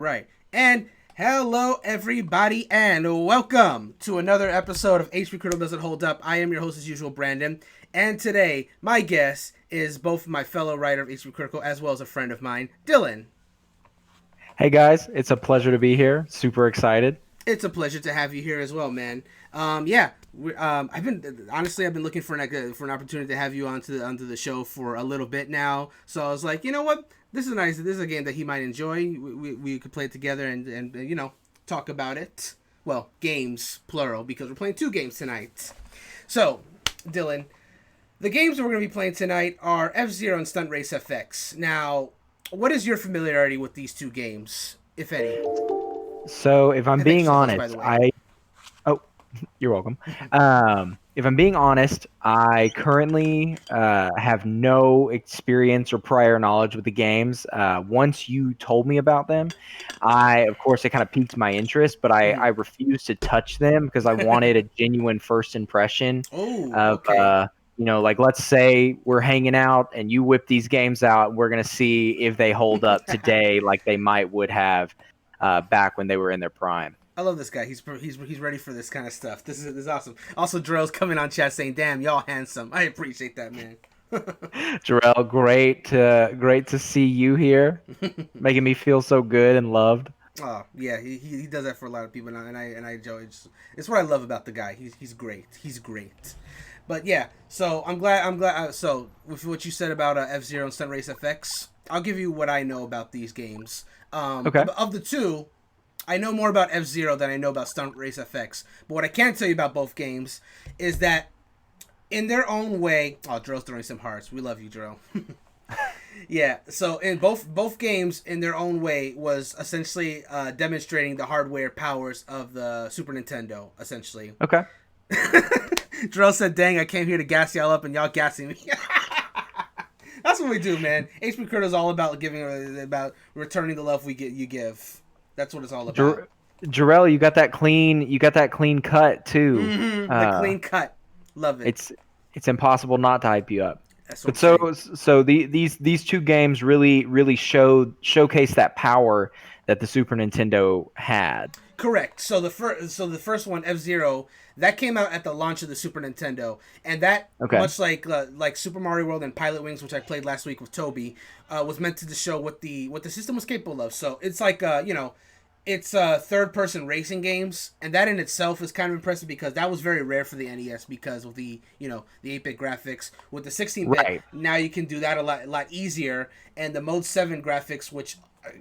Right. And hello, everybody, and welcome to another episode of HPCritical Doesn't Hold Up. I am your host, as usual, Brandon. And today, my guest is both my fellow writer of HPCritical as well as a friend of mine, Dylan. Hey guys, it's a pleasure to be here. Super excited. It's a pleasure to have you here as well, man. Yeah, I've been looking for an opportunity to have you onto the show for a little bit now. So I was like, you know what, this is nice. This is a game that he might enjoy. We could play it together and talk about it. Well, games plural because we're playing two games tonight. So, Dylan, the games that we're going to be playing tonight are F-Zero and Stunt Race FX. Now, what is your familiarity with these two games, if any? So if I'm And thanks being for the host, by honest, the way. I oh, you're welcome. If I'm being honest, I currently have no experience or prior knowledge with the games. Once you told me about them, of course, it kind of piqued my interest, but I Mhm. refused to touch them because I wanted a genuine first impression Oh, of, okay. like let's say we're hanging out and you whip these games out. We're gonna see if they hold up today, like they might would have back when they were in their prime. I love this guy. He's ready for this kind of stuff. This is awesome. Also, Drill's coming on chat saying, "Damn, y'all handsome." I appreciate that, man. Jarrell, great to see you here, making me feel so good and loved. Oh yeah, he does that for a lot of people, and I enjoy it. It's what I love about the guy. He's great. He's great. But yeah, so I'm glad. So with what you said about F-Zero and Stunt Race FX, I'll give you what I know about these games. Okay. Of the two, I know more about F-Zero than I know about Stunt Race FX. But what I can tell you about both games is that in their own way, oh, Drill's throwing some hearts. We love you, Drill. Yeah, so in both games, in their own way, was essentially demonstrating the hardware powers of the Super Nintendo. Essentially, Okay. Drill said, "Dang, I came here to gas y'all up, and y'all gassing me." That's what we do, man. HP Critical is all about about returning the love you give. That's what it's all about. Jar- Jarrell, you got that clean cut too. The Uh, clean cut, love it. it's impossible not to hype you up. That's what I'm But so saying. so these two games really showcase that power that the Super Nintendo had. Correct. So the first one, F-Zero, that came out at the launch of the Super Nintendo, and that Okay. much like Super Mario World and Pilot Wings, which I played last week with Toby, was meant to show what the system was capable of. So it's like it's third person racing games, and that in itself is kind of impressive because that was very rare for the NES because of the 8-bit graphics. With the 16-bit, Right. now you can do that a lot easier, and the Mode 7 graphics, which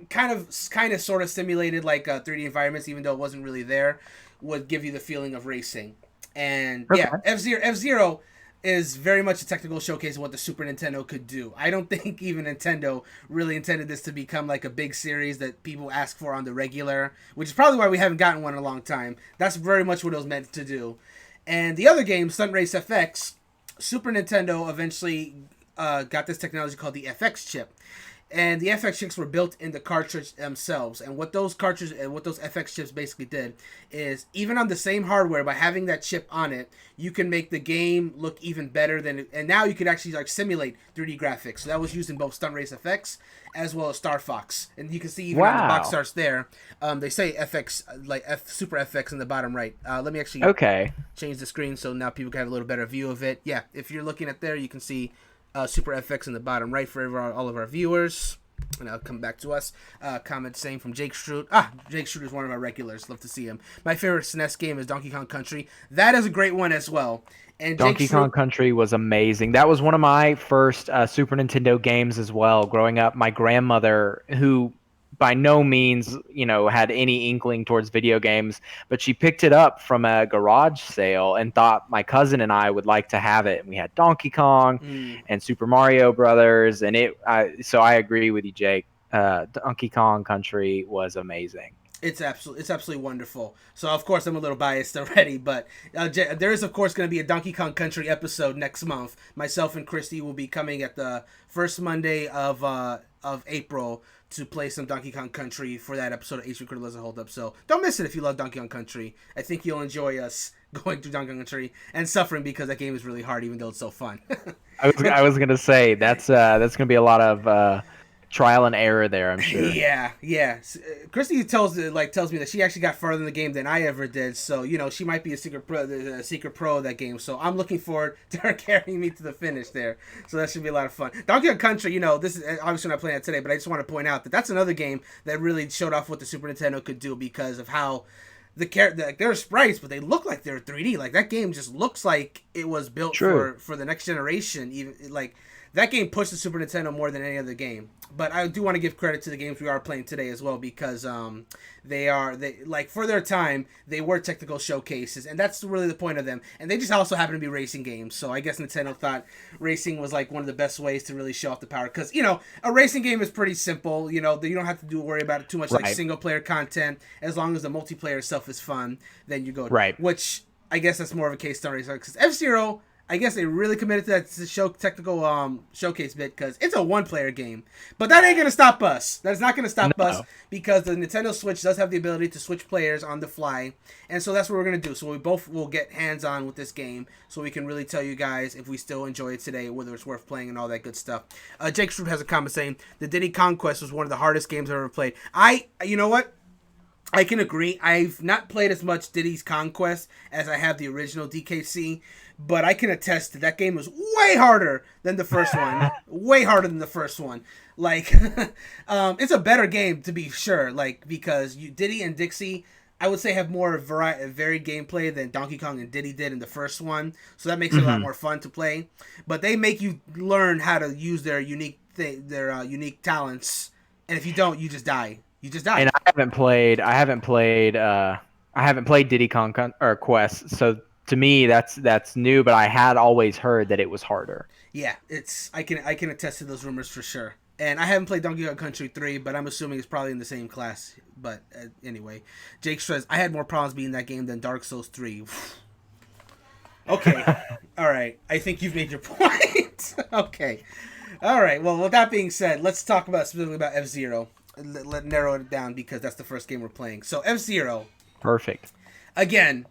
kind of sort of simulated like 3D environments, even though it wasn't really there, would give you the feeling of racing. And yeah, Okay. F-Zero is very much a technical showcase of what the Super Nintendo could do. I don't think even Nintendo really intended this to become like a big series that people ask for on the regular, which is probably why we haven't gotten one in a long time. That's very much what it was meant to do. And the other game, Stunt Race FX, Super Nintendo eventually got this technology called the FX chip, and the FX chips were built in the cartridge themselves. And what those cartridges and what those FX chips basically did is, even on the same hardware, by having that chip on it, you can make the game look even better than it. And now you could actually like simulate 3D graphics. So that was used in both Stunt Race FX as well as Star Fox. And you can see even on the box Wow. starts there, they say FX like Super FX in the bottom right. Let me actually Okay. change the screen so now people can have a little better view of it. Yeah, if you're looking at there, you can see Super FX in the bottom right for all of our viewers. And I'll come back to us. Comment saying from Jake Shrewd. Jake Shrewd is one of our regulars. Love to see him. My favorite SNES game is Donkey Kong Country. That is a great one as well. And Jake Donkey Kong Shrewd. Country was amazing. That was one of my first Super Nintendo games as well. Growing up, my grandmother, who by no means, had any inkling towards video games, but she picked it up from a garage sale and thought my cousin and I would like to have it. And we had Donkey Kong Mm, and Super Mario Brothers, and so I agree with you, Jake. Donkey Kong Country was amazing. it's absolutely wonderful. So of course I'm a little biased already, but there is of course going to be a Donkey Kong Country episode next month. Myself and Christy will be coming at the first Monday of April to play some Donkey Kong Country for that episode of HQ Critical Doesn't Hold Up. So don't miss it if you love Donkey Kong Country. I think you'll enjoy us going through Donkey Kong Country and suffering because that game is really hard, even though it's so fun. I was and I was gonna say that's gonna be a lot of trial and error there, I'm sure. Yeah, yeah. Christy tells me that she actually got farther in the game than I ever did. So she might be a secret pro of that game. So I'm looking forward to her carrying me to the finish there. So that should be a lot of fun. Donkey Kong Country, this is obviously not playing it today, but I just want to point out that that's another game that really showed off what the Super Nintendo could do because of how they're sprites, but they look like they're 3D. Like that game just looks like it was built for the next generation. Even like that game pushed the Super Nintendo more than any other game. But I do want to give credit to the games we are playing today as well because they like for their time they were technical showcases, and that's really the point of them. And they just also happen to be racing games. So I guess Nintendo thought racing was like one of the best ways to really show off the power because a racing game is pretty simple. You don't have to worry about it too much like single player content. As long as the multiplayer itself is fun, then you go which I guess that's more of a case study because F-Zero. I guess they really committed to that technical showcase bit because it's a one-player game. But that ain't going to stop us. That's not going to stop us because the Nintendo Switch does have the ability to switch players on the fly. And so that's what we're going to do. So we both will get hands-on with this game so we can really tell you guys if we still enjoy it today, whether it's worth playing and all that good stuff. Jake Stroop has a comment saying, the Diddy Conquest was one of the hardest games I've ever played. You know what? I can agree. I've not played as much Diddy's Conquest as I have the original DKC, but I can attest that game was way harder than the first one. Way harder than the first one. Like, it's a better game to be sure. Like because Diddy and Dixie, I would say, have more varied gameplay than Donkey Kong and Diddy did in the first one. So that makes it a lot more fun to play. But they make you learn how to use their unique talents, and if you don't, you just die. You just die. And I haven't played Diddy Kong or Quest, so to me that's new. But I had always heard that it was harder. Yeah, I can attest to those rumors for sure. And I haven't played Donkey Kong Country 3, but I'm assuming it's probably in the same class. But anyway, Jake says I had more problems beating that game than Dark Souls 3. Okay, all right. I think you've made your point. Okay, all right. Well, with that being said, let's talk specifically about F-Zero. Let narrow it down because that's the first game we're playing. So F-Zero, perfect. Again,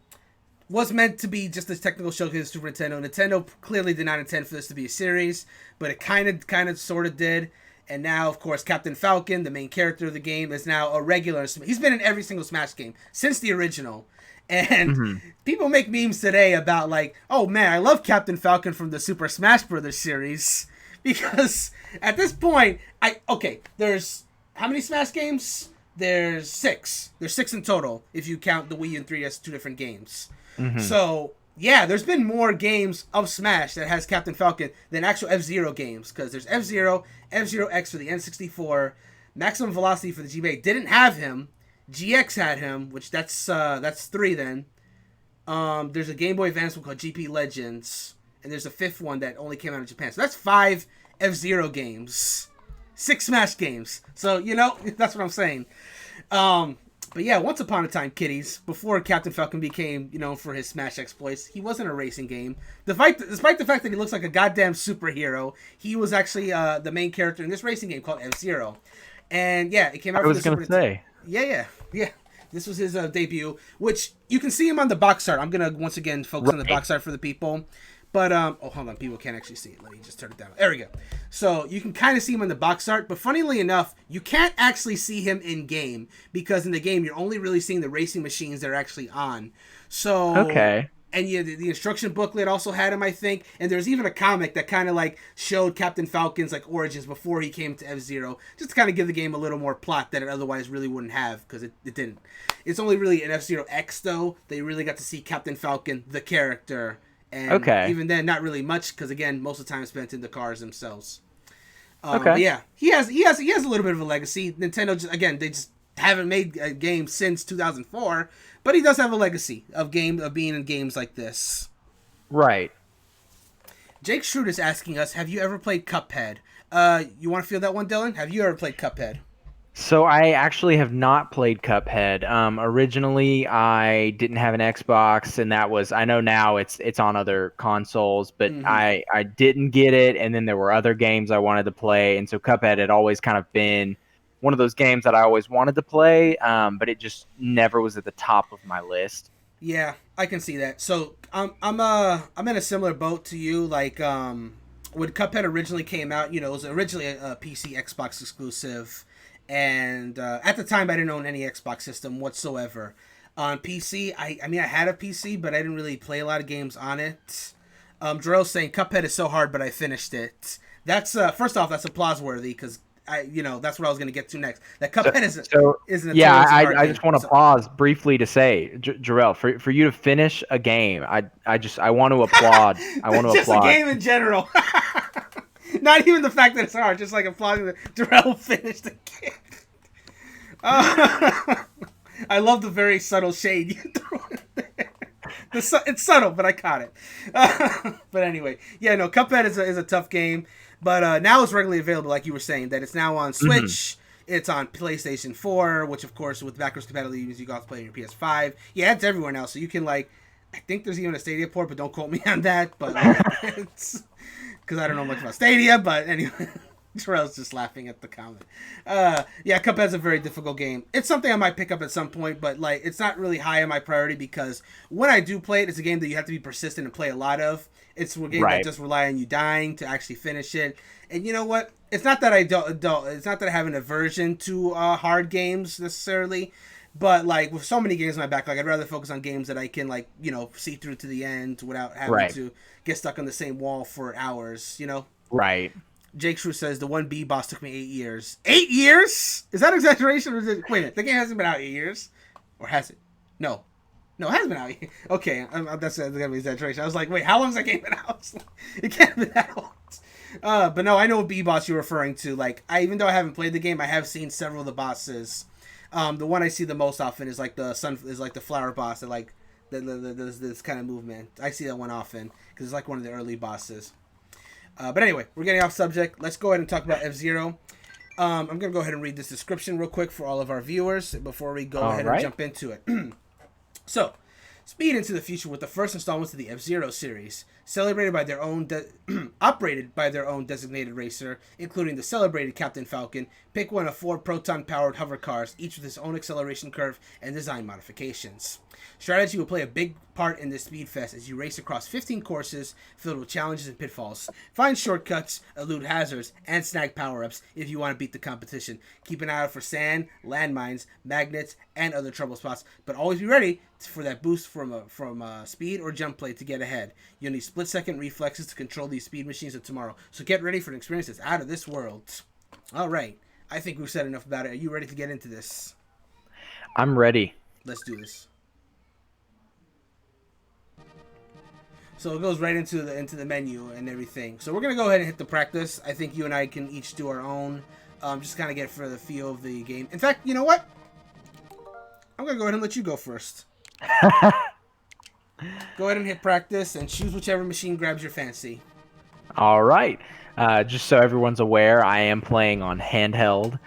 was meant to be just a technical showcase of Super Nintendo. Nintendo clearly did not intend for this to be a series, but it kind of sort of did. And now, of course, Captain Falcon, the main character of the game, is now a regular. He's been in every single Smash game since the original. And people make memes today about like, oh man, I love Captain Falcon from the Super Smash Brothers series because at this point, there's how many Smash games? There's 6. There's 6 in total if you count the Wii and 3DS 2 different games. So, yeah, there's been more games of Smash that has Captain Falcon than actual F-Zero games because there's F-Zero, F-Zero X for the N64, Maximum Velocity for the GBA. Didn't have him. GX had him, which that's 3 then. There's a Game Boy Advance one called GP Legends, and there's a 5th one that only came out in Japan. So that's 5 F-Zero games. 6 Smash games. So, that's what I'm saying. But yeah, once upon a time, kiddies, before Captain Falcon became, for his Smash exploits, he wasn't a racing game. Despite the fact that he looks like a goddamn superhero, he was actually the main character in this racing game called F-Zero. And yeah, it came out for the Super Nintendo. I was going to say. Yeah. This was his debut, which you can see him on the box art. I'm going to once again focus on the box art for the people. But, hold on. People can't actually see it. Let me just turn it down. There we go. So, you can kind of see him in the box art. But funnily enough, you can't actually see him in-game. Because in the game, you're only really seeing the racing machines that are actually on. So... Okay. And yeah, the instruction booklet also had him, I think. And there's even a comic that kind of like showed Captain Falcon's like origins before he came to F-Zero. Just to kind of give the game a little more plot that it otherwise really wouldn't have. Because it didn't. It's only really in F-Zero X, though, that you really got to see Captain Falcon, the character. And even then, not really much, because again, most of the time is spent in the cars themselves. But yeah, he has a little bit of a legacy. Nintendo they just haven't made a game since 2004, but he does have a legacy of being in games like this. Right. Jake Schrute is asking us, have you ever played Cuphead? You want to feel that one, Dylan? Have you ever played Cuphead? So I actually have not played Cuphead. Originally, I didn't have an Xbox, and I know now it's on other consoles, but I didn't get it, and then there were other games I wanted to play, and so Cuphead had always kind of been one of those games that I always wanted to play, but it just never was at the top of my list. Yeah, I can see that. So I'm in a similar boat to you. Like when Cuphead originally came out, it was originally a PC Xbox exclusive, and at the time I didn't own any Xbox system whatsoever. On PC, I mean I had a PC, but I didn't really play a lot of games on it. Jarrell's saying Cuphead is so hard, but I finished it. That's first off, that's applause worthy because that's what I was gonna get to next. That Cuphead is a yeah, notoriously hard I game. just want to pause briefly to say, Jarrell, for you to finish a game, I want to applaud. I want to just applaud. a game in general. Not even the fact that it's hard, just like applauding that Jarrell finished the game. I love the very subtle shade you throw in there. It's subtle, but I caught it. But anyway, yeah, no, Cuphead is a tough game, but now it's regularly available, like you were saying, that it's now on Switch. Mm-hmm. It's on PlayStation 4, which of course with backwards compatibility means you can also play on your PS5. Yeah, it's everywhere now, so you can I think there's even a Stadia port, but don't quote me on that. But it's because I don't know much about Stadia. But anyway. Terrell's just laughing at the comment. Yeah, Cuphead's a very difficult game. It's something I might pick up at some point, but it's not really high on my priority because when I do play it, it's a game that you have to be persistent and play a lot of. It's a game that just rely on you dying to actually finish it. And you know what? It's not that I don't. It's not that I have an aversion to hard games necessarily, but with so many games in my backlog, I'd rather focus on games that I can see through to the end without having to get stuck on the same wall for hours. Right. Jake Shrew says the 1B boss took me 8 years. 8 years? Is that exaggeration? Or is it... Wait a minute. The game hasn't been out 8 years? Or has it? No, it hasn't been out. Okay, that's going to be exaggeration. I was like, wait, how long has that game been out? It can't have been out. But no, I know what B boss you're referring to. Even though I haven't played the game, I have seen several of the bosses. The one I see the most often is the flower boss that this kind of movement. I see that one often because it's one of the early bosses. But anyway, we're getting off subject. Let's go ahead and talk about F-Zero. I'm going to go ahead and read this description real quick for all of our viewers before we go ahead and jump into it. So, speed into the future with the first installments of the F-Zero series, celebrated by their own operated by their own designated racer, including the celebrated Captain Falcon. Pick one of 4 proton-powered hover cars, each with its own acceleration curve and design modifications. Strategy will play a big part in this speed fest as you race across 15 courses filled with challenges and pitfalls. Find shortcuts, elude hazards, and snag power-ups if you want to beat the competition. Keep an eye out for sand, landmines, magnets, and other trouble spots, but always be ready for that boost from a speed or jump play to get ahead. You'll need split-second reflexes to control these speed machines of tomorrow, so get ready for an experience that's out of this world. All right, I think we've said enough about it. Are you ready to get into this? I'm ready. Let's do this. So it goes right into the menu and everything. So we're gonna go ahead and hit the practice. I think you and I can each do our own, just kind of get for the feel of the game. In fact, you know what? I'm gonna go ahead and let you go first. Go ahead and hit practice and choose whichever machine grabs your fancy. All right. Just so everyone's aware, I am playing on handheld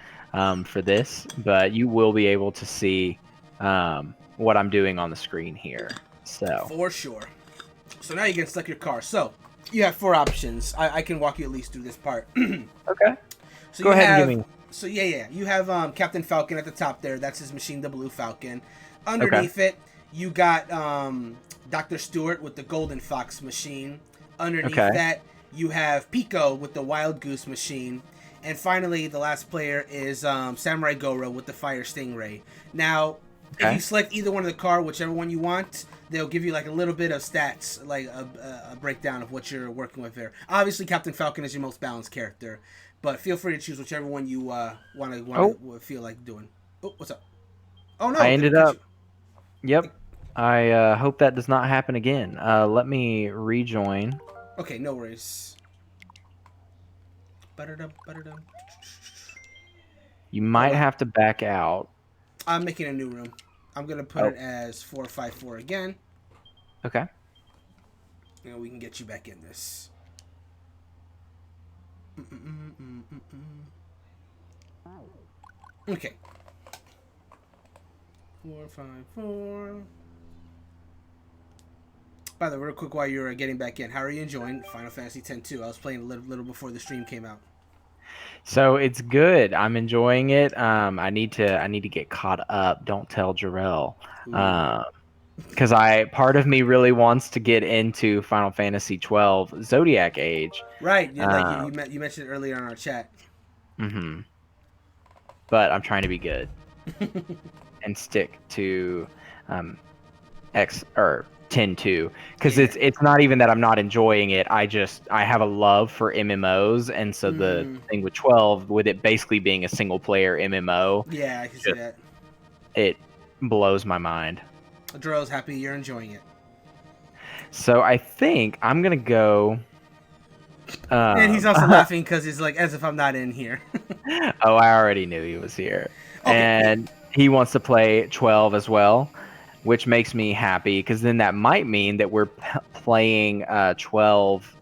for this, but you will be able to see what I'm doing on the screen here. So for sure. So now you can select your car. So you have 4 options. I can walk you at least through this part. Okay. So go ahead and give me. So yeah. You have Captain Falcon at the top there. That's his machine, the Blue Falcon. Underneath it, you got Dr. Stewart with the Golden Fox machine. Underneath that, you have Pico with the Wild Goose machine. And finally, the last player is Samurai Goro with the Fire Stingray. Now, if you select either one of the car, whichever one you want, they'll give you a little bit of stats, a breakdown of what you're working with there. Obviously, Captain Falcon is your most balanced character, but feel free to choose whichever one you want to feel like doing. Oh, what's up? Oh no! I ended up. Yep. I hope that does not happen again. Let me rejoin. Okay, no worries. You might have to back out. I'm making a new room. I'm going to put it as 454 again. Okay. And we can get you back in this. Okay. 454. By the way, real quick while you're getting back in, how are you enjoying Final Fantasy X-2? I was playing a little before the stream came out. So it's good. I'm enjoying it. I need to get caught up. Don't tell Jarrell. because part of me really wants to get into Final Fantasy 12 Zodiac Age. Right. Yeah, like Uh, you mentioned earlier in our chat. hmm But I'm trying to be good and stick to um, X or 10-2 because Yeah. it's not even that I'm not enjoying it. I have a love for MMOs, and so the Mm, thing with 12, with it basically being a single player MMO, yeah, I can see just that. it blows my mind. Dro's happy you're enjoying it. So I think I'm gonna go. And he's Um, also laughing because he's like, as if I'm not in here. oh, I already knew he was here, Okay, yeah. and he wants to play 12 as well, which makes me happy because then that might mean that we're playing 12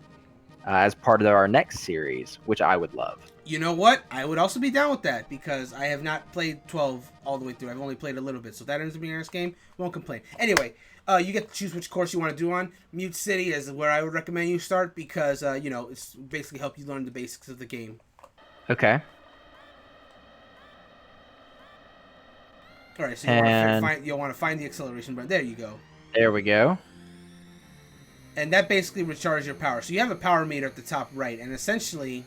as part of our next series, which I would love. You know what? I would also be down with that because I have not played 12 all the way through. I've only played a little bit. So if that ends up being our next game, won't complain. Anyway, you get to choose which course you want to do on. Mute City is where I would recommend you start because, it's basically help you learn the basics of the game. Okay. All right, so And you'll want to find the acceleration bar. There you go. there we go. And that basically recharges your power. So you have a power meter at the top right, and essentially,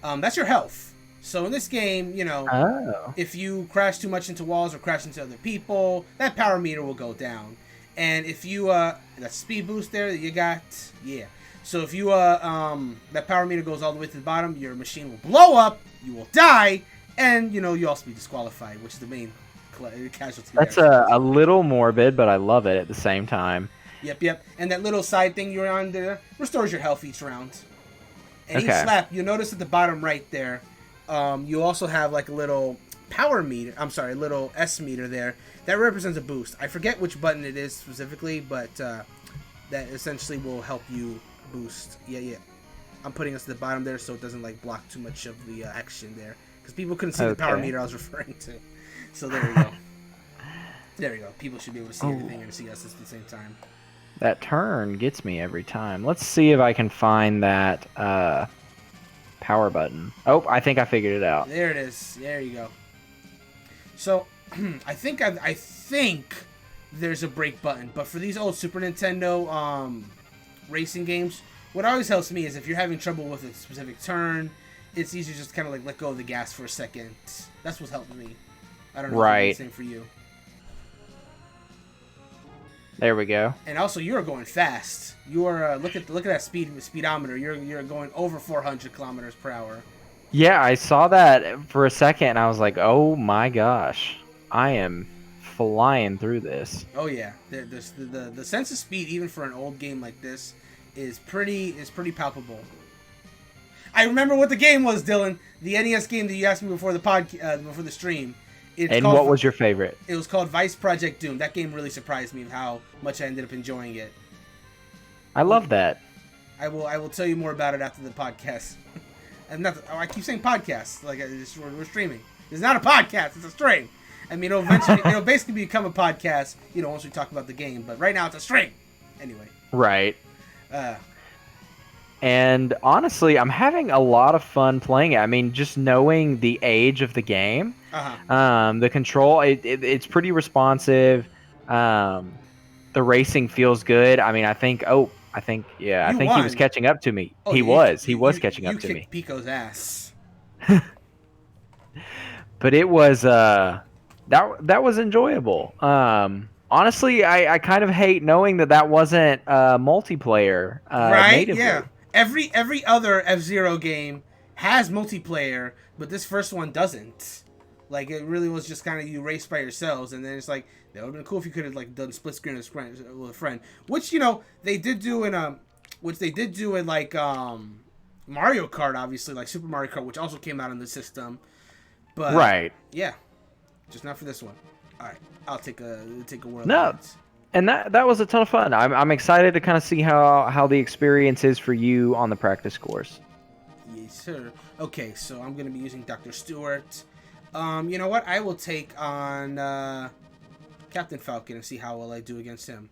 that's your health. So in this game, Oh. if you crash too much into walls or crash into other people, that power meter will go down. And if you that speed boost there that you got, yeah. So if you that power meter goes all the way to the bottom, your machine will blow up, you will die, and you also be disqualified, which is the main casualty. That's there. a little morbid, but I love it at the same time. Yep. And that little side thing you're on there restores your health each round. And each Okay. slap, you'll notice at the bottom right there, you also have like a little power meter. I'm sorry, a little S meter there that represents a boost. I forget which button it is specifically, but that essentially will help you boost. Yeah. I'm putting us at the bottom there so it doesn't like block too much of the action there because people couldn't see the power meter I was referring to. So there we go. There we go. People should be able to see everything and see us at the same time. That turn gets me every time. Let's see if I can find that power button. Oh, I think I figured it out. There it is. There you go. So, I think there's a break button, but for these old Super Nintendo racing games, what always helps me is if you're having trouble with a specific turn, it's easier to just kind of like let go of the gas for a second. That's what helped me. I don't know if it's the same for you. There we go. And also, you're going fast. You're look at that speedometer. You're going over 400 kilometers per hour. Yeah, I saw that for a second, and I was like, "Oh my gosh, I am flying through this." Oh yeah, the sense of speed, even for an old game like this, is pretty palpable. I remember what the game was, Dylan. The NES game that you asked me before the before the stream. And what was your favorite? It was called Vice Project Doom. That game really surprised me of how much I ended up enjoying it. I love that. I will tell you more about it after the podcast. And I keep saying podcast like we're streaming. It's not a podcast. It's a stream. I mean, it'll basically become a podcast. Once we talk about the game. But right now it's a stream. Anyway. Right. And honestly, I'm having a lot of fun playing it. I mean, just knowing the age of the game, the control, it's pretty responsive. The racing feels good. I mean, I think he was catching up to me. Oh, he was catching up to me. You kicked Pico's ass. But it was that was enjoyable. Honestly, I kind of hate knowing that wasn't multiplayer. Right? Natively. Yeah. Every other F-Zero game has multiplayer, but this first one doesn't. Like, it really was just kind of you race by yourselves, and then it's like, that would have been cool if you could have like done split screen with a friend, which they did do in like Mario Kart, obviously, like Super Mario Kart, which also came out on the system. But right, yeah, just not for this one. All right, I'll take a whirl. No. And that was a ton of fun. I'm excited to kind of see how the experience is for you on the practice course. Yes, sir. Okay, so I'm going to be using Dr. Stewart. You know what? I will take on Captain Falcon and see how well I do against him.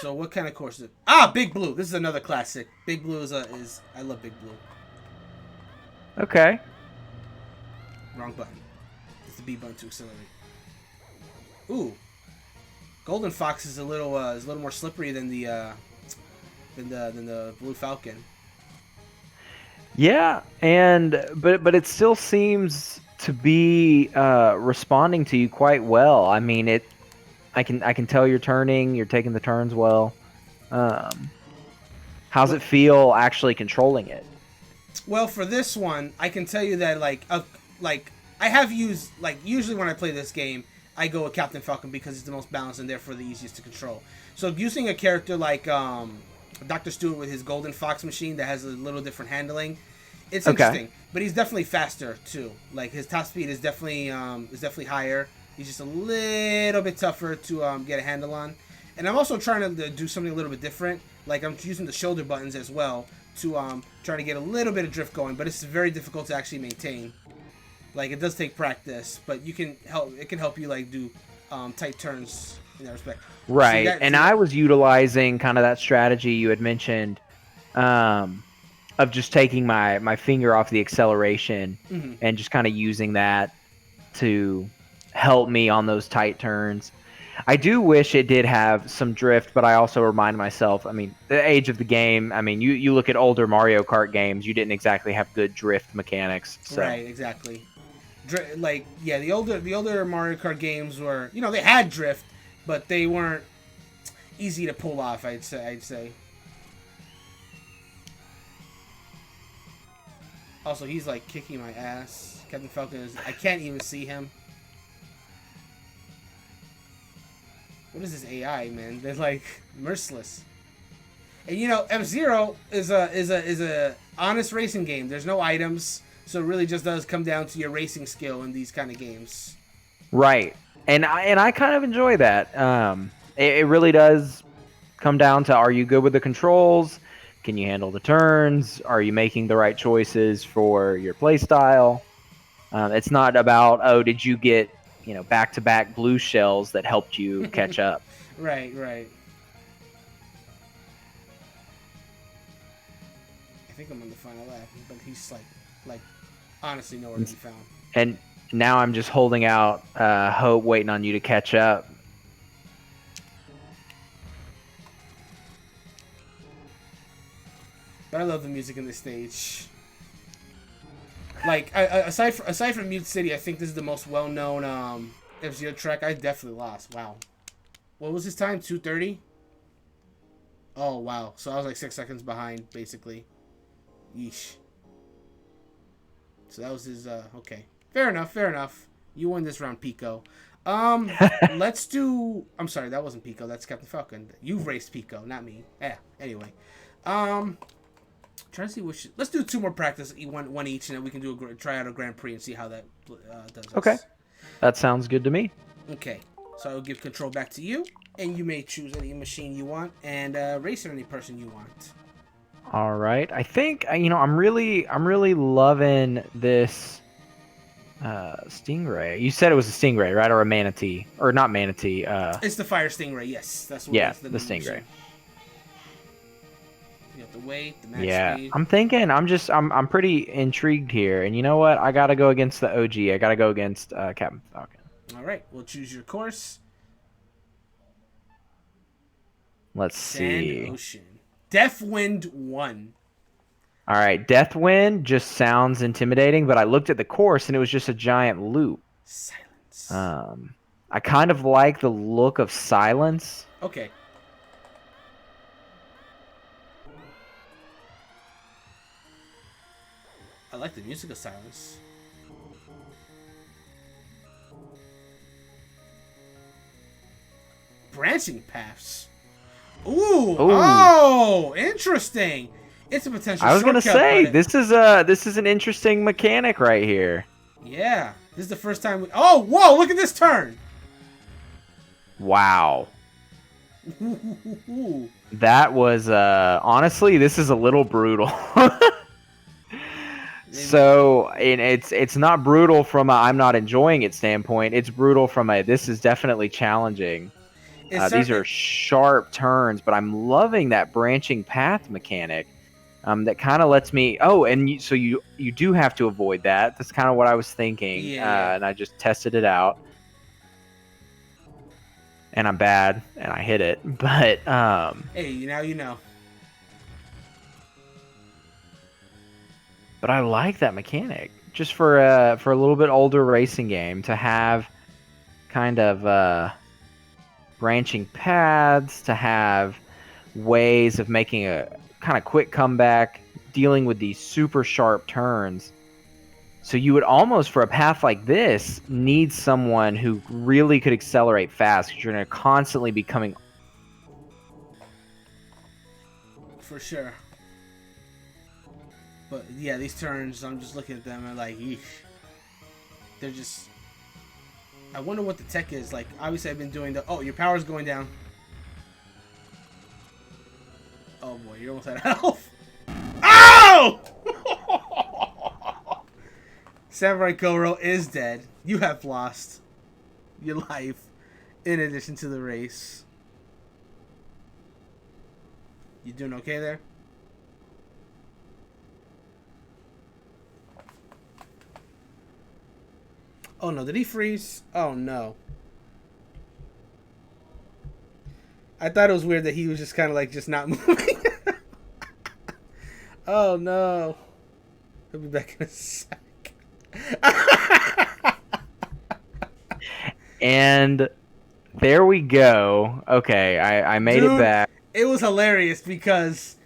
So what kind of course is it? Big Blue. This is another classic. Big Blue is I love Big Blue. Okay. Wrong button. It's the B button to accelerate. Ooh. Golden Fox is a little more slippery than the Blue Falcon. Yeah, and but it still seems to be responding to you quite well. I mean, I can tell you're turning, you're taking the turns well. Um, how's Well, it feel actually controlling it? well, for this one, I can tell you that like I have used like usually when I play this game, I go with Captain Falcon because it's the most balanced and therefore the easiest to control. So using a character like Dr. Stewart with his Golden Fox machine that has a little different handling, it's Okay. interesting. But he's definitely faster too. Like his top speed is definitely higher. He's just a little bit tougher to get a handle on. And I'm also trying to do something a little bit different. Like I'm using the shoulder buttons as well to try to get a little bit of drift going. But it's very difficult to actually maintain. Like it does take practice, but you can help. It can help you like do tight turns in that respect. Right. And I was utilizing kind of that strategy you had mentioned of just taking my finger off the acceleration and just kind of using that to help me on those tight turns. I do wish it did have some drift, but I also remind myself, I mean, the age of the game, I mean, you look at older Mario Kart games, you didn't exactly have good drift mechanics. So. Right, exactly. Like yeah, the older Mario Kart games were, you know, they had drift, but they weren't easy to pull off. I'd say. Also, he's like kicking my ass. Captain Falcon is. I can't even see him. What is this AI, man? They're like merciless. And you know, F-Zero is a honest racing game. There's no items, so it really just does come down to your racing skill in these kind of games. Right, and I kind of enjoy that. It really does come down to, are you good with the controls? Can you handle the turns? Are you making the right choices for your play style? It's not about, oh, did you get back-to-back blue shells that helped you catch up? Right. I think I'm on the final lap, but he's like honestly nowhere to be found. And now I'm just holding out hope, waiting on you to catch up. But I love the music in this stage. Like aside from Mute City, I think this is the most well-known F-Zero track. I definitely lost. Wow, what was his time? 2:30. Oh wow, so I was like 6 seconds behind basically. Yeesh. So that was his. Okay, fair enough. You won this round, Pico. Let's do. I'm sorry, that wasn't Pico. That's Captain Falcon. You've raced Pico, not me. Yeah. Anyway, trying to see which. Let's do 2 more practice, one each, and then we can do try out a Grand Prix and see how that does. Okay, that sounds good to me. Okay, so I will give control back to you, and you may choose any machine you want and race any person you want. All right, I think I'm really loving this Stingray. You said it was a Stingray, right, or a Manatee, or not Manatee? It's the Fire Stingray. Yes, that's what. Yeah, the Stingray. Machine. You have the weight, the max speed. I'm thinking. I'm pretty intrigued here, and you know what? I gotta go against the OG. I gotta go against Captain Falcon. All right, we'll choose your course. Let's see. Sand Ocean. Deathwind 1. All right, Deathwind just sounds intimidating, but I looked at the course and it was just a giant loop. Silence. I kind of like the look of Silence. Okay. I like the music of Silence. Branching paths. Ooh. Oh, interesting. It's a potential. I was gonna say this is an interesting mechanic right here. Yeah, this is the first time. Oh, whoa! Look at this turn. Wow. That was honestly, this is a little brutal. So, and it's not brutal from a I'm not enjoying it standpoint. It's brutal from a this is definitely challenging. These are sharp turns, but I'm loving that branching path mechanic. That kind of lets me. Oh, and so you do have to avoid that. That's kind of what I was thinking. Yeah. And I just tested it out. and I'm bad, and I hit it. But Hey, now you know. I like that mechanic. Just for a little bit older racing game to have kind of branching paths, to have ways of making a kind of quick comeback, dealing with these super sharp turns. So you would almost, for a path like this, need someone who really could accelerate fast, because you're going to constantly be coming. For sure. But yeah, these turns, I'm just looking at them and like, eesh. They're just... I wonder what the tech is. Like, obviously I've been doing the... Oh, your power's going down. Oh boy, you're almost out of health. Oh! Samurai Goro is dead. You have lost your life in addition to the race. You doing okay there? Oh no, did he freeze? Oh no. I thought it was weird that he was just kind of like just not moving. Oh no. He'll be back in a sec. And there we go. Okay, I made Dude, it back. It was hilarious because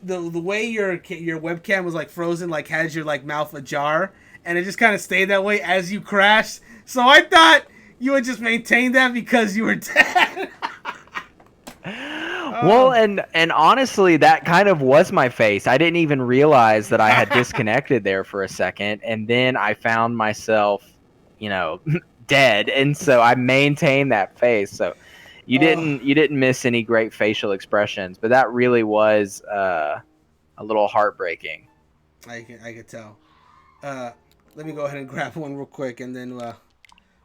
the way your webcam was like frozen, like had your like mouth ajar, and it just kind of stayed that way as you crashed. So I thought you would just maintain that because you were dead. Well, and honestly, that kind of was my face. I didn't even realize that I had disconnected there for a second, and then I found myself, dead, and so I maintained that face. So you didn't miss any great facial expressions, but that really was a little heartbreaking. I could tell. Let me go ahead and grab one real quick, and then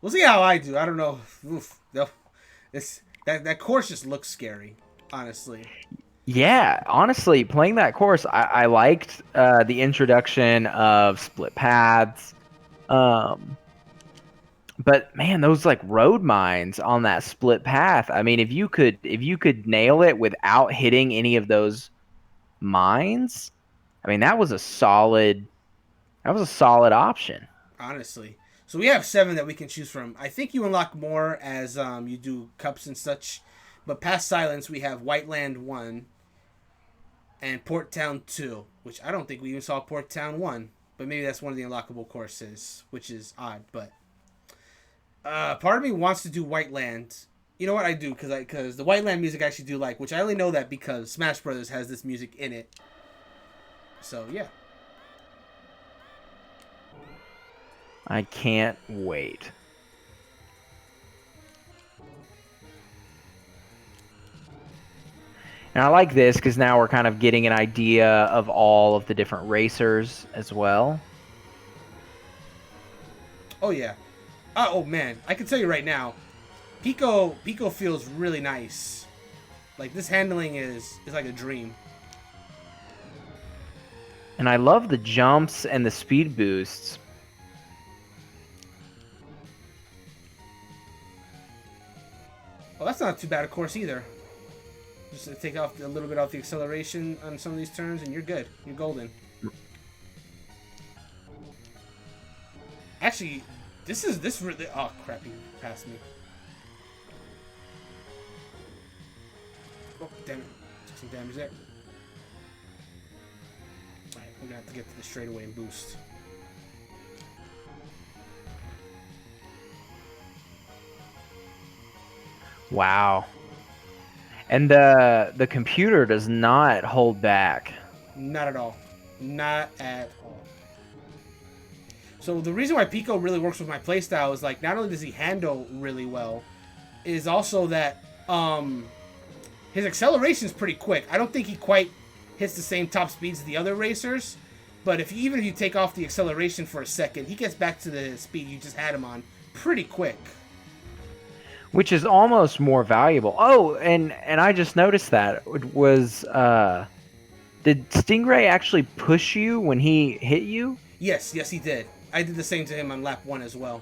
we'll see how I do. I don't know. Oof, no, that course just looks scary, honestly. Yeah, honestly, playing that course, I liked the introduction of split paths. But man, those like road mines on that split path. I mean, if you could nail it without hitting any of those mines, I mean, that was a solid option. Honestly. So we have 7 that we can choose from. I think you unlock more as you do cups and such. But past Silence, we have White Land 1 and Port Town 2, which I don't think we even saw Port Town 1. But maybe that's one of the unlockable courses, which is odd. But part of me wants to do White Land. You know what I do? Because the White Land music I actually do like, which I only know that because Smash Brothers has this music in it. So, yeah. I can't wait. And I like this because now we're kind of getting an idea of all of the different racers as well. Oh, yeah. Oh, man. I can tell you right now, Pico feels really nice. Like, this handling is like a dream. And I love the jumps and the speed boosts. Well, that's not too bad a course either. Just to take off a little bit off the acceleration on some of these turns, and you're good. You're golden. Actually, this really... Oh, crap, you passed me. Oh, damn it. Took some damage there. Alright, we're gonna have to get to the straightaway and boost. Wow. And the computer does not hold back. Not at all. Not at all. So the reason why Pico really works with my playstyle is like not only does he handle really well, is also that his acceleration is pretty quick. I don't think he quite hits the same top speeds as the other racers, but even if you take off the acceleration for a second, he gets back to the speed you just had him on pretty quick. Which is almost more valuable. Oh, and I just noticed that. It was, did Stingray actually push you when he hit you? Yes, he did. I did the same to him on lap 1 as well.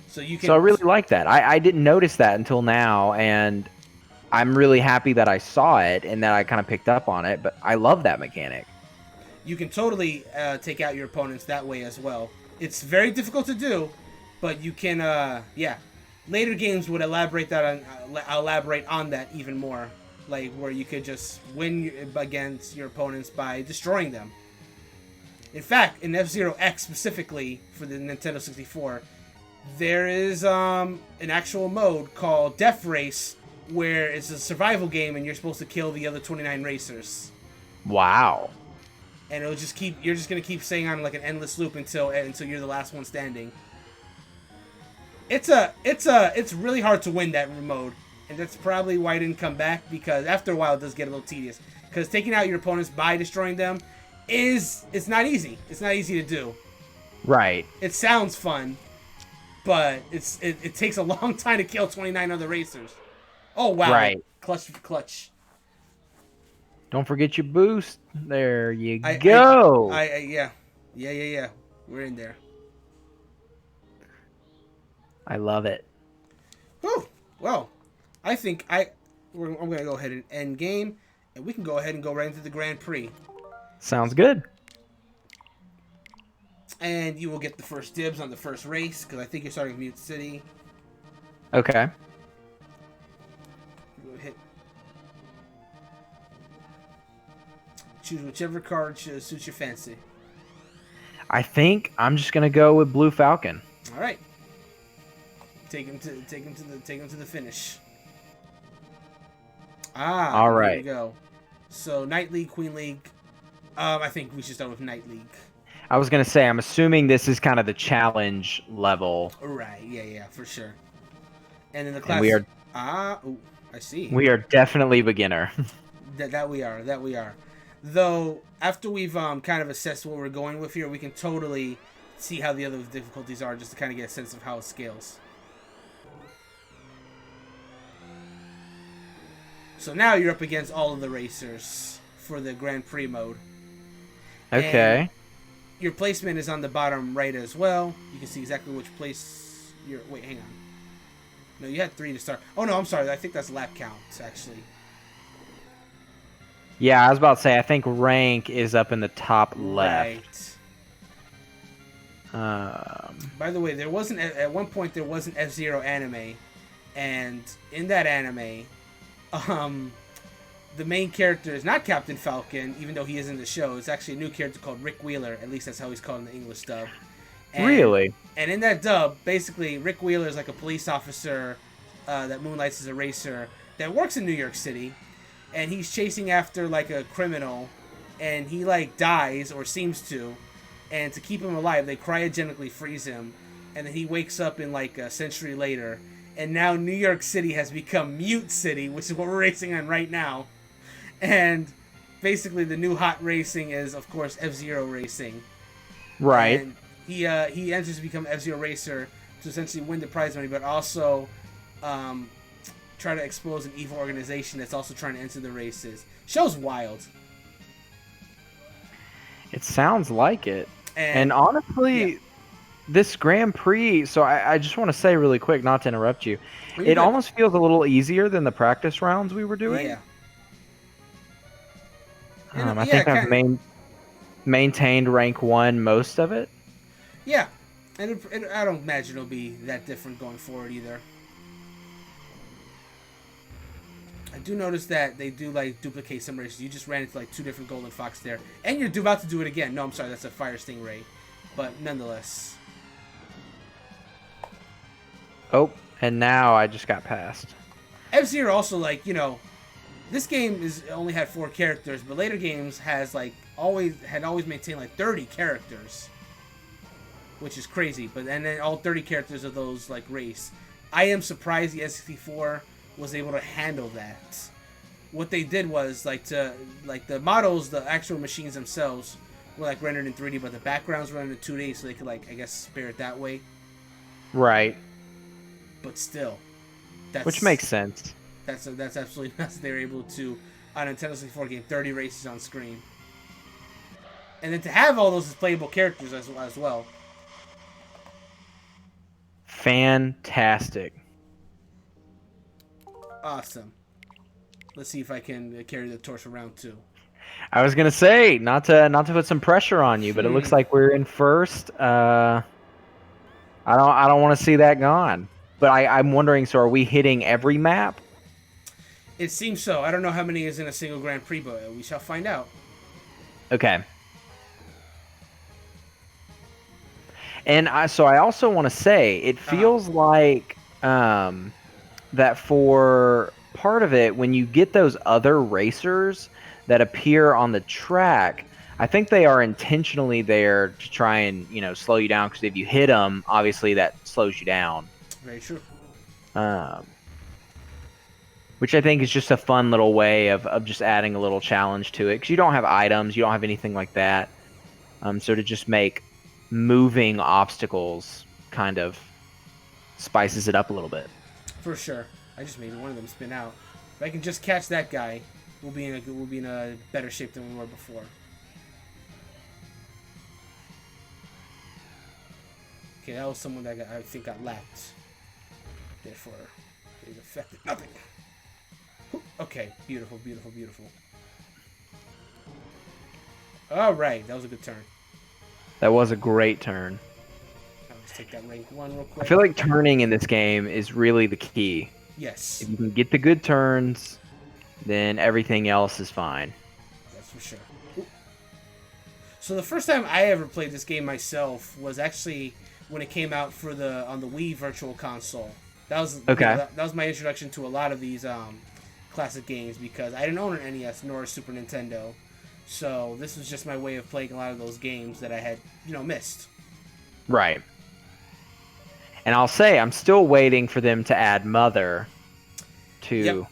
So you So I can. really like that. I didn't notice that until now, and I'm really happy that I saw it and that I kind of picked up on it. But I love that mechanic. You can totally take out your opponents that way as well. It's very difficult to do, but you can. Yeah, later games would elaborate on that even more, like where you could just win against your opponents by destroying them. In fact, in F-Zero X specifically for the Nintendo 64, there is an actual mode called Death Race where it's a survival game and you're supposed to kill the other 29 racers. Wow. And it'll just keep. You're just gonna keep staying on like an endless loop until you're the last one standing. It's really hard to win that mode, and that's probably why I didn't come back, because after a while it does get a little tedious. Because taking out your opponents by destroying them it's not easy. It's not easy to do. Right. It sounds fun, but it takes a long time to kill 29 other racers. Oh wow! Right. Clutch. Don't forget your boost. There you I go. Yeah. We're in there. I love it. Whew. Well, I think I'm going to go ahead and end game, and we can go ahead and go right into the Grand Prix. Sounds good. And you will get the first dibs on the first race, because I think you're starting with Mute City. Okay. Hit. Choose whichever card suits your fancy. I think I'm just gonna go with Blue Falcon. All right. Take him to the finish. All right. There we go. So Night League, Queen League. I think we should start with Night League. I was gonna say, I'm assuming this is kind of the challenge level. Right. Yeah, for sure. And in the class, we are. I see. We are definitely beginner. That we are. Though after we've kind of assessed what we're going with here, we can totally see how the other difficulties are, just to kind of get a sense of how it scales. So now you're up against all of the racers for the Grand Prix mode. Okay. And your placement is on the bottom right as well. You can see exactly which place you're... Wait, hang on. No, you had 3 to start. Oh, no, I'm sorry. I think that's lap counts, actually. Yeah, I was about to say, I think rank is up in the top left. Right. By the way, there wasn't... At one point, there was an F-Zero anime. And in that anime... the main character is not Captain Falcon, even though he is in the show. It's actually a new character called Rick Wheeler. At least that's how he's called in the English dub. And, Really? And in that dub, basically, Rick Wheeler is like a police officer that moonlights as a racer that works in New York City, and he's chasing after like a criminal, and he like dies or seems to, and to keep him alive, they cryogenically freeze him, and then he wakes up in like a century later. And now New York City has become Mute City, which is what we're racing on right now. And basically the new hot racing is, of course, F-Zero racing. Right. And he enters to become F-Zero racer to essentially win the prize money, but also try to expose an evil organization that's also trying to enter the races. Show's wild. It sounds like it. And honestly... Yeah. This Grand Prix, so I just want to say really quick, not to interrupt you, it almost feels a little easier than the practice rounds we were doing. Yeah. I think I've maintained rank 1 most of it. Yeah, and I don't imagine it'll be that different going forward either. I do notice that they do like duplicate some races. You just ran into like 2 different Golden Fox there, and you're about to do it again. No, I'm sorry, that's a Fire Stingray, but nonetheless. Oh, and now I just got passed. F-Zero also, like, you know, this game is only had 4 characters, but later games has like always maintained like 30 characters, which is crazy. But and then all 30 characters of those like race. I am surprised the N64 was able to handle that. What they did was like the models, the actual machines themselves were like rendered in 3D, but the backgrounds were rendered in 2D, so they could like, I guess, spare it that way. Right. But still, which makes sense. That's absolutely nuts. They were able to, on a Nintendo 64 game, 30 races on screen, and then to have all those as playable characters as well. Fantastic. Awesome. Let's see if I can carry the torch for round 2. I was gonna say not to put some pressure on you, but it looks like we're in first. I don't want to see that gone. But I'm wondering. So are we hitting every map? It seems so. I don't know how many is in a single Grand Prix, but we shall find out. Okay. And so I also want to say it feels like that for part of it, when you get those other racers that appear on the track, I think they are intentionally there to try and slow you down, because if you hit them, obviously that slows you down. Very true. Which I think is just a fun little way of just adding a little challenge to it, because you don't have items, you don't have anything like that. So to just make moving obstacles kind of spices it up a little bit. For sure. I just made one of them spin out. If I can just catch that guy, we'll be in a better shape than we were before. Okay, that was someone that I think got lapped. Therefore, it affected nothing. Okay, beautiful, beautiful, beautiful. All right, that was a good turn. That was a great turn. Let's take that rank 1 real quick. I feel like turning in this game is really the key. Yes. If you can get the good turns, then everything else is fine. That's for sure. Ooh. So the first time I ever played this game myself was actually when it came out for on the Wii Virtual Console. That was okay. That was my introduction to a lot of these classic games, because I didn't own an NES nor a Super Nintendo. So this was just my way of playing a lot of those games that I had, missed. Right. And I'll say I'm still waiting for them to add Mother to...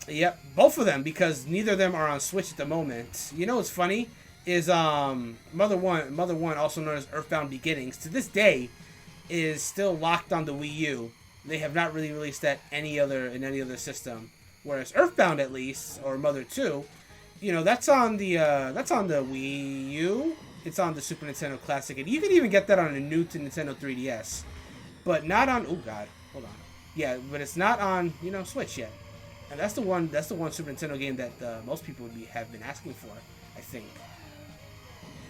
Yep, both of them, because neither of them are on Switch at the moment. You know what's funny is Mother 1, also known as Earthbound Beginnings, to this day is still locked on the Wii U. They have not really released that in any other system. Whereas Earthbound, at least, or Mother 2, that's on the Wii U. It's on the Super Nintendo Classic, and you can even get that on a new Nintendo 3DS, but not on. Oh God, hold on. Yeah, but it's not on Switch yet, and that's the one Super Nintendo game that most people have been asking for, I think.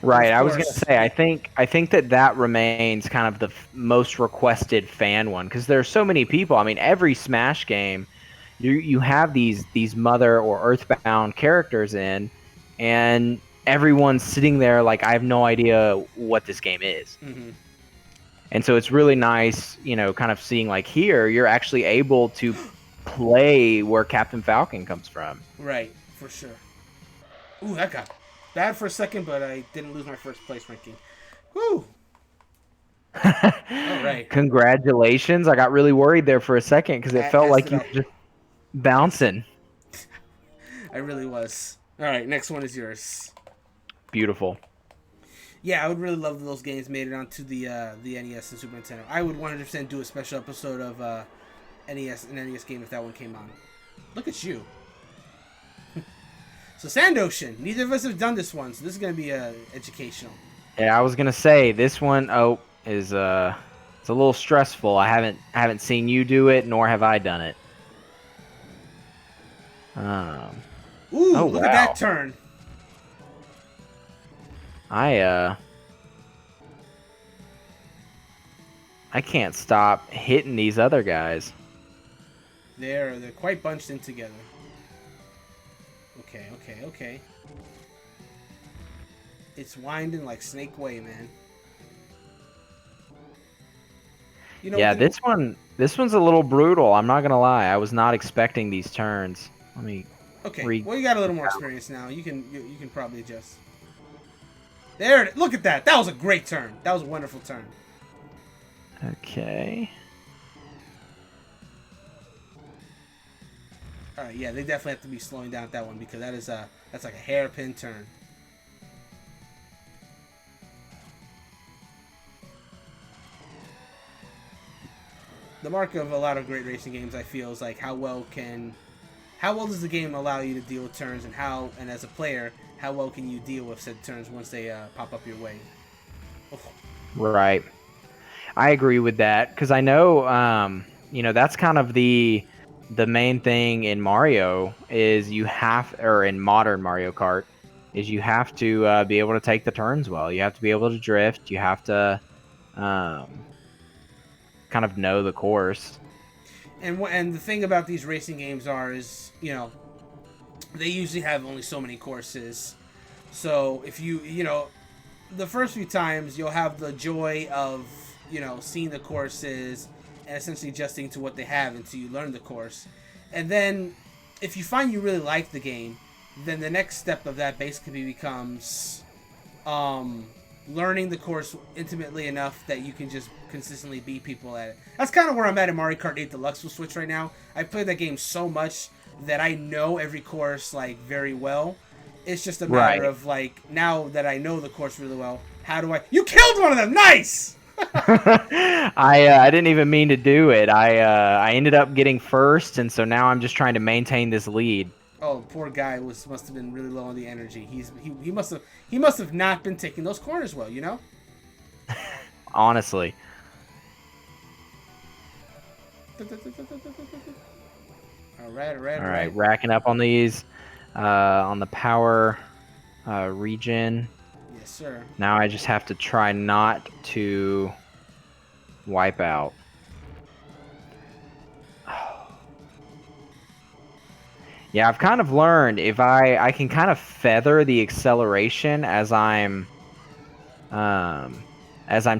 Right, I was gonna say I think that remains kind of the most requested fan one, because there's so many people. I mean, every Smash game, you have these Mother or Earthbound characters in, and everyone's sitting there like, I have no idea what this game is. Mm-hmm. And so it's really nice, kind of seeing like here you're actually able to play where Captain Falcon comes from. Right, for sure. Ooh, that got bad for a second, but I didn't lose my first place ranking. Woo! All right. Congratulations. I got really worried there for a second, because it felt like you were just bouncing. I really was. All right, next one is yours. Beautiful. Yeah, I would really love those games made it onto the NES and Super Nintendo. I would 100% do a special episode of an NES game if that one came on. Look at you. So Sand Ocean. Neither of us have done this one, so this is going to be educational. Yeah, I was gonna say this one. Is it's a little stressful. I haven't seen you do it, nor have I done it. Ooh, look at that turn. I can't stop hitting these other guys. They're quite bunched in together. Okay. It's winding like Snake Way, man. Yeah, this one's a little brutal. I'm not gonna lie. I was not expecting these turns. Let me. Okay. Well, you got a little more experience now. You can probably adjust. There. Look at that. That was a great turn. That was a wonderful turn. Okay. All right. Yeah, they definitely have to be slowing down that one, because that's like a hairpin turn. The mark of a lot of great racing games, I feel, is like how well does the game allow you to deal with turns, and as a player, how well can you deal with said turns once they pop up your way. Oh. Right. I agree with that because I know, that's kind of the main thing in Mario is you have, or in modern Mario Kart, is you have to be able to take the turns well. You have to be able to drift. You have to um, kind of know the course. And the thing about these racing games is they usually have only so many courses. So if the first few times you'll have the joy of seeing the courses and essentially adjusting to what they have until you learn the course. And then if you find you really like the game, then the next step of that basically becomes learning the course intimately enough that you can just consistently beat people at it. That's kind of where I'm at in Mario Kart 8 Deluxe with Switch right now. I played that game so much that I know every course like very well. It's just a matter of like, now that I know the course really well, how do I... You killed one of them! Nice! I didn't even mean to do it. I ended up getting first, and so now I'm just trying to maintain this lead. Oh, poor guy must have been really low on the energy. He must have not been taking those corners well, you know? Honestly. All right. All right, racking up on these, on the power regen. Yes, sir. Now I just have to try not to wipe out. Yeah, I've kind of learned if I can kind of feather the acceleration as I'm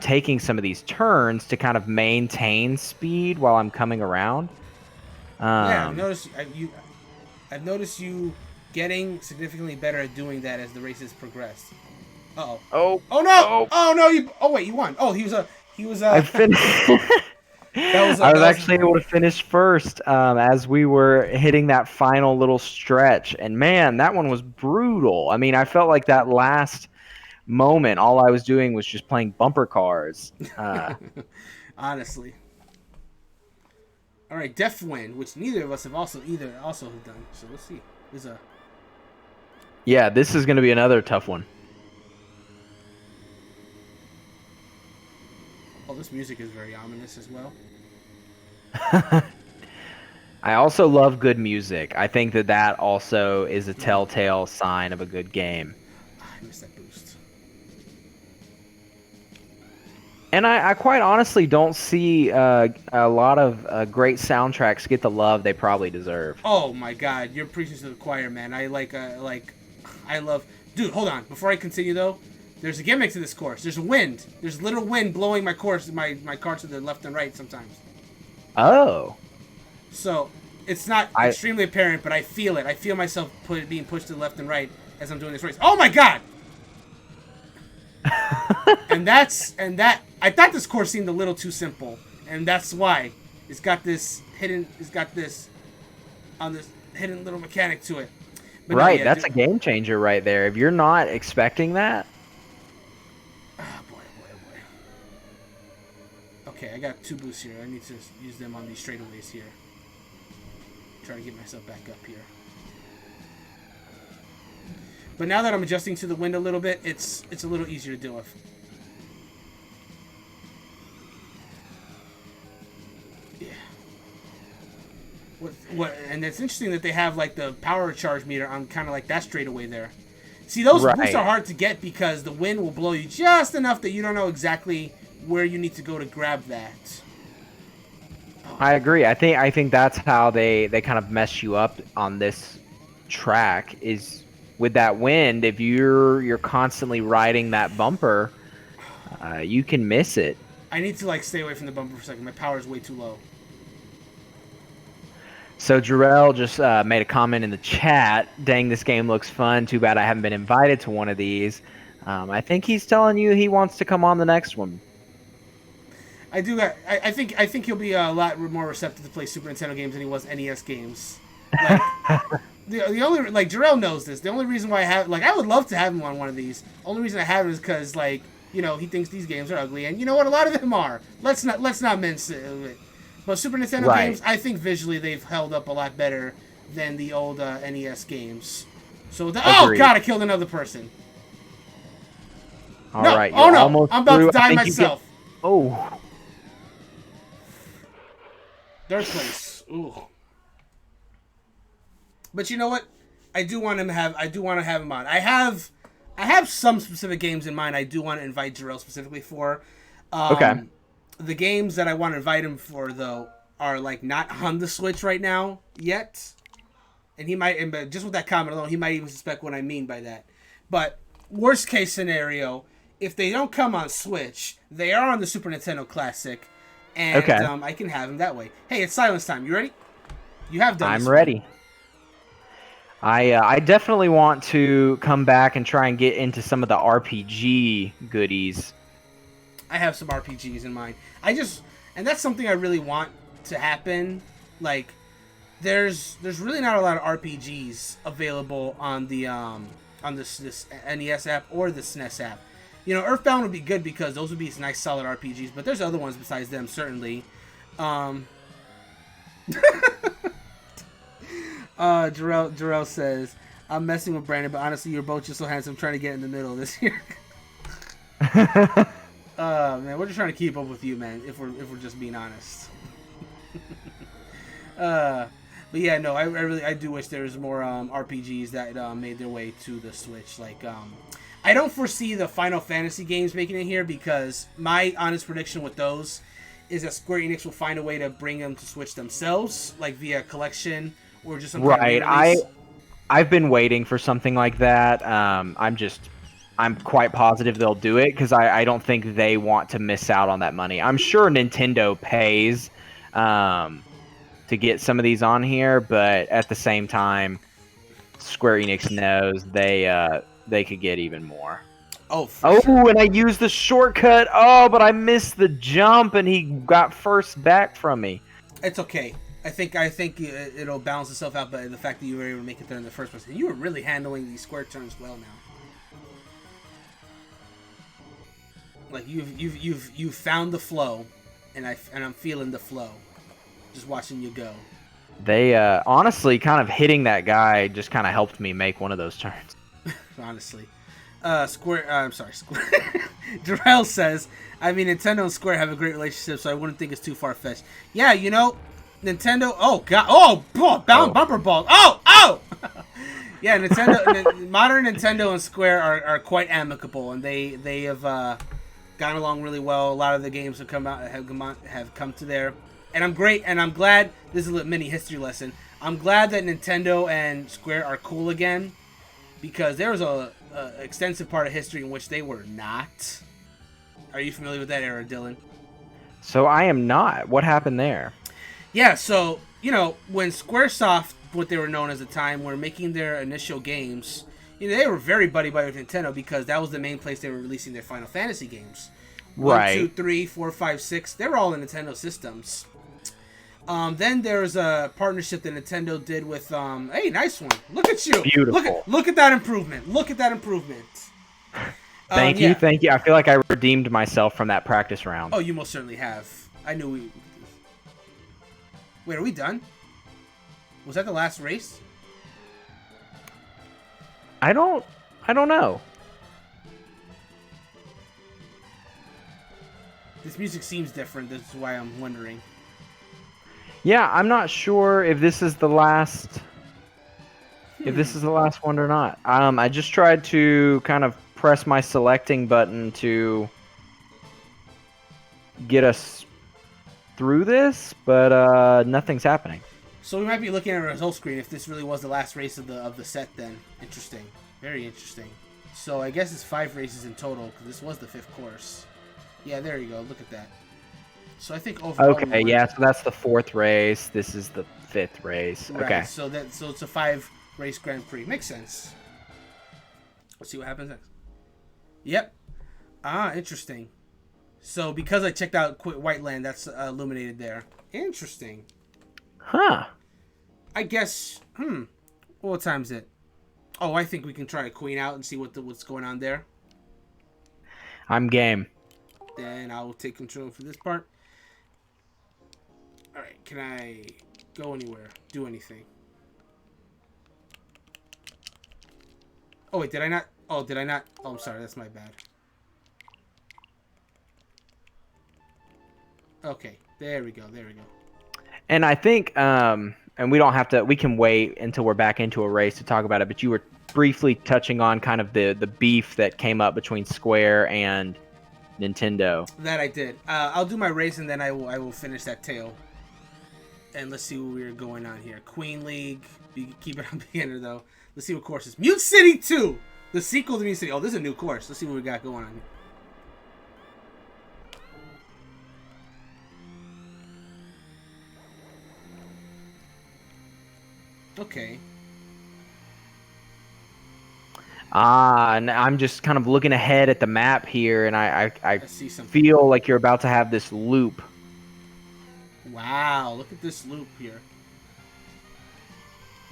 taking some of these turns to kind of maintain speed while I'm coming around. Yeah, I've noticed you getting significantly better at doing that as the races progressed. Uh-oh. Oh no! Oh no! Wait, you won. Oh, he was I finished. I was actually able to finish first as we were hitting that final little stretch, and man, that one was brutal. I mean, I felt like that last moment, all I was doing was just playing bumper cars. Honestly. All right, Def Win, which neither of us have also done. So let's see. Yeah, this is going to be another tough one. Oh, this music is very ominous as well. I also love good music. I think that also is a telltale sign of a good game. I missed that boost. And I quite honestly don't see a lot of great soundtracks get the love they probably deserve. Oh my God, you're preaching to the choir, man. I love. Dude, hold on. Before I continue though, there's a gimmick to this course. There's wind. There's literal wind blowing my car to the left and right sometimes. Oh. So it's not extremely apparent, but I feel it. I feel myself being pushed to the left and right as I'm doing this race. Oh my God! and that I thought this course seemed a little too simple, and that's why it's got this hidden little mechanic to it. But right, no, yeah, that's a game changer right there. If you're not expecting that. Oh boy. Okay, I got 2 boosts here. I need to use them on these straightaways here. Try to get myself back up here. But now that I'm adjusting to the wind a little bit, it's a little easier to deal with. Yeah. And it's interesting that they have like the power charge meter on kind of like that straightaway there. See, those boosts are hard to get because the wind will blow you just enough that you don't know exactly where you need to go to grab that. I agree. I think that's how they kind of mess you up on this track is with that wind. If you're constantly riding that bumper, you can miss it. I need to like stay away from the bumper for a second. My power is way too low. So Jarrell just made a comment in the chat. Dang, this game looks fun. Too bad I haven't been invited to one of these. I think he's telling you he wants to come on the next one. I think he'll be a lot more receptive to play Super Nintendo games than he was NES games. Like, the only like Jarrell knows this. The only reason why I would love to have him on one of these. Only reason I have it is because he thinks these games are ugly, and you know what? A lot of them are. Let's not mince it. But Super Nintendo games, I think visually they've held up a lot better than the old NES games. So oh God, I killed another person. All right. Oh no, I'm about to die myself. Oh. Third place. Ooh. But you know what? I do want to have him on. I have some specific games in mind I do want to invite Jarrell specifically for. Okay. The games that I want to invite him for, though, are like not on the Switch right now yet. And he might, and just with that comment alone, he might even suspect what I mean by that. But worst case scenario, if they don't come on Switch, they are on the Super Nintendo Classic, and Okay. I can have them that way. Hey, it's silence time. You ready? You have done. I'm ready. I definitely want to come back and try and get into some of the RPG goodies. I have some RPGs in mind. And that's something I really want to happen. Like, there's really not a lot of RPGs available on the this NES app or the SNES app. You know, Earthbound would be good because those would be nice solid RPGs, but there's other ones besides them certainly. Jarrell says, "I'm messing with Brandon, but honestly, you're both just so handsome. Trying to get in the middle this year." Man, we're just trying to keep up with you, man. If we're just being honest. But yeah, no, I do wish there was more RPGs that made their way to the Switch. Like, I don't foresee the Final Fantasy games making it here because my honest prediction with those is that Square Enix will find a way to bring them to Switch themselves, like via collection or just some Right. kind of I've been waiting for something like that. I'm quite positive they'll do it because I don't think they want to miss out on that money. I'm sure Nintendo pays to get some of these on here, but at the same time, Square Enix knows they could get even more. Oh, sure. And I used the shortcut. Oh, but I missed the jump, and he got first back from me. It's okay. I think it'll balance itself out by the fact that you were able to make it there in the first place. And you were really handling these square turns well now. Like you've found the flow, and I'm feeling the flow. Just watching you go. They honestly kind of hitting that guy just kind of helped me make one of those turns. Honestly. Square. I'm sorry, Square. Jarrell says, I mean, Nintendo and Square have a great relationship, so I wouldn't think it's too far-fetched. Yeah, you know, Nintendo... Oh, God. Oh, bumper balls. Oh! Yeah, Nintendo... modern Nintendo and Square are quite amicable, and they have gotten along really well. A lot of the games have come to there. And I'm glad... This is a mini history lesson. I'm glad that Nintendo and Square are cool again, because there was a extensive part of history in which they were not. Are you familiar with that era, Dylan? So I am not. What happened there? Yeah, so, you know, when Squaresoft, what they were known as at the time, were making their initial games, you know, they were very buddy-buddy with Nintendo because that was the main place they were releasing their Final Fantasy games. Right. 1, 2, 3, 4, 5, 6, they were all in Nintendo systems. Then there's a partnership that Nintendo did with, hey, nice one. Look at you. Beautiful. Look at that improvement. Look at that improvement. Thank you. I feel like I redeemed myself from that practice round. Oh, you most certainly have. I knew we... Wait, are we done? Was that the last race? I don't know. This music seems different. That's why I'm wondering. Yeah, I'm not sure if this is the last... If this is the last one or not. I just tried to kind of press my selecting button to get us through this, but nothing's happening. So we might be looking at a result screen if this really was the last race of the set then. Interesting. Very interesting. So I guess it's 5 races in total because this was the 5th course. Yeah, there you go. Look at that. So I think overall... Okay, yeah, so that's the 4th race. This is the 5th race. Right, okay. So it's a 5-race Grand Prix. Makes sense. Let's see what happens next. Yep. Ah, interesting. So because I checked out White Land, that's illuminated there. Interesting. Huh. I guess... What time is it? Oh, I think we can try a queen out and see what's going on there. I'm game. Then I will take control for this part. Alright, can I go anywhere? Do anything? Oh, wait, did I not? Oh, did I not? Oh, I'm sorry, that's my bad. Okay, there we go. And I think, and we don't have to, we can wait until we're back into a race to talk about it, but you were briefly touching on kind of the beef that came up between Square and Nintendo. That I did. I'll do my race and then I will finish that tale. And let's see what we're going on here. Queen League. Keep it on beginner though. Let's see what course is. Mute City 2! The sequel to Mute City. Oh, this is a new course. Let's see what we got going on here. Okay. And I'm just kind of looking ahead at the map here, and I see something. feel like you're about to have this loop. Wow, look at this loop here.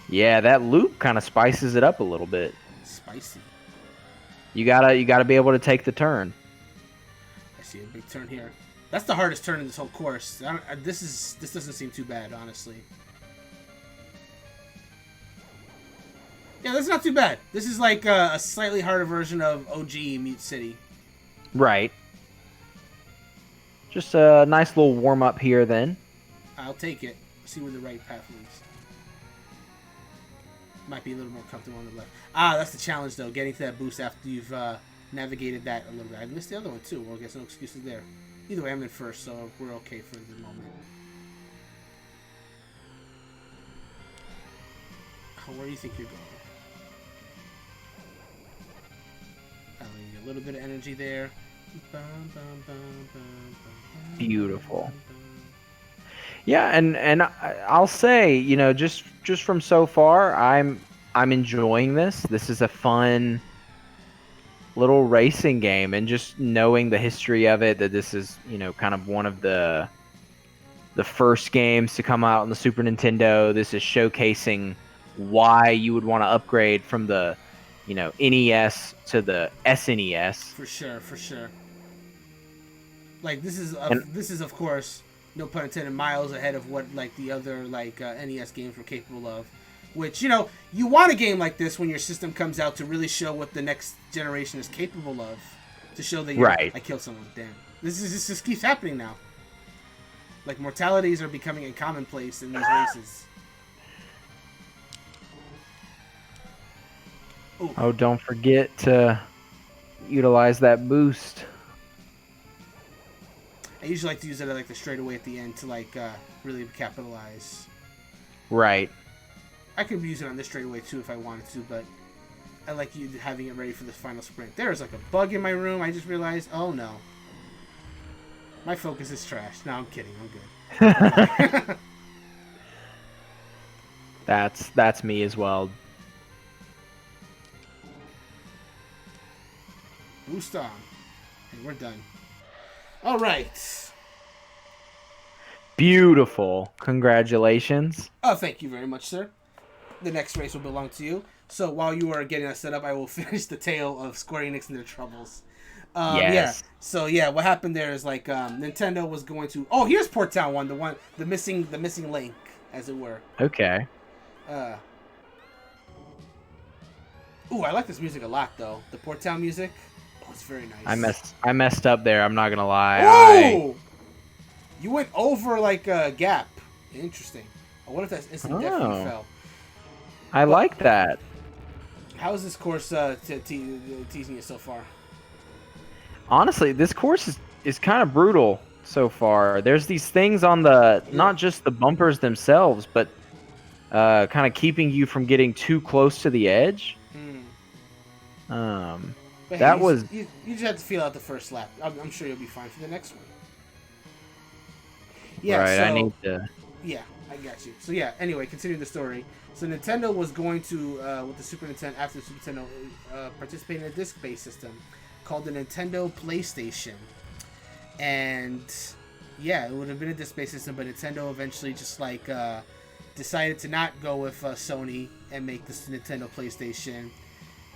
Yeah, that loop kind of spices it up a little bit. Spicy. You gotta be able to take the turn. I see a big turn here. That's the hardest turn in this whole course. This doesn't seem too bad, honestly. Yeah, that's not too bad. This is like a slightly harder version of OG Mute City. Right. Just a nice little warm up here then. I'll take it. See where the right path leads. Might be a little more comfortable on the left. That's the challenge though, getting to that boost after you've navigated that a little bit. I missed the other one too. Well, I guess no excuses there. Either way, I'm in first, so we're okay for the moment. Where do you think you're going? A little bit of energy there. Beautiful. Yeah, and I'll say, you know, just from so far, I'm enjoying this. This is a fun little racing game, and just knowing the history of it, that this is, you know, kind of one of the first games to come out on the Super Nintendo. This is showcasing why you would want to upgrade from the, you know, NES to the SNES. For sure, for sure. Like this is of course, no pun intended, miles ahead of what like the other like NES games were capable of. Which, you know, you want a game like this when your system comes out to really show what the next generation is capable of. To show that you're right. I killed someone. Damn. This just keeps happening now. Like mortalities are becoming a commonplace in these races. Ooh. Oh, don't forget to utilize that boost. I usually like to use it at like the straightaway at the end to like really capitalize. Right. I could use it on this straightaway too if I wanted to, but I like you having it ready for this final sprint. There's like a bug in my room. I just realized. Oh no. My focus is trash. No, I'm kidding. I'm good. That's me as well. Boost on. And we're done. All right. Beautiful. Congratulations. Oh, thank you very much, sir. The next race will belong to you. So while you are getting us set up, I will finish the tale of Square Enix and their troubles. Yes. Yeah. So yeah, what happened there is like Nintendo was going to. Oh, here's Port Town 1, the missing link, as it were. Okay. Ooh, I like this music a lot though. The Port Town music. Oh, it's very nice. I messed up there. I'm not gonna lie. Oh! You went over like a gap. Interesting. I wonder if that's instant death when you fell. I like that. How is this course teasing you so far? Honestly, this course is kind of brutal so far. There's these things on the, not just the bumpers themselves, but kind of keeping you from getting too close to the edge. But that hey, was... You just have to feel out the first lap. I'm sure you'll be fine for the next one. Yeah, right, so, I need to... Yeah, I got you. So yeah, anyway, continuing the story. So Nintendo was going to, with the Super Nintendo, after the Super Nintendo, participate in a disc-based system called the Nintendo PlayStation. And yeah, it would have been a disc-based system, but Nintendo eventually just like decided to not go with Sony and make this Nintendo PlayStation,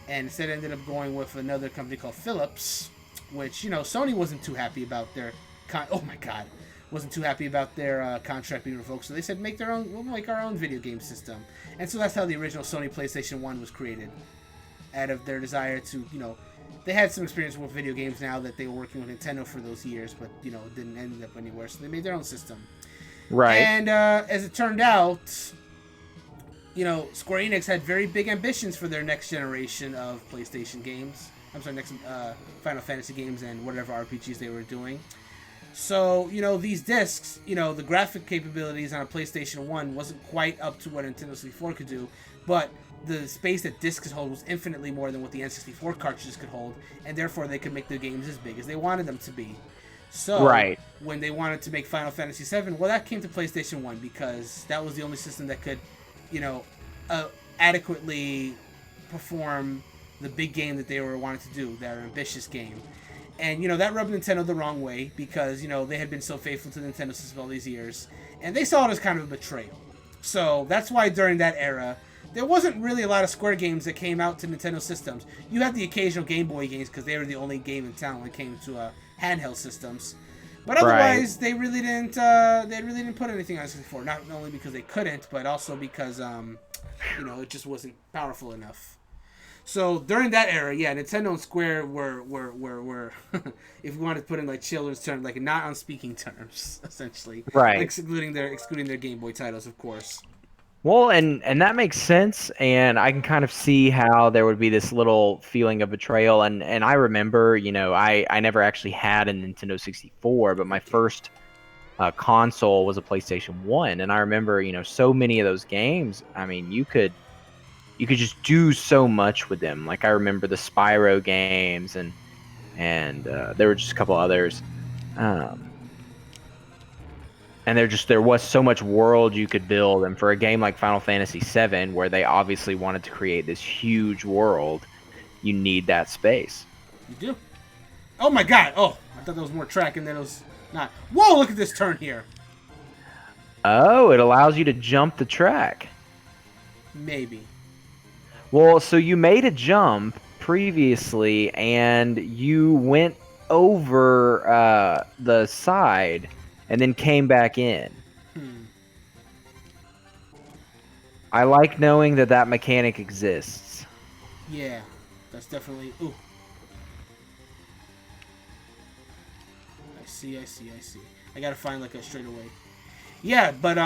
and instead ended up going with another company called Philips, which, you know, Sony wasn't too happy about their wasn't too happy about their contract being revoked, so they said we'll make our own video game system. And so that's how the original Sony PlayStation 1 was created, out of their desire to, you know, they had some experience with video games now that they were working with Nintendo for those years, but, you know, it didn't end up anywhere, so they made their own system. Right. And as it turned out, Square Enix had very big ambitions for their next generation of PlayStation games. I'm sorry, next Final Fantasy games and whatever RPGs they were doing. So, these discs, the graphic capabilities on a PlayStation 1 wasn't quite up to what Nintendo 64 could do, but the space that discs could hold was infinitely more than what the N64 cartridges could hold, and therefore they could make the games as big as they wanted them to be. So, Right. when they wanted to make Final Fantasy VII, well, that came to PlayStation 1 because that was the only system that could, adequately perform the big game that they were wanting to do, that ambitious game. And, that rubbed Nintendo the wrong way because, they had been so faithful to the Nintendo system all these years. And they saw it as kind of a betrayal. So that's why during that era, there wasn't really a lot of Square games that came out to Nintendo systems. You had the occasional Game Boy games because they were the only game in town when it came to handheld systems. But otherwise, they really didn't put anything on 64. Not only because they couldn't, but also because, it just wasn't powerful enough. So during that era, yeah, Nintendo and Square were if we wanted to put in like children's terms, like not on speaking terms, essentially. Right. Excluding their Game Boy titles, of course. Well, and that makes sense, and I can kind of see how there would be this little feeling of betrayal. And I remember, I never actually had a Nintendo 64, but my first console was a PlayStation 1, and I remember, so many of those games. I mean, you could just do so much with them. Like I remember the Spyro games, and there were just a couple others. And there was so much world you could build, and for a game like Final Fantasy VII, where they obviously wanted to create this huge world, you need that space. You do. Oh my god! Oh, I thought there was more track, and then it was not. Whoa! Look at this turn here. Oh, it allows you to jump the track. Maybe. Well, so you made a jump previously, and you went over the side, and then came back in. I like knowing that mechanic exists. Yeah, that's definitely. Ooh. I see. I gotta find like a straightaway. Yeah, but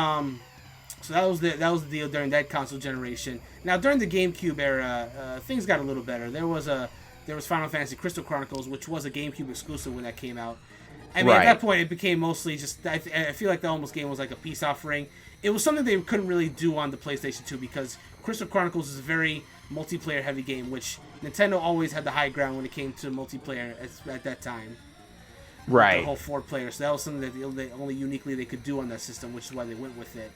so that was the deal during that console generation. Now during the GameCube era, things got a little better. There was Final Fantasy Crystal Chronicles, which was a GameCube exclusive when that came out. I mean, Right. At that point, it became mostly just. I feel like the almost game was like a peace offering. It was something they couldn't really do on the PlayStation 2 because Crystal Chronicles is a very multiplayer heavy game, which Nintendo always had the high ground when it came to multiplayer at that time. Right. The whole 4-player. So that was something that they only uniquely they could do on that system, which is why they went with it.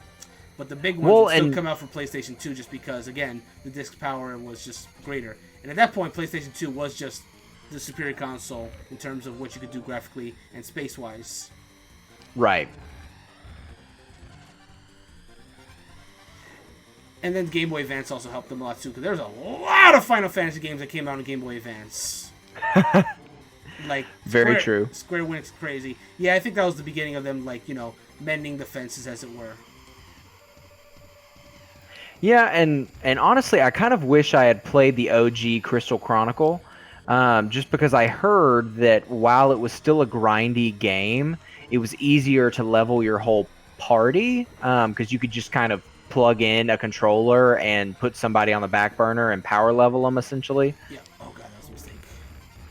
But the big ones would still come out for PlayStation 2 just because, again, the disc power was just greater. And at that point, PlayStation 2 was just the superior console in terms of what you could do graphically and space-wise. Right. And then Game Boy Advance also helped them a lot too, because there's a lot of Final Fantasy games that came out on Game Boy Advance. Like Very true. Square Enix crazy. Yeah, I think that was the beginning of them, like, mending the fences, as it were. Yeah, and honestly, I kind of wish I had played the OG Crystal Chronicle, just because I heard that while it was still a grindy game, it was easier to level your whole party, because you could just kind of plug in a controller and put somebody on the back burner and power level them, essentially. Yeah. Oh god, that was a mistake.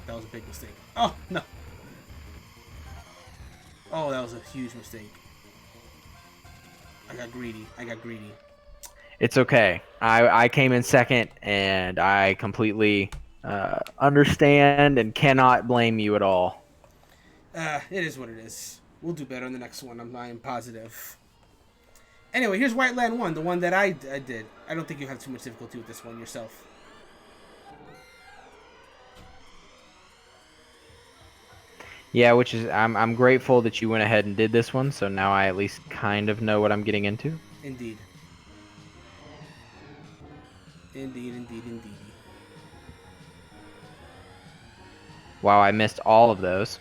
That was a big mistake. Oh no. Oh, that was a huge mistake. I got greedy. It's okay. I came in second, and I completely understand and cannot blame you at all. It is what it is. We'll do better on the next one. I am positive. Anyway, here's White Land 1, the one that I did. I don't think you have too much difficulty with this one yourself. Yeah, which is I'm grateful that you went ahead and did this one, so now I at least kind of know what I'm getting into. Indeed. Wow, I missed all of those.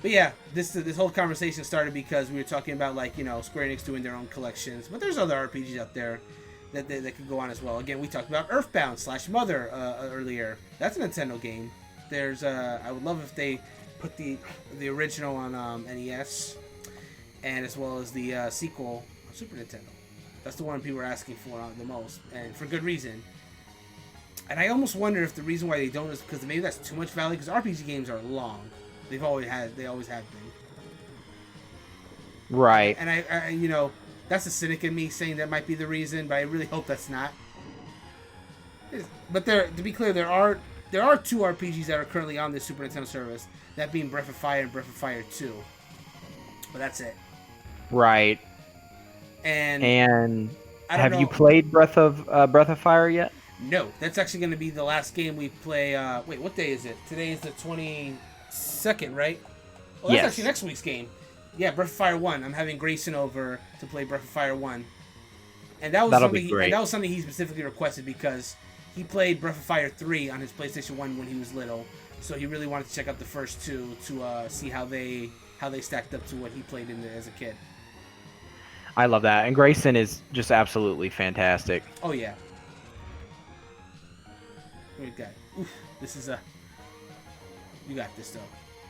But yeah, this whole conversation started because we were talking about, like, Square Enix doing their own collections, but there's other RPGs out there that could go on as well. Again, we talked about Earthbound / Mother earlier. That's a Nintendo game. There's I would love if they put the original on NES, and as well as the sequel on Super Nintendo. That's the one people are asking for the most, and for good reason. And I almost wonder if the reason why they don't is because maybe that's too much value. Because RPG games are long; they always have been. Right. And I, you know, that's a cynic in me saying that might be the reason, but I really hope that's not. But to be clear, there are 2 RPGs that are currently on the Super Nintendo service. That being Breath of Fire and Breath of Fire 2. But that's it. Right. And have you played Breath of Fire yet? No, that's actually going to be the last game we play. Wait, what day is it? Today is the 22nd, right? Oh, that's actually next week's game. Yeah, Breath of Fire 1. I'm having Grayson over to play Breath of Fire 1. And that was something he specifically requested because he played Breath of Fire 3 on his PlayStation 1 when he was little. So he really wanted to check out the first 2 to see how they stacked up to what he played in there as a kid. I love that. And Grayson is just absolutely fantastic. Oh, yeah. Great guy. Oof, this is you got this, though.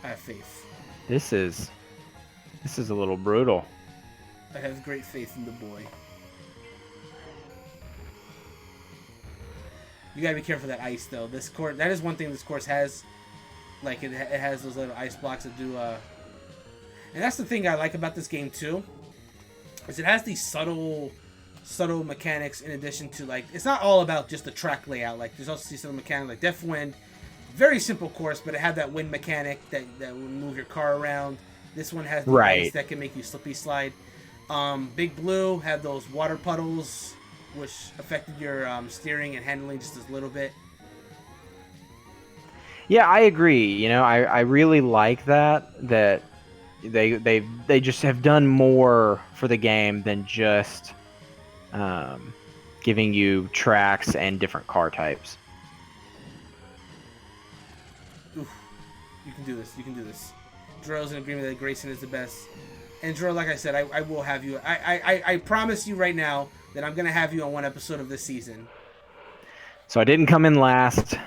I have faith. This is a little brutal. I have great faith in the boy. You gotta be careful of that ice, though. This course, that is one thing this course has. Like, it has those little ice blocks that do, And that's the thing I like about this game, too. Is it has these subtle mechanics in addition to, like, it's not all about just the track layout. Like, there's also these subtle mechanics, like Death Wind. Very simple course, but it had that wind mechanic that would move your car around. This one has the ice that can make you slippy slide. Big Blue had those water puddles, which affected your steering and handling just a little bit. Yeah, I agree. You know, I really like that they just have done more for the game than just giving you tracks and different car types. Oof. You can do this. You can do this. Drill's in agreement that Grayson is the best. And Drill, like I said, I will have you. I promise you right now that I'm going to have you on one episode of this season. So I didn't come in last.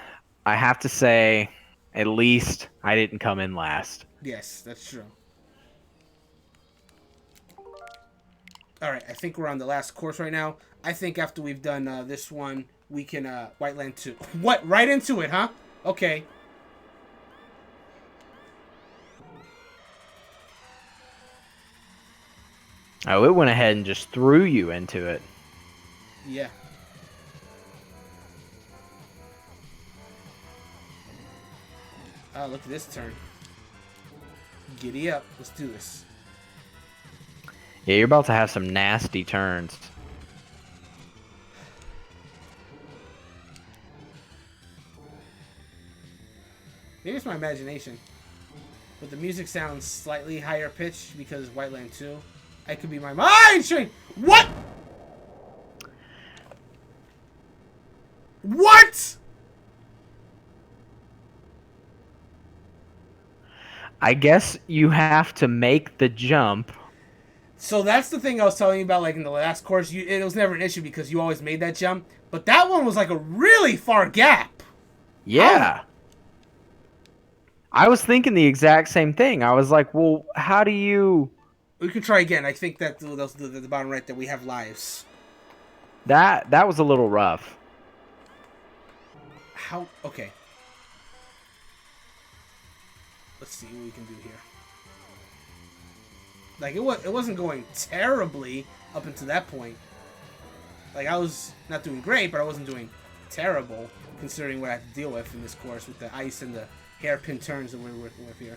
I have to say, at least I didn't come in last. Yes, that's true. All right, I think we're on the last course right now. I think after we've done this one, we can Whiteland 2. What? Right into it, huh? Okay. Oh, it went ahead and just threw you into it. Yeah. Oh, look at this turn. Giddy up. Let's do this. Yeah, you're about to have some nasty turns. Maybe it's my imagination. But the music sounds slightly higher pitched because Whiteland 2. I could be my mind train. What? What? I guess you have to make the jump. So that's the thing I was telling you about, like in the last course. It was never an issue because you always made that jump. But that one was like a really far gap. Yeah. I was thinking the exact same thing. I was like, well, how do you... We can try again. I think that the bottom right that we have lives. That was a little rough. How? Okay. Let's see what we can do here. Like it wasn't going terribly up until that point. Like I was not doing great, but I wasn't doing terrible considering what I had to deal with in this course with the ice and the hairpin turns that we're working with here.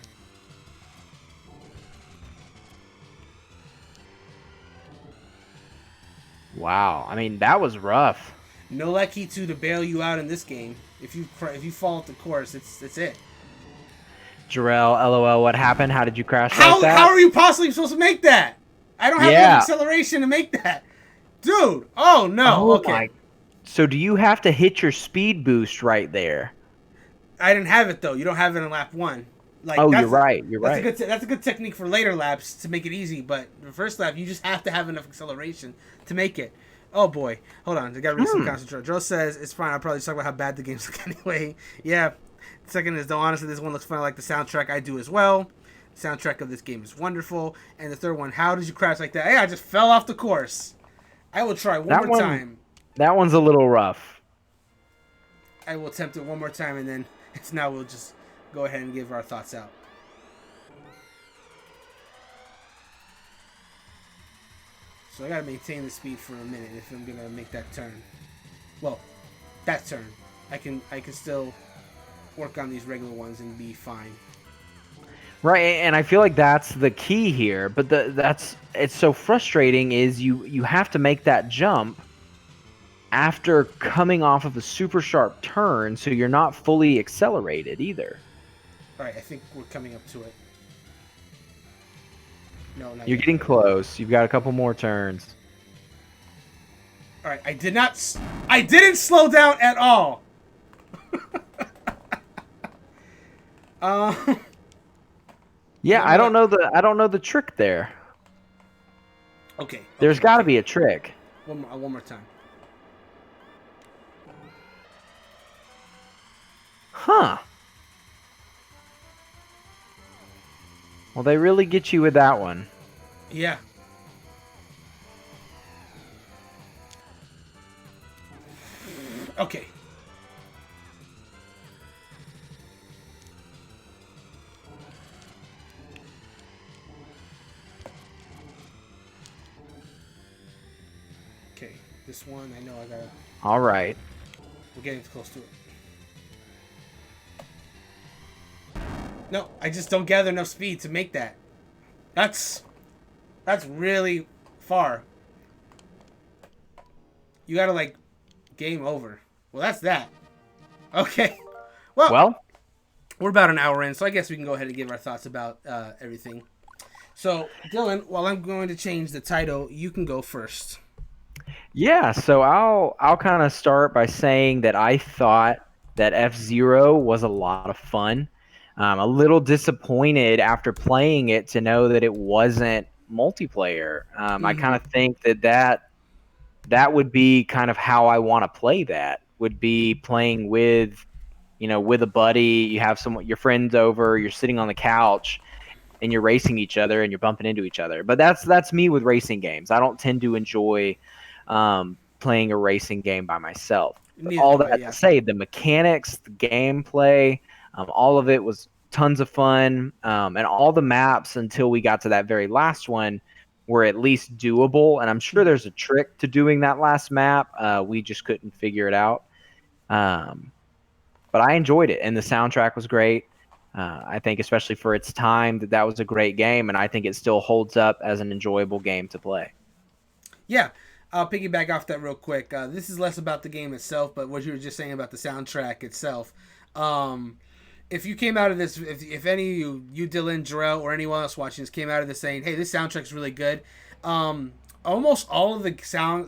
Wow, I mean that was rough. No lucky to bail you out in this game. If you fall off the course, it's it. Jarrell, LOL, what happened? How did you crash like that? How are you possibly supposed to make that? I don't have enough acceleration to make that, dude. Oh no. Okay. So do you have to hit your speed boost right there? I didn't have it though. You don't have it in lap 1. Like, you're right. That's a good technique for later laps to make it easy. But the first lap, you just have to have enough acceleration to make it. Oh boy, hold on. I gotta read some concentration. Joe says it's fine. I'll probably just talk about how bad the games look anyway. Yeah, Second is, though, honestly, this one looks fun. I like the soundtrack. I do as well. The soundtrack of this game is wonderful. And the third one, how did you crash like that? Hey, I just fell off the course. I will try one more time. That one's a little rough. I will attempt it one more time, and then now we'll just go ahead and give our thoughts out. So I gotta maintain the speed for a minute if I'm gonna make that turn. Well, that turn. I can still work on these regular ones and be fine. Right, and I feel like that's the key here. But it's so frustrating is you have to make that jump after coming off of a super sharp turn, so you're not fully accelerated either. All right, I think we're coming up to it. No, not You're yet. getting close. You've got a couple more turns. All right, I didn't slow down at all. Yeah, I don't know the trick there. Okay. There's got to be a trick. One more time. Huh. Well, they really get you with that one. Yeah. Okay. Okay. This one, I know I gotta... All right. We're getting close to it. No, I just don't gather enough speed to make that. That's really far. You gotta, like, game over. Well, that's that. Okay. Well, we're about an hour in, so I guess we can go ahead and give our thoughts about everything. So, Dylan, while I'm going to change the title, you can go first. Yeah, so I'll kind of start by saying that I thought that F-Zero was a lot of fun. A little disappointed after playing it to know that it wasn't multiplayer. I kind of think that would be kind of how I want to play that, would be playing with, with a buddy. You have your friends over, you're sitting on the couch, and you're racing each other and you're bumping into each other. But that's me with racing games. I don't tend to enjoy playing a racing game by myself. All that to say, the mechanics, the gameplay, all of it was tons of fun, and all the maps until we got to that very last one were at least doable. And I'm sure there's a trick to doing that last map. We just couldn't figure it out. But I enjoyed it, and the soundtrack was great. I think especially for its time that was a great game, and I think it still holds up as an enjoyable game to play. Yeah. I'll piggyback off that real quick. This is less about the game itself, but what you were just saying about the soundtrack itself. If you came out of this, if any of you, Dylan, Jarrell, or anyone else watching this came out of this saying, hey, this soundtrack's really good, almost all of the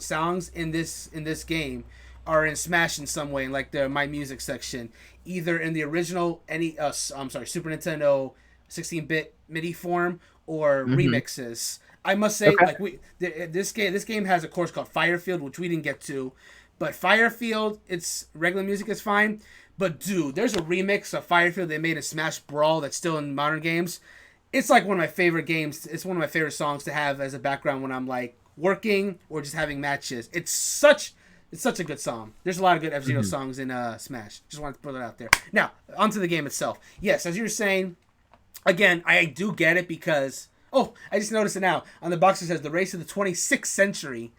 songs in this game are in Smash in some way, in like the My Music section, either in the original Super Nintendo 16-bit MIDI form or remixes. I must say, this game has a course called Firefield, which we didn't get to, but Firefield, its regular music is fine. But dude, there's a remix of Firefield they made in Smash Brawl that's still in modern games. It's like one of my favorite games. It's one of my favorite songs to have as a background when I'm like working or just having matches. It's such a good song. There's a lot of good F-Zero songs in Smash. Just wanted to put it out there. Now, onto the game itself. Yes, as you were saying, again, I do get it because... Oh, I just noticed it now. On the box it says the race of the 26th century.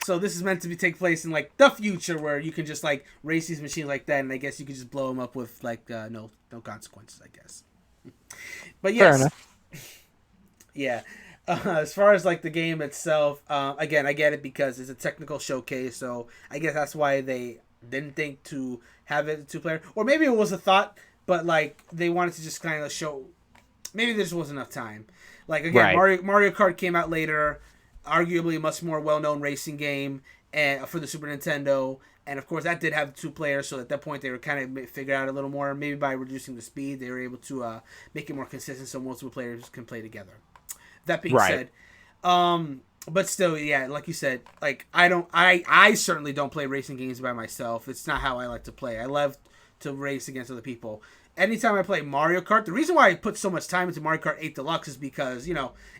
So this is meant to take place in like the future where you can just like race these machines like that, and I guess you could just blow them up with like no consequences, I guess. But yes, fair enough. Yeah. As far as like the game itself, again, I get it because it's a technical showcase, so I guess that's why they didn't think to have it 2-player, or maybe it was a thought, but like they wanted to just kind of show. Maybe there just wasn't enough time. Like again, right. Mario Kart came out later, arguably a much more well-known racing game, and for the Super Nintendo, and of course that did have 2 players. So at that point they were kind of figured out a little more. Maybe by reducing the speed, they were able to make it more consistent, so multiple players can play together. That being said, but still, yeah, like you said, like I certainly don't play racing games by myself. It's not how I like to play. I love to race against other people. Anytime I play Mario Kart, the reason why I put so much time into Mario Kart 8 Deluxe is because,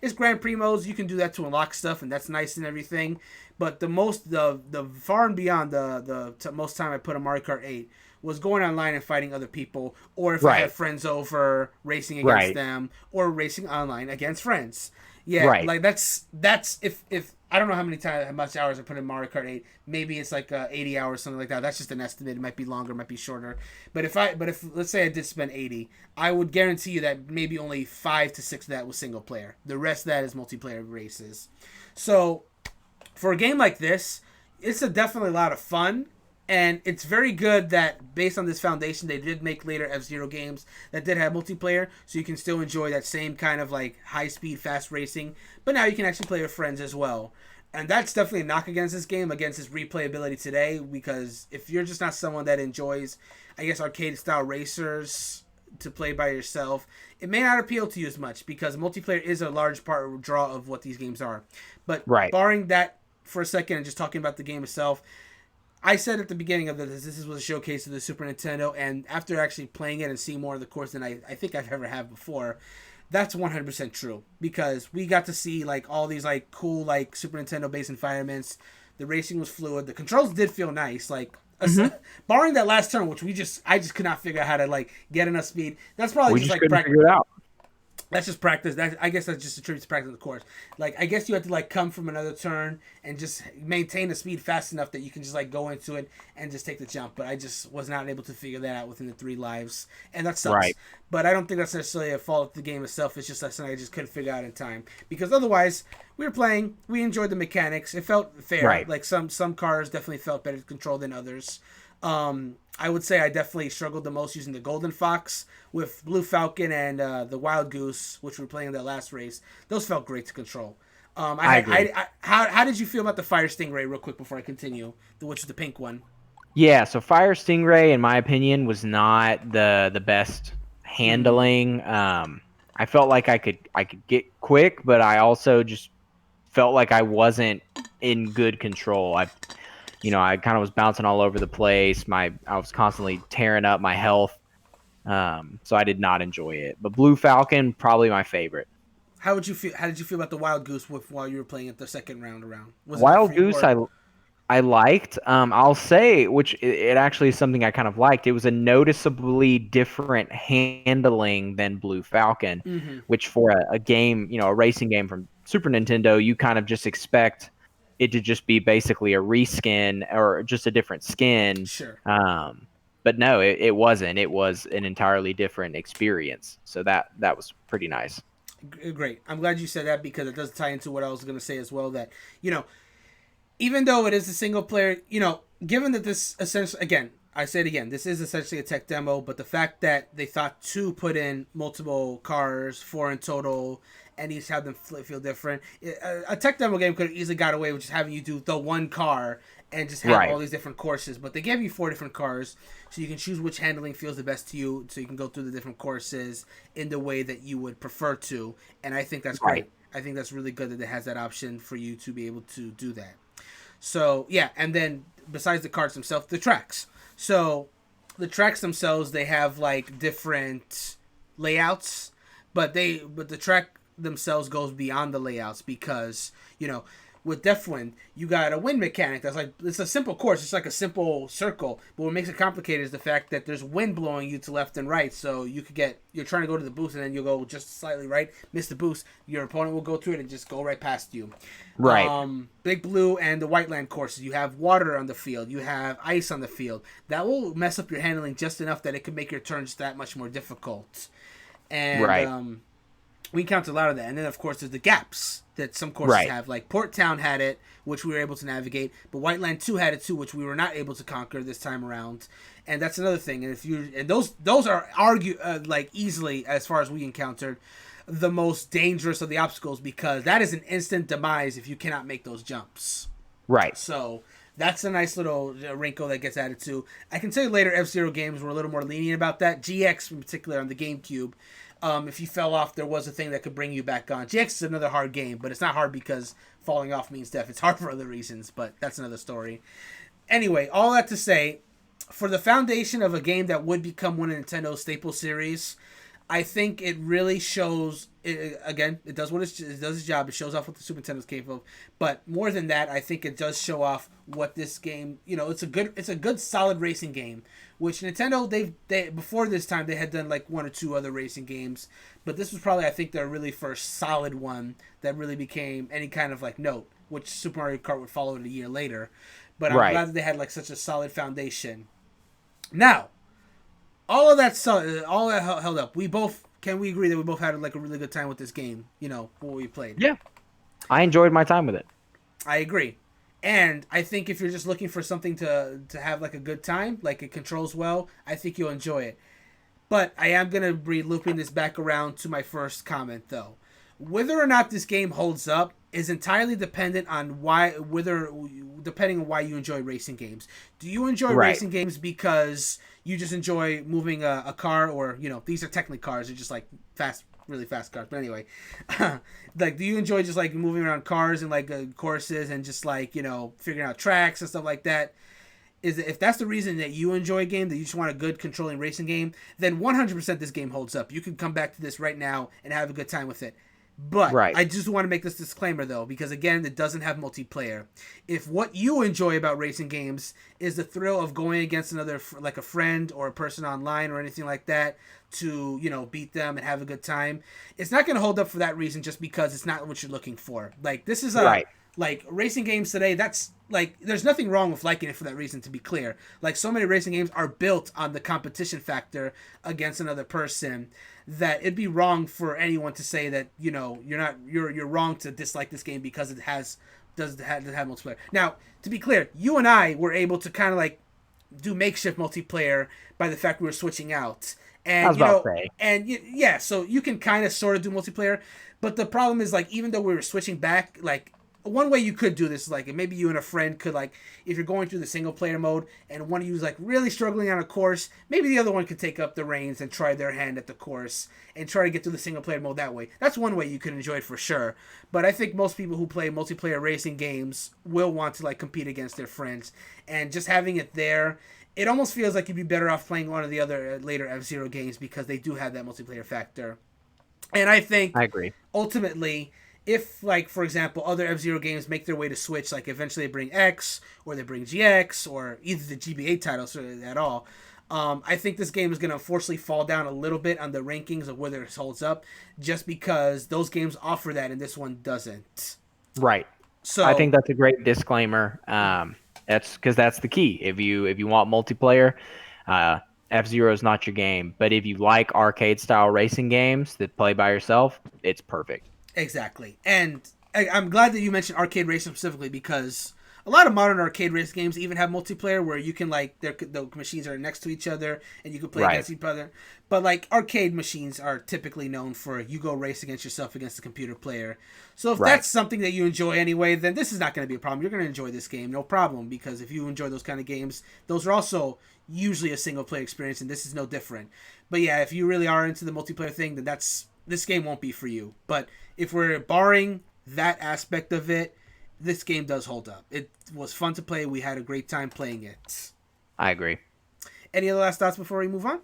it's Grand Prix modes. You can do that to unlock stuff, and that's nice and everything. But the far and beyond the most time I put on Mario Kart 8 was going online and fighting other people, or if I had friends over, racing against them, or racing online against friends. Yeah, like that's if I don't know how much hours I put in Mario Kart 8. Maybe it's like 80 hours, something like that. That's just an estimate. It might be longer, it might be shorter. But if let's say I did spend 80, I would guarantee you that maybe only 5 to 6 of that was single player. The rest of that is multiplayer races. So for a game like this, it's definitely a lot of fun. And it's very good that based on this foundation, they did make later F-Zero games that did have multiplayer, so you can still enjoy that same kind of like high-speed, fast racing, but now you can actually play with friends as well. And that's definitely a knock against this game, against its replayability today, because if you're just not someone that enjoys, I guess, arcade-style racers to play by yourself, it may not appeal to you as much, because multiplayer is a large draw of what these games are. But barring that for a second and just talking about the game itself, I said at the beginning of this was a showcase of the Super Nintendo, and after actually playing it and seeing more of the course than I think I've ever had before, that's 100% true. Because we got to see like all these like cool like Super Nintendo based environments. The racing was fluid. The controls did feel nice. Like barring that last turn, which I just could not figure out how to like get enough speed. That's probably just like couldn't figure it out. That's just practice. I guess that's just a tribute to practice of the course. Like, I guess you have to like come from another turn and just maintain the speed fast enough that you can just like go into it and just take the jump. But I just was not able to figure that out within the 3 lives, and that sucks. Right. But I don't think that's necessarily a fault of the game itself. It's just that something I just couldn't figure out in time. Because otherwise, we were playing, we enjoyed the mechanics. It felt fair. Right. Like some cars definitely felt better to control than others. I would say I definitely struggled the most using the Golden Fox. With Blue Falcon and the Wild Goose, which we were playing in that last race. Those felt great to control. I agree. How did you feel about the Fire Stingray, real quick, before I continue, which is the pink one? Yeah, so Fire Stingray, in my opinion, was not the best handling. I felt like I could get quick, but I also just felt like I wasn't in good control. I kind of was bouncing all over the place. I was constantly tearing up my health. So I did not enjoy it. But Blue Falcon, probably my favorite. How did you feel about the Wild Goose while you were playing it the second round around? Wild Goose, I liked. I'll say, which it actually is something I kind of liked. It was a noticeably different handling than Blue Falcon, which for a game, a racing game from Super Nintendo, you kind of just expect it to just be basically a reskin or just a different skin. Sure. But no, it wasn't. It was an entirely different experience. So that was pretally nice. Great. I'm glad you said that, because it does tie into what I was going to say as well, that, even though it is a single player, given that this essentially, again, I say it again, this is essentially a tech demo, but the fact that they thought to put in multiple cars, 4 in total, and each have them feel different. A tech demo game could have easily got away with just having you do the one car and just have all these different courses. But they gave you 4 different cars, so you can choose which handling feels the best to you, so you can go through the different courses in the way that you would prefer to. And I think that's great. I think that's really good that it has that option for you to be able to do that. So, yeah, and then besides the carts themselves, the tracks. So the tracks themselves, they have like different layouts, but the track themselves goes beyond the layouts, because with Deathwind, you got a wind mechanic that's like, it's a simple course, it's like a simple circle, but what makes it complicated is the fact that there's wind blowing you to left and right, so you're trying to go to the boost, and then you'll go just slightly right, miss the boost, your opponent will go through it and just go right past you. Big Blue and the Whiteland courses, you have water on the field, you have ice on the field. That will mess up your handling just enough that it could make your turns that much more difficult. And we encountered a lot of that. And then, of course, there's the gaps that some courses have. Like Port Town had it, which we were able to navigate. But Whiteland 2 had it too, which we were not able to conquer this time around. And that's another thing. And those are like easily, as far as we encountered, the most dangerous of the obstacles, because that is an instant demise if you cannot make those jumps. Right. So that's a nice little wrinkle that gets added to. I can tell you later F-Zero games were a little more lenient about that. GX in particular on the GameCube. If you fell off, there was a thing that could bring you back on. GX is another hard game, but it's not hard because falling off means death. It's hard for other reasons, but that's another story. Anyway, all that to say, for the foundation of a game that would become one of Nintendo's staple series, I think it really shows. Again, it does it does its job. It shows off what the Super Nintendo is capable of. But more than that, I think it does show off what this game. It's a good solid racing game. Which Nintendo they before this time they had done like one or two other racing games, but this was probably I think their really first solid one that really became any kind of like note. Which Super Mario Kart would follow it a year later. But I'm glad that they had like such a solid foundation. Now, all that held up. Can we agree that we both had like a really good time with this game? What we played. Yeah, I enjoyed my time with it. I agree, and I think if you're just looking for something to have like a good time, like it controls well, I think you'll enjoy it. But I am gonna be looping this back around to my first comment though. Whether or not this game holds up is entirely dependent on depending on why you enjoy racing games. Do you enjoy racing games because you just enjoy moving a car, or these are technically cars, they're just like really fast cars. But anyway, like, do you enjoy just like moving around cars and like courses and just like figuring out tracks and stuff like that? If that's the reason that you enjoy a game, that you just want a good controlling racing game, then 100% this game holds up. You can come back to this right now and have a good time with it. But I just want to make this disclaimer, though, because, again, it doesn't have multiplayer. If what you enjoy about racing games is the thrill of going against another, like a friend or a person online or anything like that, to, beat them and have a good time, it's not going to hold up for that reason just because it's not what you're looking for. Like, this is like, racing games today, that's, like, there's nothing wrong with liking it for that reason, to be clear. Like, so many racing games are built on the competition factor against another person that it'd be wrong for anyone to say that, you're wrong to dislike this game because it doesn't have multiplayer. Now, to be clear, you and I were able to kind of, like, do makeshift multiplayer by the fact we were switching out. And, I was about to say. And, yeah, so you can kind of sort of do multiplayer, but the problem is, like, even though we were switching back, like, one way you could do this is like maybe you and a friend could, like, if you're going through the single player mode and one of you is like really struggling on a course, maybe the other one could take up the reins and try their hand at the course and try to get through the single player mode that way. That's one way you could enjoy it for sure. But I think most people who play multiplayer racing games will want to like compete against their friends, and just having it there, it almost feels like you'd be better off playing one of the other later F-Zero games because they do have that multiplayer factor. And I think I agree. Ultimately, if, like, for example, other F-Zero games make their way to Switch, like eventually they bring X, or they bring GX, or either the GBA titles at all, I think this game is going to unfortunately fall down a little bit on the rankings of whether it holds up, just because those games offer that and this one doesn't. Right. So I think that's a great disclaimer. That's because that's the key. If you want multiplayer, F-Zero is not your game. But if you like arcade-style racing games that play by yourself, it's perfect. Exactly. And I'm glad that you mentioned arcade racing specifically, because a lot of modern arcade race games even have multiplayer where you can, like, the machines are next to each other and you can play against each other. But, like, arcade machines are typically known for you go race against yourself against the computer player. So if that's something that you enjoy anyway, then this is not going to be a problem. You're going to enjoy this game, no problem, because if you enjoy those kind of games, those are also usually a single player experience, and this is no different. But yeah, if you really are into the multiplayer thing, then this game won't be for you. But if we're barring that aspect of it, this game does hold up. It was fun to play. We had a great time playing it. I agree. Any other last thoughts before we move on?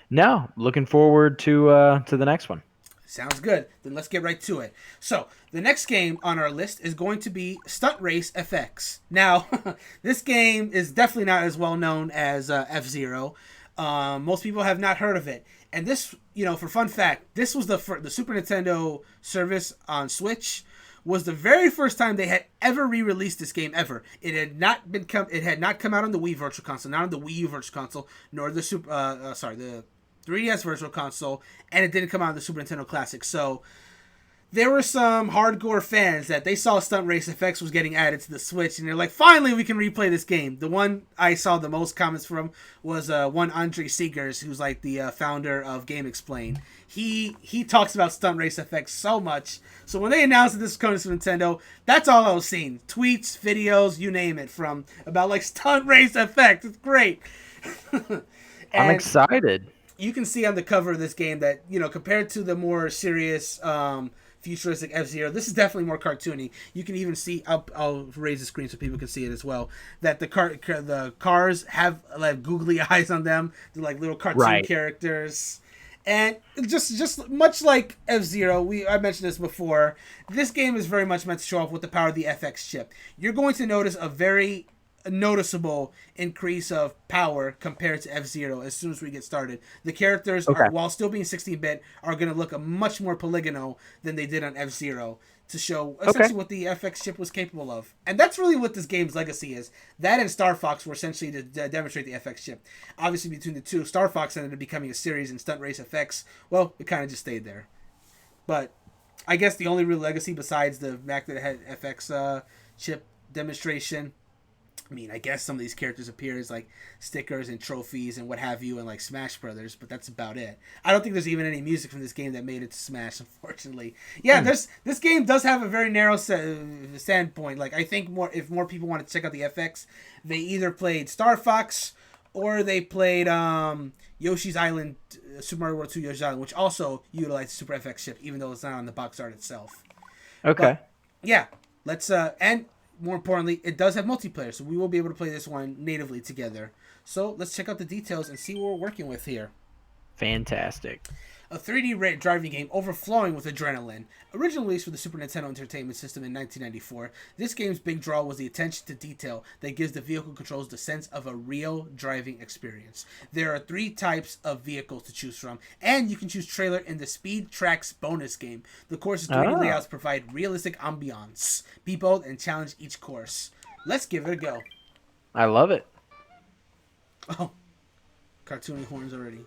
No. Looking forward to the next one. Sounds good. Then let's get right to it. So, the next game on our list is going to be Stunt Race Fx. Now, this game is definitely not as well known as F-Zero. Most people have not heard of it. And this, for fun fact, this was the Super Nintendo service on Switch was the very first time they had ever re-released this game ever. It had not come out on the Wii Virtual Console, not on the Wii U Virtual Console, nor the the 3DS Virtual Console, and it didn't come out on the Super Nintendo Classic. So there were some hardcore fans that they saw Stunt Race FX was getting added to the Switch, and they're like, finally we can replay this game. The one I saw the most comments from was one Andre Seegers, who's like the founder of Game Explain. He talks about Stunt Race FX so much. So when they announced that this was coming to Nintendo, that's all I was seeing. Tweets, videos, you name it, from about like Stunt Race FX. It's great. I'm excited. You can see on the cover of this game that, compared to the more serious futuristic F-Zero. This is definitely more cartoony. You can even see. I'll raise the screen so people can see it as well. That the cars have like googly eyes on them. They're like little cartoon characters. And just much like F-Zero, I mentioned this before. This game is very much meant to show off with the power of the FX chip. You're going to notice a very noticeable increase of power compared to F-Zero as soon as we get started. The characters, while still being 16-bit, are going to look much more polygonal than they did on F-Zero to show essentially what the FX chip was capable of. And that's really what this game's legacy is. That and Star Fox were essentially to demonstrate the FX chip. Obviously, between the two, Star Fox ended up becoming a series, and Stunt Race Fx, well, it kind of just stayed there. But I guess the only real legacy besides the fact that it had FX chip demonstration, I mean, I guess some of these characters appear as like stickers and trophies and what have you in like Smash Brothers, but that's about it. I don't think there's even any music from this game that made it to Smash, unfortunately. Yeah, this game does have a very narrow standpoint. Like, I think if more people want to check out the FX, they either played Star Fox or they played Yoshi's Island, Super Mario World 2 Yoshi's Island, which also utilized the Super FX chip, even though it's not on the box art itself. Okay. But, yeah, let's and more importantly, it does have multiplayer, so we will be able to play this one natively together. So let's check out the details and see what we're working with here. Fantastic. A 3D driving game overflowing with adrenaline. Originally released for the Super Nintendo Entertainment System in 1994, this game's big draw was the attention to detail that gives the vehicle controls the sense of a real driving experience. There are 3 types of vehicles to choose from, and you can choose trailer in the Speed Tracks bonus game. The course's 3D layouts provide realistic ambiance. Be bold and challenge each course. Let's give it a go. I love it. Oh, cartoony horns already.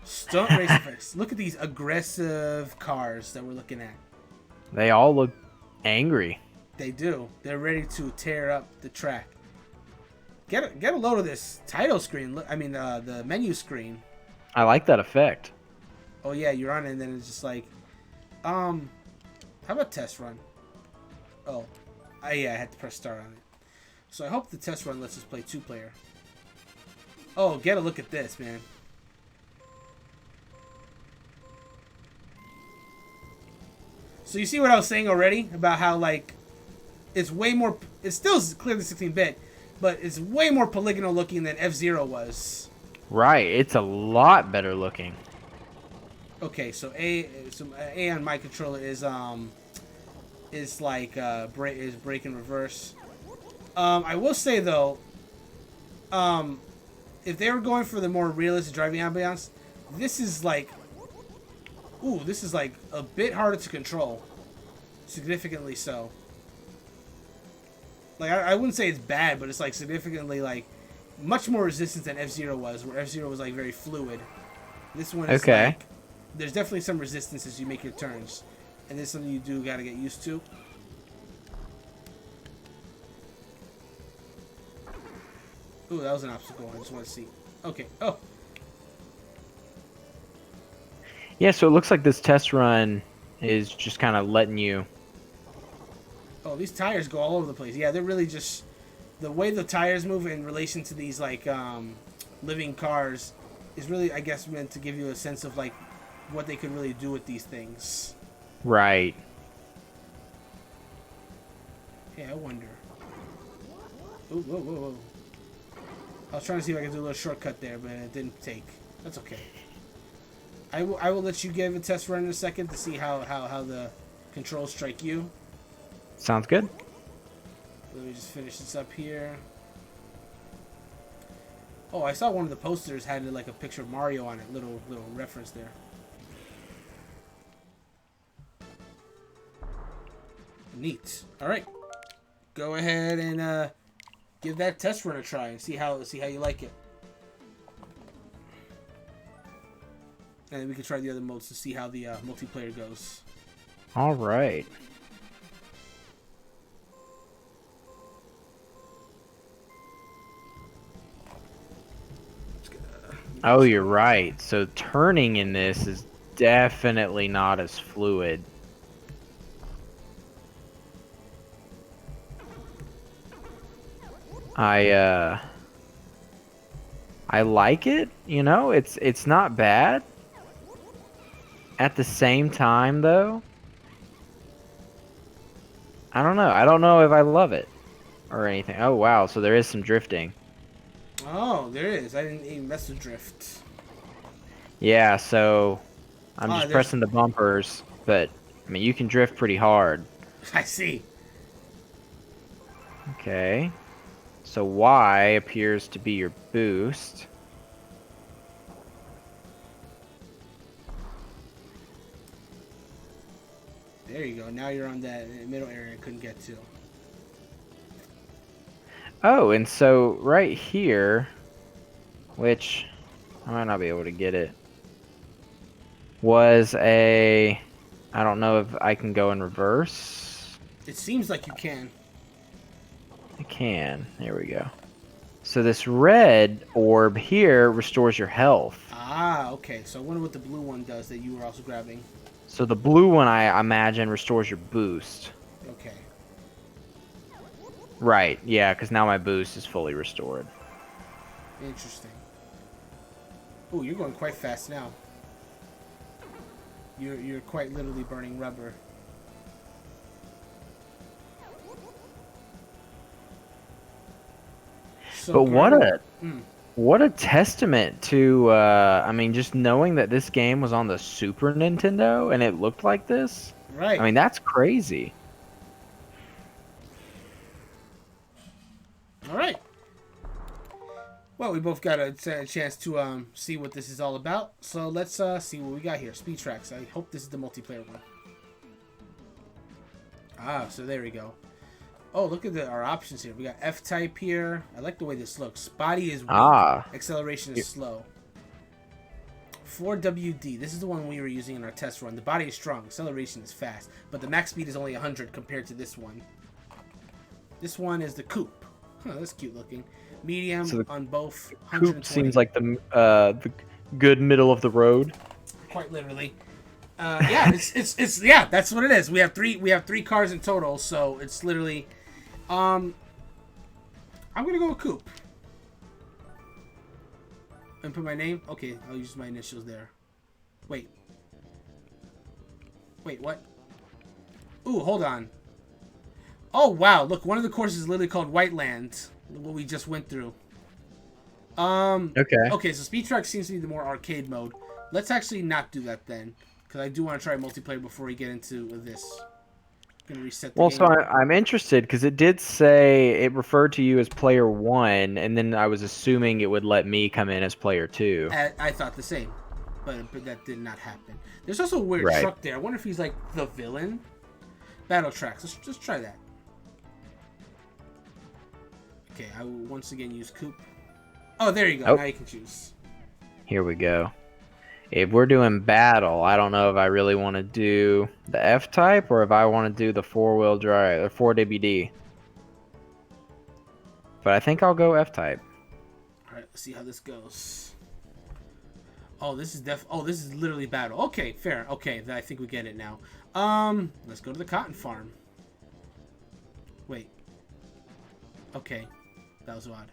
Stunt Race Fx. Look at these aggressive cars that we're looking at. They all look angry. They do. They're ready to tear up the track. Get a load of this title screen. I mean, the menu screen. I like that effect. Oh yeah, you're on it, and then it's just like, how about test run? Oh, yeah, I had to press start on it. So I hope the test run lets us play 2-player. Oh, get a look at this, man. So you see what I was saying already about how, like, it's way more... It's still clearly 16-bit, but it's way more polygonal looking than F-Zero was. Right. It's a lot better looking. Okay, so A on my controller is like brake and reverse. I will say though, if they were going for the more realistic driving ambiance, this is like a bit harder to control. Significantly so. Like, I wouldn't say it's bad, but it's like significantly like much more resistance than F-Zero was, where F-Zero was like very fluid. This one is like, there's definitely some resistance as you make your turns. And this is something you do gotta get used to. Ooh, that was an obstacle. I just want to see. Okay. Oh. Yeah, so it looks like this test run is just kind of letting you... Oh, these tires go all over the place. Yeah, they're really just... The way the tires move in relation to these, like, living cars is really, I guess, meant to give you a sense of, like, what they could really do with these things. Right. Yeah, I wonder. Ooh, whoa, whoa, whoa. I was trying to see if I could do a little shortcut there, but it didn't take. That's okay. I will let you give a test run in a second to see how the controls strike you. Sounds good. Let me just finish this up here. Oh, I saw one of the posters had like a picture of Mario on it. Little reference there. Neat. All right. Go ahead and give that test run a try and see how you like it. And then we can try the other modes to see how the multiplayer goes. All right. Oh, you're right. So turning in this is definitely not as fluid. I like it, you know, it's not bad. At the same time, though, I don't know. I don't know if I love it or anything. Oh, wow. So there is some drifting. Oh, there is. I didn't even mess with drift. Yeah, so I'm Ah, just there's. pressing the bumpers, but I mean, you can drift pretty hard. I see. Okay. So Y appears to be your boost. There you go. Now you're on that middle area I couldn't get to. Oh, and so right here, which I might not be able to get it, was a... I don't know if I can go in reverse. It seems like you can. I can. There we go. So this red orb here restores your health. Ah, okay. So I wonder what the blue one does that you were also grabbing. So the blue one, I imagine, restores your boost. Okay. Right, yeah, because now my boost is fully restored. Interesting. Oh, you're going quite fast now. You're quite literally burning rubber. So But Mm, what a testament to I mean, just knowing that this game was on the Super Nintendo and it looked like this. right. I mean, that's crazy. All right. Well, we both got a chance to see what this is all about. So let's see what we got here. Speed tracks. I hope this is the multiplayer one. Ah, so there we go. Oh, look at our options here. We got F-type here. I like the way this looks. Body is weak. Ah. Acceleration is slow. 4WD. This is the one we were using in our test run. The body is strong. Acceleration is fast. But the max speed is only 100 compared to this one. This one is the coupe. Huh, that's cute looking. Medium So on both. Coupe seems like the good middle of the road. Quite literally. Yeah, it's yeah, that's what it is. We have three cars in total, so it's literally I'm gonna go with coupe. And put my name? Okay, I'll use my initials there. Wait. Wait, what? Ooh, hold on. Oh wow, look, one of the courses is literally called Whiteland. What we just went through. Okay. Okay, so Speed Track seems to be the more arcade mode. Let's actually not do that then. Because I do want to try multiplayer before we get into this. I'm gonna reset the Well, game. so I'm interested because it did say it referred to you as player 1, and then I was assuming it would let me come in as player 2. I thought the same, but that did not happen. There's also a weird Right. truck there. I wonder if he's like the villain. Battle tracks. Let's just try that. Okay, I will once again use coupe. Oh, there you go. Oh. Now you can choose. Here we go. If we're doing battle, I don't know if I really want to do the F-type or if I want to do the 4-wheel drive or 4WD. But I think I'll go F-type. All right, let's see how this goes. Oh, this is literally battle. Okay, fair. Okay, I think we get it now. Let's go to the cotton farm. Wait. Okay, that was odd.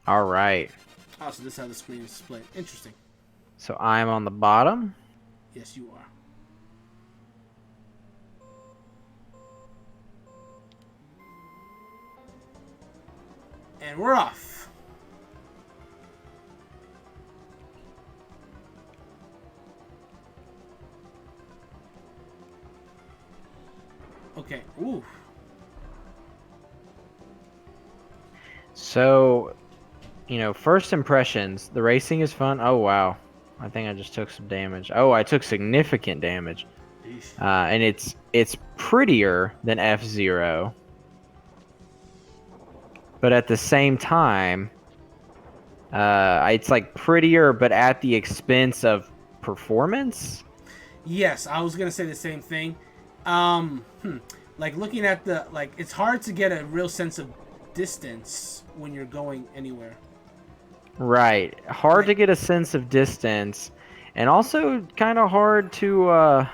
All right. Oh, so this is how the screen is split. Interesting. So I'm on the bottom. Yes, you are. And we're off. Okay. Ooh. So, first impressions. The racing is fun. Oh, wow. I think I just took some damage. Oh, I took significant damage. And it's prettier than F-Zero. But at the same time, it's like prettier, but at the expense of performance. Yes, I was gonna say the same thing. Like looking at it's hard to get a real sense of distance when you're going anywhere. Right. Hard to get a sense of distance, and also kind of hard to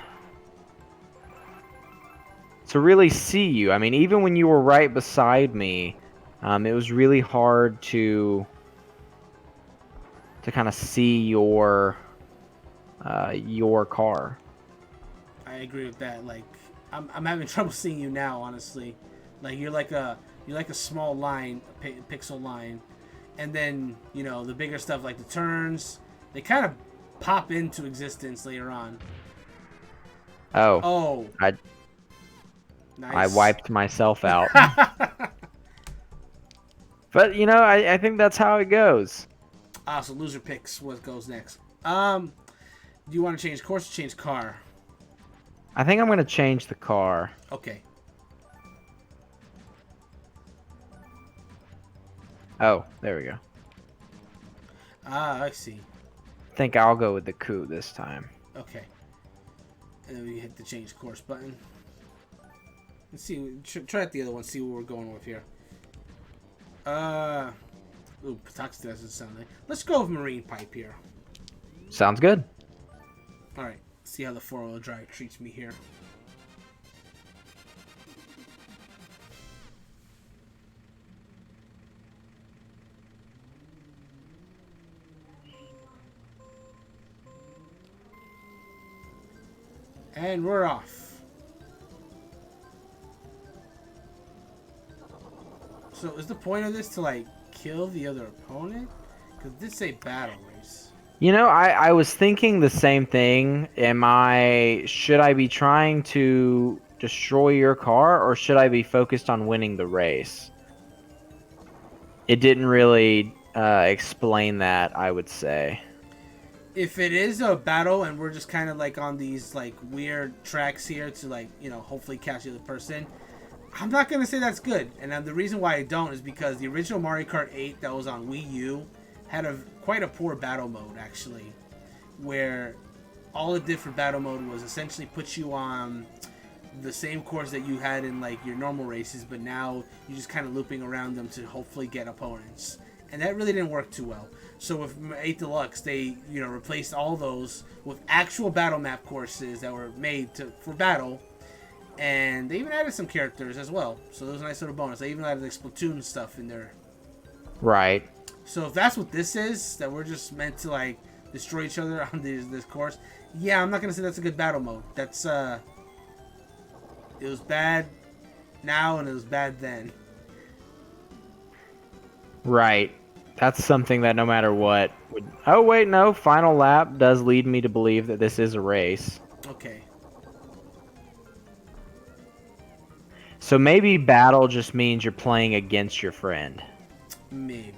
really see you. I mean, even when you were right beside me, it was really hard to kind of see your your car. I agree with that. Like, I'm having trouble seeing you now, honestly. Like you're like a small line, a pixel line, and then the bigger stuff like the turns, they kind of pop into existence later on. Oh, Oh, I nice. wiped myself out. But I think that's how it goes. So loser picks what goes next. Do you want to change course or change car? I think I'm gonna change the car. Okay. Oh, there we go. I see. I think I'll go with the coupe this time. Okay. And then we hit the change course button. Let's see. Try out the other one. See what we're going with here. Ooh, Patox doesn't sound like. Let's go with marine pipe here. Sounds good. All right. See how the 4-wheel drive treats me here. And we're off. So is the point of this to like kill the other opponent? Because this is a battle race. I was thinking the same thing. Should I be trying to destroy your car, or should I be focused on winning the race? It didn't really explain that, I would say. If it is a battle and we're just kind of like on these like weird tracks here to like hopefully catch the other person, I'm not gonna say that's good. And the reason why I don't is because the original Mario Kart 8 that was on Wii U had quite a poor battle mode actually, where all it did for battle mode was essentially put you on the same course that you had in like your normal races, but now you're just kind of looping around them to hopefully get opponents, and that really didn't work too well. So with 8 Deluxe, they replaced all those with actual battle map courses that were made for battle, and they even added some characters as well. So there was a nice little bonus. They even added the Splatoon stuff in there. Right. So if that's what this is, that we're just meant to like destroy each other on this course, yeah, I'm not gonna say that's a good battle mode. That's it was bad now and it was bad then. Right. That's something that no matter what would... Oh, wait, no. Final lap does lead me to believe that this is a race. Okay. So maybe battle just means you're playing against your friend. Maybe.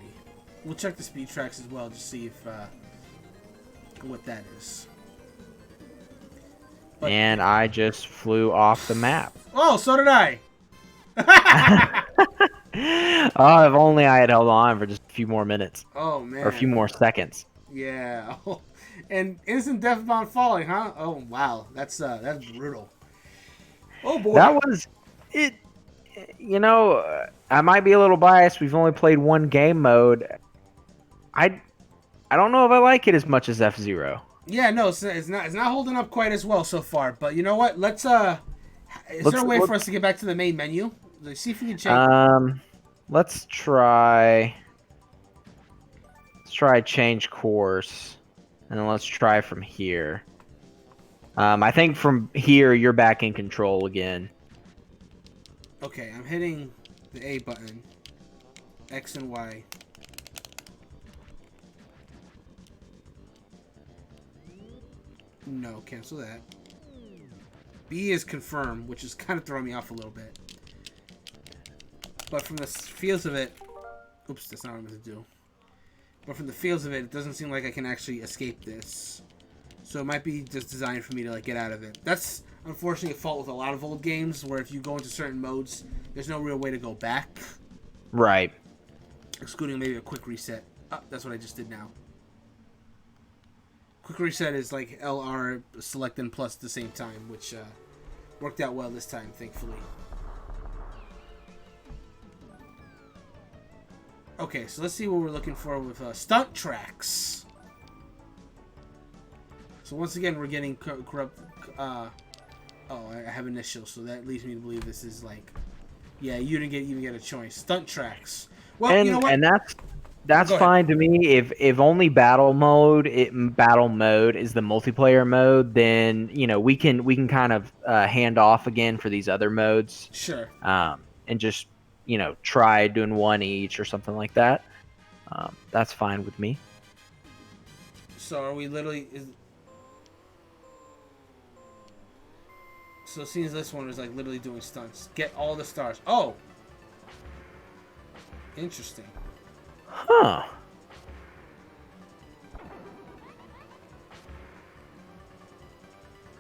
We'll check the speed tracks as well to see if what that is. But... And I just flew off the map. Oh, so did I. Oh, if only I had held on for just a few more minutes. Oh man. Or a few more seconds. Yeah. And instant death bomb falling, huh? Oh wow, that's brutal. Oh boy. That was it. I might be a little biased. We've only played one game mode. I don't know if I like it as much as F-Zero. Yeah, no, it's not holding up quite as well so far. But you know what? Is there a way for us to get back to the main menu? Let's see if we can change. Let's try change course, and then let's try from here. I think from here you're back in control again. Okay, I'm hitting the A button, X and Y. No, cancel that. B is confirm, which is kind of throwing me off a little bit. But from the feels of it... Oops, that's not what I meant to do. But from the feels of it, it doesn't seem like I can actually escape this. So it might be just designed for me to like get out of it. That's unfortunately a fault with a lot of old games, where if you go into certain modes, there's no real way to go back. Right. Excluding maybe a quick reset. Oh, that's what I just did now. Quick reset is like LR select and plus at the same time, which worked out well this time, thankfully. Okay, so let's see what we're looking for with stunt tracks. So once again, we're getting corrupt. Oh, I have initials, so that leads me to believe this is like, yeah, you didn't even get a choice. Stunt tracks. Well, you know what? And That's Go ahead. fine to me. If only battle mode is the multiplayer mode, then we can kind of hand off again for these other modes, Sure. and just try doing one each or something like that. That's fine with me. So are we literally? So it seems this one is like literally doing stunts. Get all the stars. Oh, interesting. Huh.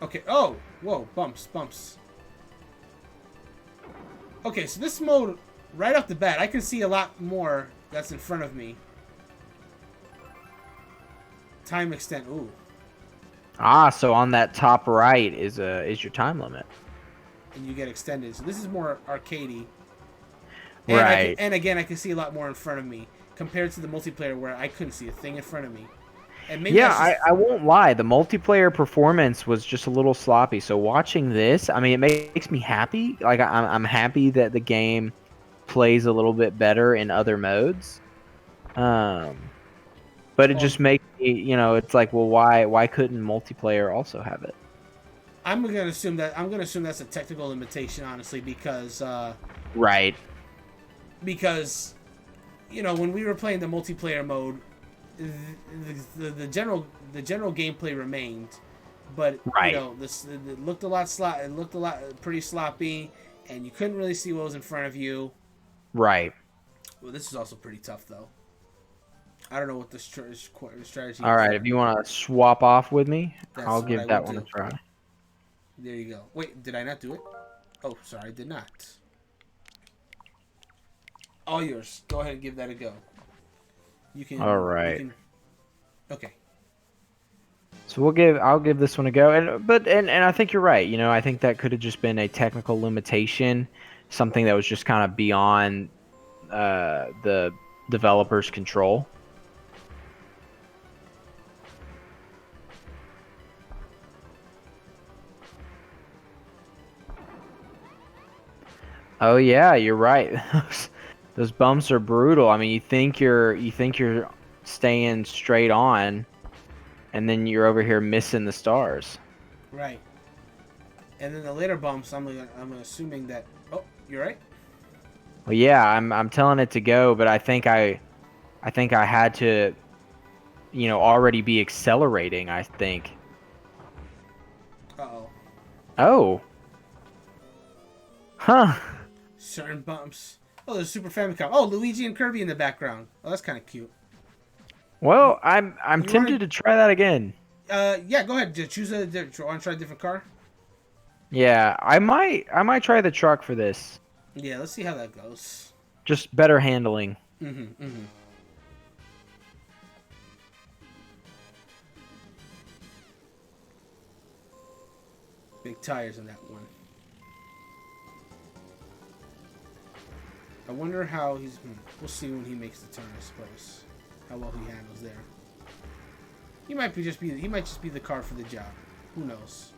Okay. Oh, whoa, bumps, bumps. Okay, so this mode, right off the bat, I can see a lot more that's in front of me. Time extent. Ooh. So on that top right is your time limit. And you get extended. So this is more arcadey. And Right. and again I can see a lot more in front of me compared to the multiplayer where I couldn't see a thing in front of me. And maybe Yeah, that's just I won't lie. The multiplayer performance was just a little sloppy. So watching this, I mean, it makes me happy. Like I'm happy that the game plays a little bit better in other modes. Um, but it well, just makes me, it's like, well, why couldn't multiplayer also have it? I'm gonna assume that's a technical limitation, honestly, Right. because when we were playing the multiplayer mode, the general gameplay remained, but Right. this it looked a lot it looked a lot pretty sloppy, and you couldn't really see what was in front of you. Right. Well, this is also pretty tough though. I don't know what the strategy All is right. If there. you want to swap off with me, I'll That's what I give will that one a do. try. There you go. Wait, did I not do it? Oh, sorry, I did not. All yours. Go ahead and give that a go. You All can. You right. can. Okay. So I'll give this one a go. And I think you're right. I think that could have just been a technical limitation, something that was just kind of beyond the developer's control. Oh yeah, you're right. Those bumps are brutal. I mean, you think you're staying straight on, and then you're over here missing the stars. Right. And then the later bumps, I'm assuming that. Oh, you're right. Well, yeah, I'm telling it to go, but I think I had to, already be accelerating, I think. Uh oh. Oh. Huh. Certain bumps. Oh, there's Super Famicom. Oh, Luigi and Kirby in the background. Oh, that's kind of cute. You, Well, I'm you want tempted to try that again. to? Yeah. Go ahead. Choose a. Want to try a different car? Yeah, I might try the truck for this. Yeah. Let's see how that goes. Just better handling. Mm-hmm. Mm-hmm. Big tires in that one. I wonder how he's. We'll see when he makes the turn, I suppose. How well he handles there. He might just be the car for the job. Who knows?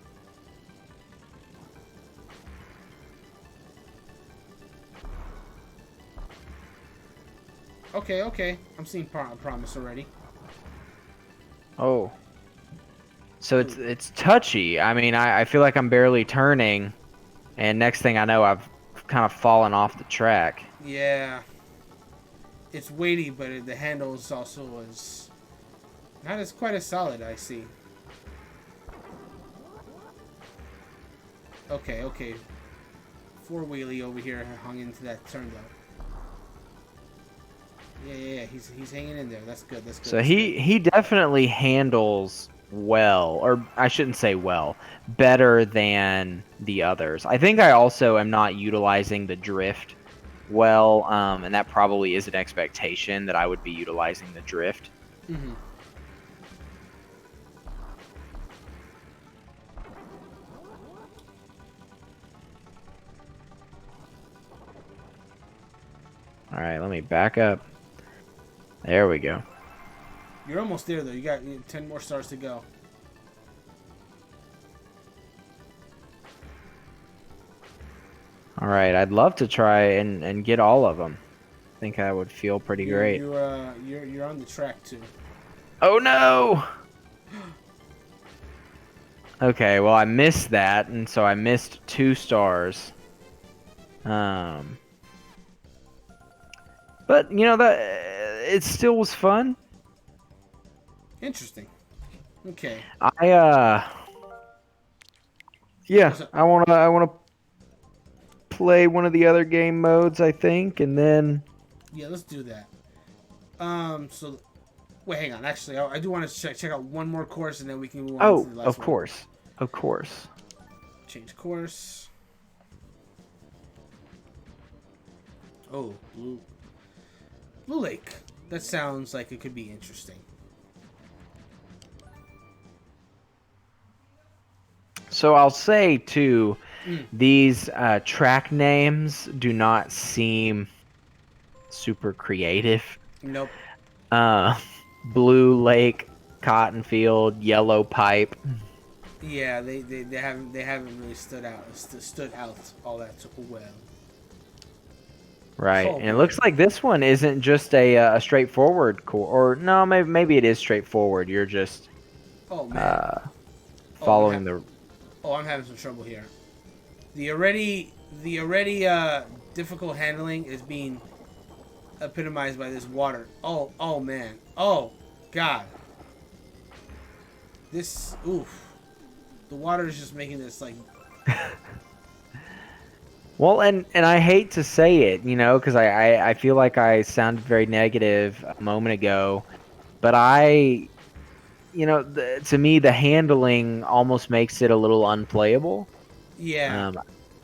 Okay, okay. I'm seeing promise already. Oh. So it's touchy. I mean, I feel like I'm barely turning, and next thing I know, I've kind of fallen off the track. Yeah. It's weighty, but the handle is also as not as quite as solid. I see. Okay, okay. Four wheelie over here hung into that turn though. Yeah. He's hanging in there. That's good. That's good. So That's he definitely handles well, or I shouldn't say well, better than the others. I think I also am not utilizing the drift well, and that probably is an expectation that I would be utilizing the drift. good. Mm-hmm. All right, let me back up. There we go. You're almost there though. You got 10 more stars to go. All right, I'd love to try and get all of them. think I would feel pretty You're great. you're on the track too. Oh no! Okay, well I missed that, and so I missed 2 stars. But you know that it still was fun. Interesting. Okay. Yeah, What's up? I wanna play one of the other game modes, I think, and then Yeah, let's do that. So wait, hang on. Actually, I do want to check out one more course, and then we can move on to oh, the last of one. course, of course. Change course. Oh, Blue Lake. That sounds like it could be interesting. So I'll say too, these track names do not seem super creative. Nope. Blue Lake, Cotton Field, Yellow Pipe. Yeah, they haven't really stood out all that well. Right, Oh and it boy. looks like this one isn't just a straightforward or no, maybe it is straightforward. You're just Oh man. following the. Oh, I'm having some trouble here. The already difficult handling is being epitomized by this water. Oh man. Oh god. This oof. The water is just making this like. Well, and I hate to say it, you know, because I feel like I sounded very negative a moment ago, but you know, to me, the handling almost makes it a little unplayable. Yeah.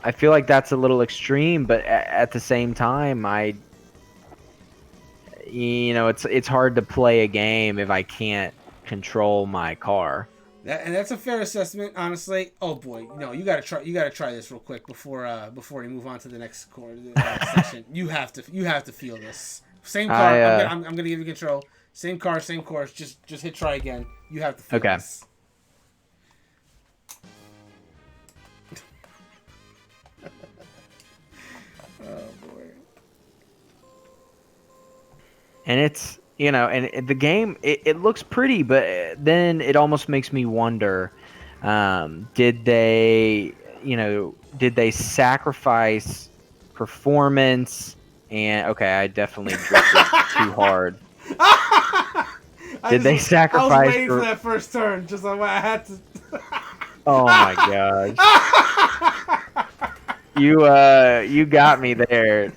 I feel like that's a little extreme, but at the same time, you know, it's hard to play a game if I can't control my car. And that's a fair assessment, honestly. Oh boy, no, you gotta try this real quick before we move on to the next section. You have to feel this. Same car. I'm gonna give you control. Same car, same course. Just hit try again. You have to feel this. Oh boy. And it's, you know, and the game, it looks pretty, but then it almost makes me wonder, did they, you know, did they sacrifice performance? And okay, I definitely drifted too hard. Did they sacrifice? I was waiting for that first turn, just like I had to. Oh my gosh! You got me there.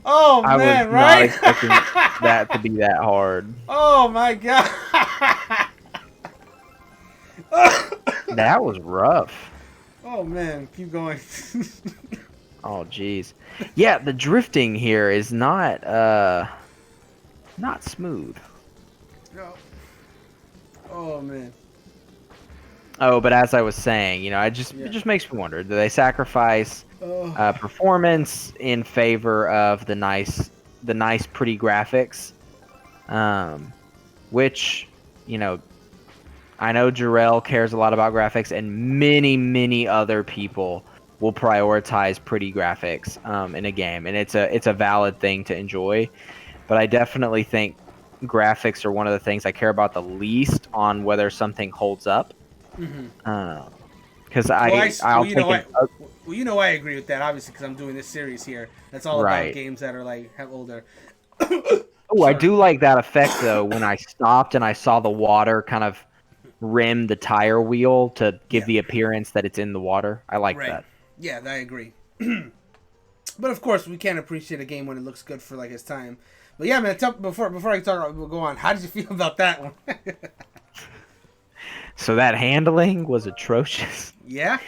Oh I man, was right? not expecting that to be that hard. Oh my god. That was rough. Oh man, keep going. Oh jeez. Yeah, the drifting here is not smooth. No. Oh man. Oh, but as I was saying, you know, it just makes me wonder, do they sacrifice performance in favor of the nice pretty graphics? Which, you know, I know Jarrell cares a lot about graphics, and many other people will prioritize pretty graphics in a game, and it's a valid thing to enjoy. But I definitely think graphics are one of the things I care about the least on whether something holds up. Because I'll take it. Well, you know, I agree with that, obviously, because I'm doing this series here. That's all about games that are like have older. Oh, I do like that effect though. When I stopped and I saw the water kind of rim the tire wheel to give the appearance that it's in the water. I like that. Yeah, I agree. But of course, we can't appreciate a game when it looks good for like its time. But yeah, man. Before I talk, we'll go on. How did you feel about that one? So that handling was atrocious. Yeah.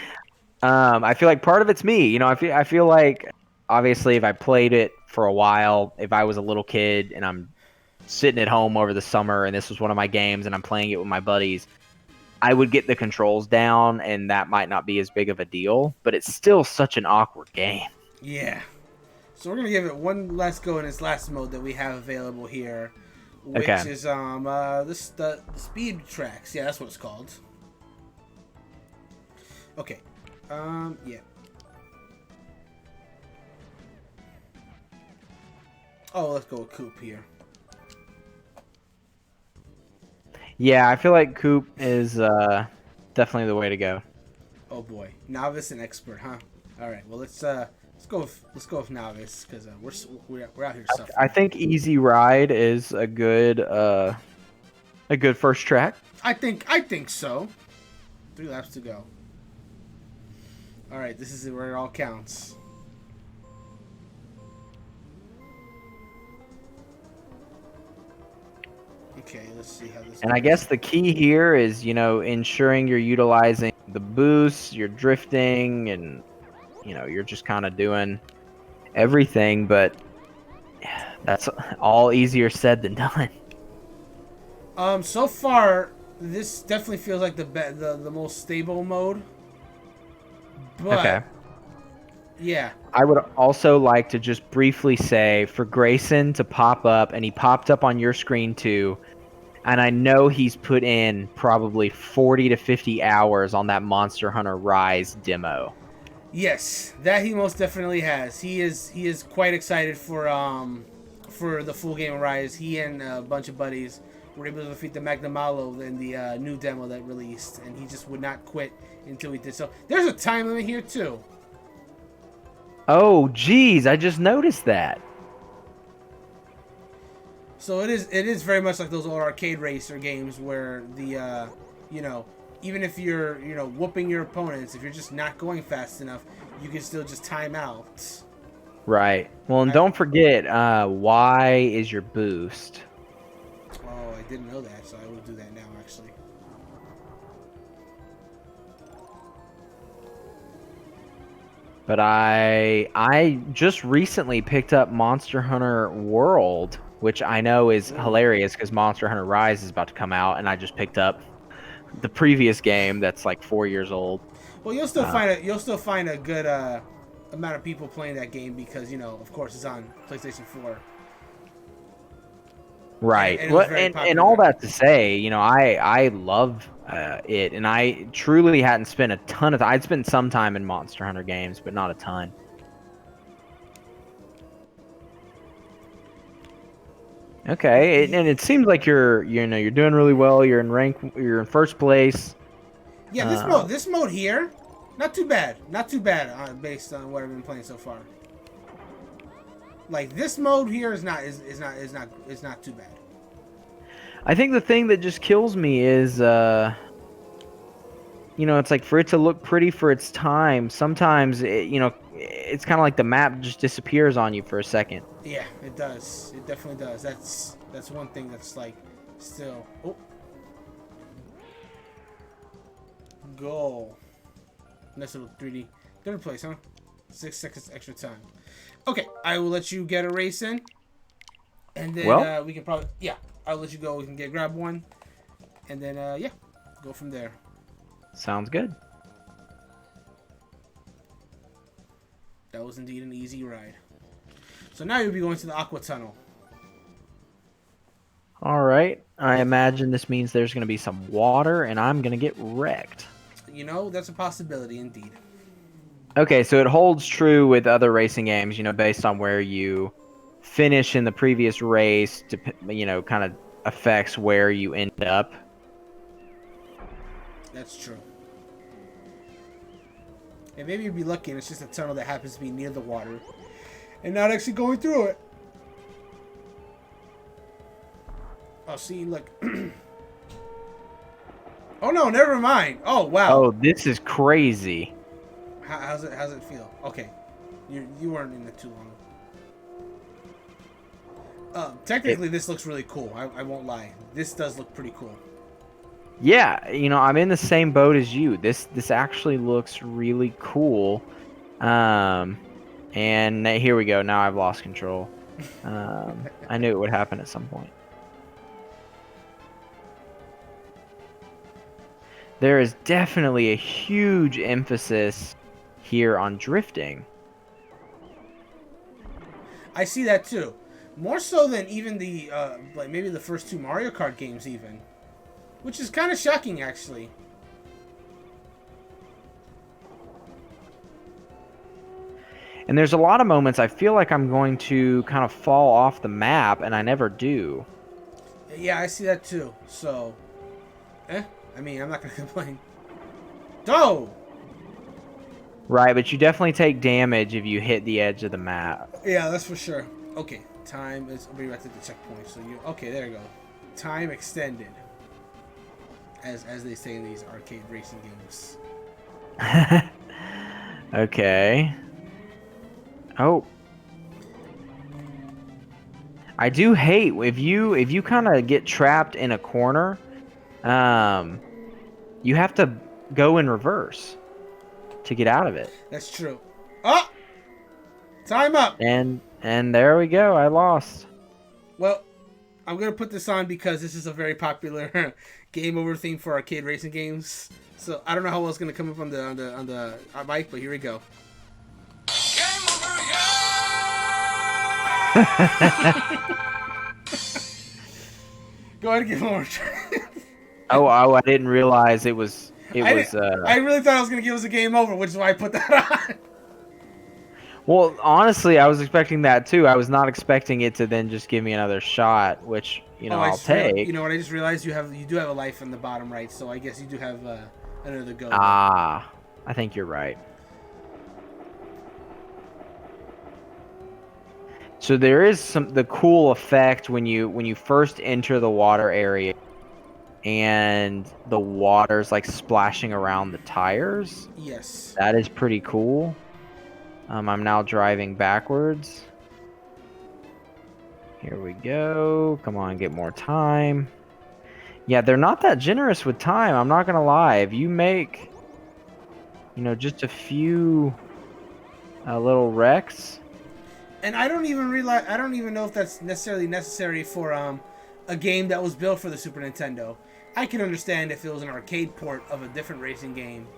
I feel like part of it's me. You know, I feel like obviously if I played it for a while, if I was a little kid and I'm sitting at home over the summer and this was one of my games and I'm playing it with my buddies, I would get the controls down and that might not be as big of a deal, but it's still such an awkward game. Yeah. So we're gonna give it one last go in its last mode that we have available here, which is the speed tracks. Yeah, that's what it's called. Okay. Yeah. Oh, let's go with Coop here. Yeah, I feel like Coop is definitely the way to go. Oh boy, novice and expert, huh? All right, well let's go with novice because we're out here I suffering. think Easy Ride is a good first track. I think so. 3 laps to go. All right, this is where it all counts. Okay, let's see how this And goes. I guess the key here is, ensuring you're utilizing the boost, you're drifting, and you're just kind of doing everything. But that's all easier said than done. So far, this definitely feels like the most stable mode. Okay. But yeah, I would also like to just briefly say for Grayson to pop up, and he popped up on your screen too. And I know he's put in probably 40 to 50 hours on that Monster Hunter Rise demo. yes, that he most definitely has. He is quite excited for the full game of Rise. He and a bunch of buddies were able to defeat the Magnamalo in the new demo that released, and he just would not quit until he did so. There's a time limit here too. Oh, geez, I just noticed that. So it is very much like those old arcade racer games where you know, even if you're, whooping your opponents, if you're just not going fast enough, you can still just time out. Right. Well, and don't forget, Y is your boost. Oh, I didn't know that, so I will do that now, actually. But I just recently picked up Monster Hunter World, which I know is hilarious because Monster Hunter Rise is about to come out, and I just picked up the previous game that's like 4 years old. Well, you'll still find a good amount of people playing that game because, of course, it's on PlayStation 4. Right. And it was Well, very and all popular. that to say, I love it, and I truly hadn't spent a ton of. I'd spent some time in Monster Hunter games, but not a ton. Okay, and it seems like you're doing really well. You're in first place. Yeah, Uh, this mode here, not too bad. Not too bad based on what I've been playing so far. Like this mode here is not too bad. I think the thing that just kills me is, it's like for it to look pretty for its time. Sometimes, it's kind of like the map just disappears on you for a second. Yeah, it does. It definitely does. That's one thing that's like still. Oh, goal. Nice little 3D. Third place, huh? 6 seconds extra time. Okay, I will let you get a race in, and then Well, we can probably I'll let you go. We can grab one, and then go from there. sounds good. That was indeed an easy ride. So now you'll be going to the Aqua Tunnel. All right. I imagine this means there's going to be some water, and I'm going to get wrecked. That's a possibility indeed. Okay, so it holds true with other racing games, based on where you finish in the previous race, kind of affects where you end up. That's true. And maybe you'd be lucky and it's just a tunnel that happens to be near the water and not actually going through it. Oh, see, look. Oh, no, never mind. Oh, wow. Oh, this is crazy. How's it feel? Okay. You weren't in it too long. Technically, this looks really cool. I won't lie. This does look pretty cool. Yeah, I'm in the same boat as you. This actually looks really cool. And here we go. Now I've lost control. I knew it would happen at some point. There is definitely a huge emphasis here on drifting. I see that too. More so than even the like maybe the first 2 Mario Kart games even. Which is kind of shocking actually. And there's a lot of moments I feel like I'm going to kind of fall off the map, and I never do. Yeah, I see that too. So, I mean, I'm not gonna complain. Go! Right, but you definitely take damage if you hit the edge of the map. Yeah, that's for sure. Okay, time is. I'll be right at the checkpoint. So you. Okay, there you go. Time extended. As they say in these arcade racing games. Okay. Oh. I do hate if you kind of get trapped in a corner, you have to go in reverse to get out of it. That's true. Oh! Time up! And there we go. I lost. Well, I'm gonna put this on because this is a very popular game over theme for arcade racing games. So I don't know how well it's gonna come up on the mic, but here we go. Game over, Go ahead and give one more try. Oh, I didn't realize it was. I really thought I was gonna give us a game over, which is why I put that on. Well, honestly, I was expecting that too. I was not expecting it to then just give me another shot, which I'll take. You know what? I just realized you do have a life in the bottom right, so I guess you do have another go. Ah, I think you're right. So there is the cool effect when you first enter the water area, and the water's like splashing around the tires. Yes. That is pretty cool. I'm now driving backwards. Here we go. Come on, get more time. Yeah, they're not that generous with time. I'm not gonna lie. If you make, just a few little wrecks. And I don't even know if that's necessarily necessary for a game that was built for the Super Nintendo. I can understand if it was an arcade port of a different racing game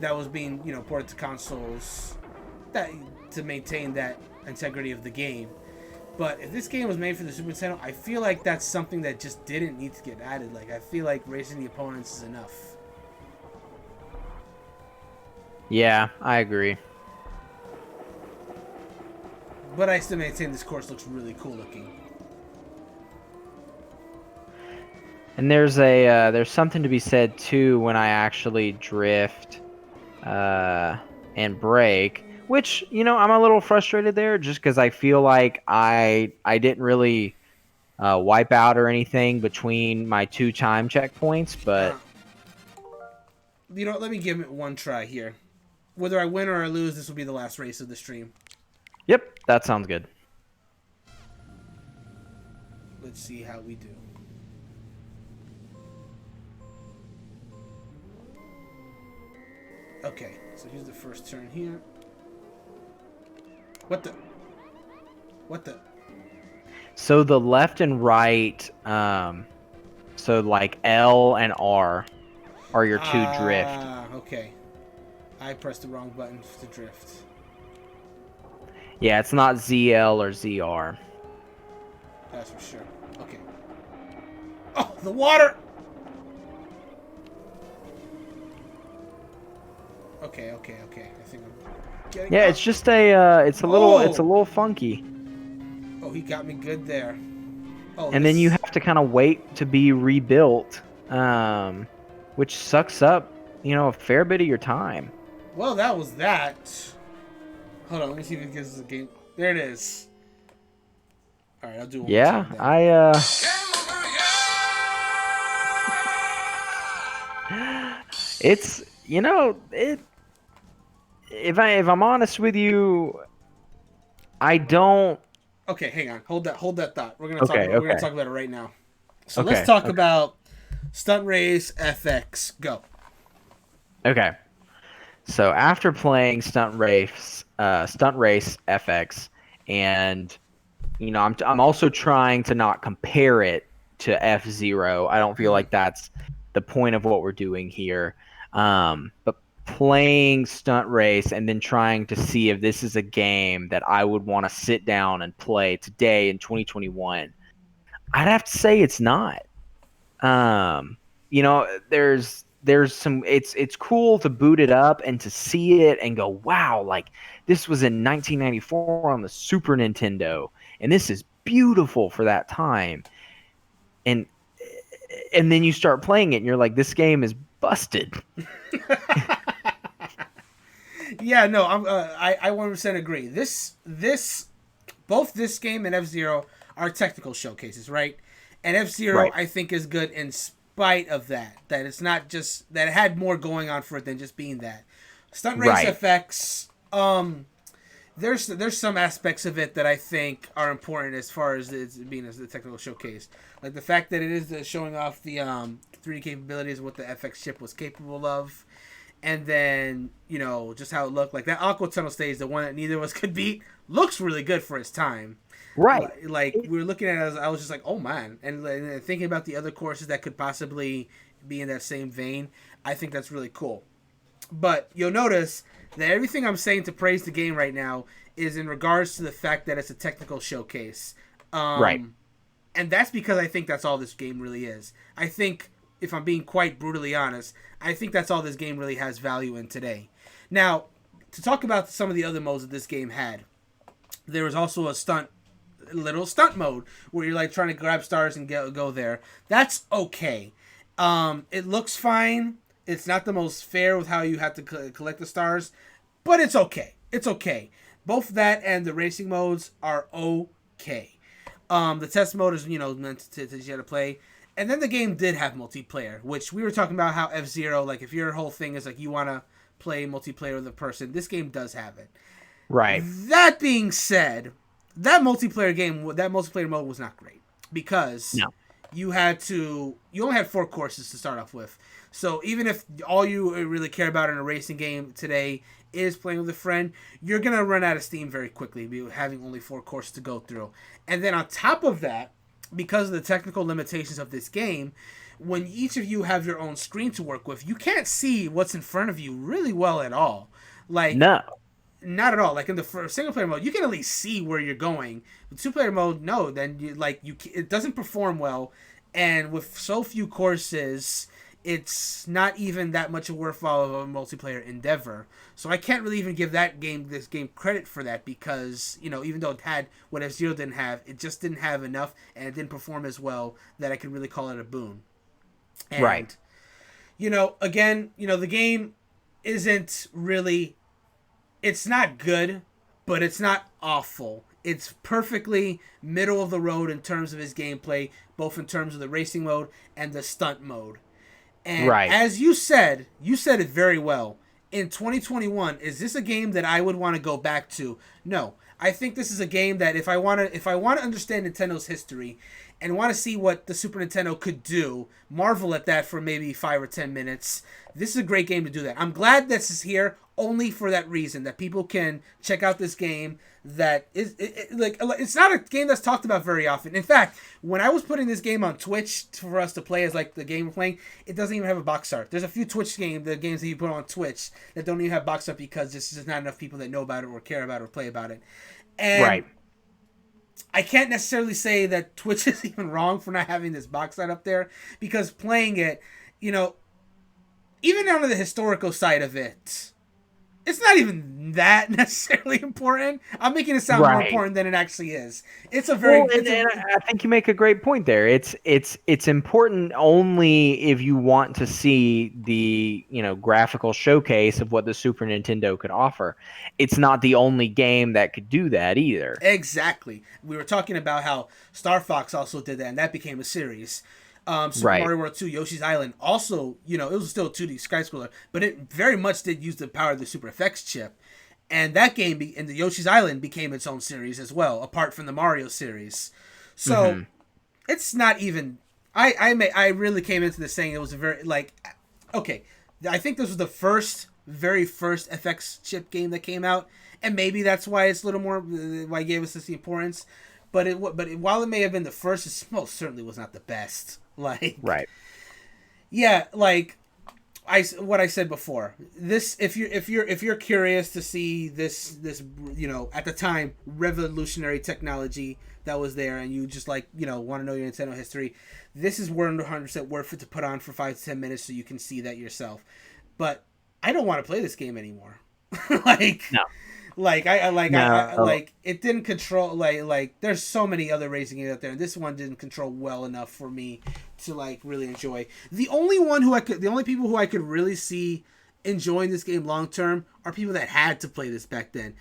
that was being, ported to consoles, that to maintain that integrity of the game. But if this game was made for the Super Nintendo, I feel like that's something that just didn't need to get added. Like, I feel like racing the opponents is enough. Yeah, I agree. But I still maintain this course looks really cool looking. And there's something to be said too when I actually drift and brake, which I'm a little frustrated there just because I feel like I didn't really wipe out or anything between my 2 time checkpoints, but let me give it one try here. Whether I win or I lose, this will be the last race of the stream. Yep, that sounds good. Let's see how we do. Okay, so here's the first turn here. What the? So the left and right, so like L and R are your 2 drift. Okay. I pressed the wrong button to drift. Yeah, it's not ZL or ZR. That's for sure. Okay. Oh, the water! Okay. I think I'm getting Yeah, out. it's just it's a little funky. Oh, he got me good there. Oh, and then you have to kind of wait to be rebuilt, which sucks up, a fair bit of your time. Well, that was that. Hold on, let me see if it gives us a game. There it is. All right, I'll do one more time then. It's if I'm honest with you, I don't. Okay, hang on. Hold that thought. We're gonna talk about it right now. So let's talk okay. about Stunt Race Fx. Go. Okay. So after playing Stunt Race FX, and I'm also trying to not compare it to F-Zero. I don't feel like that's the point of what we're doing here. But playing Stunt Race and then trying to see if this is a game that I would want to sit down and play today in 2021, I'd have to say it's not. There's there's some it's cool to boot it up and to see it and go, wow, like this was in 1994 on the Super Nintendo, and this is beautiful for that time. And then you start playing it and you're like, this game is busted. Yeah, no, I 100% agree. This both this game and F-Zero are technical showcases, right? And F-Zero, Right. I think, is good in spite of that. That it's not just that it had more going on for it than just being that. Stunt Race Right. FX, there's some aspects of it that I think are important as far as it's being as the technical showcase, like the fact that it is showing off the 3D capabilities of what the FX chip was capable of, and then just how it looked. Like that Aqua Tunnel stage, the one that neither of us could beat, looks really good for its time. Right. Like we were looking at it, I was just like, oh man, and thinking about the other courses that could possibly be in that same vein. I think that's really cool. But you'll notice that everything I'm saying to praise the game right now is in regards to the fact that it's a technical showcase. Right. And that's because I think that's all this game really is. I think, if I'm being quite brutally honest, I think that's all this game really has value in today. Now, to talk about some of the other modes that this game had, there was also a little stunt mode where you're like trying to grab stars and go there. That's okay. It looks fine. It's not the most fair with how you have to collect the stars, but it's okay. It's okay. Both that and the racing modes are okay. The test mode is meant to teach you how to play. And then the game did have multiplayer, which we were talking about how F-Zero, like if your whole thing is like you want to play multiplayer with a person, this game does have it. Right. That being said, that multiplayer mode was not great because No. you only had 4 courses to start off with. So even if all you really care about in a racing game today is playing with a friend, you're going to run out of steam very quickly, having only 4 courses to go through. And then on top of that, because of the technical limitations of this game, when each of you have your own screen to work with, you can't see what's in front of you really well at all. Like, No. not at all. Like in the single player mode, you can at least see where you're going. With 2-player mode, no. Then it doesn't perform well, and with so few courses, it's not even that much a worthwhile of a multiplayer endeavor. So I can't really even give this game credit for that because even though it had what F-Zero didn't have, it just didn't have enough, and it didn't perform as well that I could really call it a boon. And, Right. Again, the game isn't really. It's not good, but it's not awful. It's perfectly middle of the road in terms of his gameplay, both in terms of the racing mode and the stunt mode. And Right. as you said it very well. In 2021, is this a game that I would want to go back to? No. I think this is a game that if I want to understand Nintendo's history and want to see what the Super Nintendo could do, marvel at that for maybe 5 or 10 minutes, this is a great game to do that. I'm glad this is here only for that reason, that people can check out this game that is it's not a game that's talked about very often. In fact, when I was putting this game on Twitch for us to play as like the game we're playing, it doesn't even have a box art. There's a few the games that you put on Twitch that don't even have box art because there's just not enough people that know about it or care about it or play about it. And Right. I can't necessarily say that Twitch is even wrong for not having this box art up there because playing it, even down to the historical side of it, it's not even that necessarily important. I'm making it sound more Right. important than it actually is. It's a very. Well, and I think you make a great point there. It's important only if you want to see the graphical showcase of what the Super Nintendo could offer. It's not the only game that could do that either. Exactly. We were talking about how Star Fox also did that, and that became a series. Super Right. Mario World 2, Yoshi's Island, also, it was still a 2D skyscroller, but it very much did use the power of the Super FX chip. And that game, and the Yoshi's Island, became its own series as well, apart from the Mario series. So, it's not even. I really came into this saying it was a very, okay, I think this was the very first FX chip game that came out, and maybe that's why it's a little more, why it gave us this importance. But while it may have been the first, it most certainly was not the best. Right. Yeah, what I said before. This, if you're curious to see this at the time revolutionary technology that was there, and you just like want to know your Nintendo history, this is 100% worth it to put on for 5 to 10 minutes so you can see that yourself. But I don't want to play this game anymore. like No. like it didn't control like there's so many other racing games out there, and this one didn't control well enough for me to like really enjoy. The only people who I could really see enjoying this game long term are people that had to play this back then.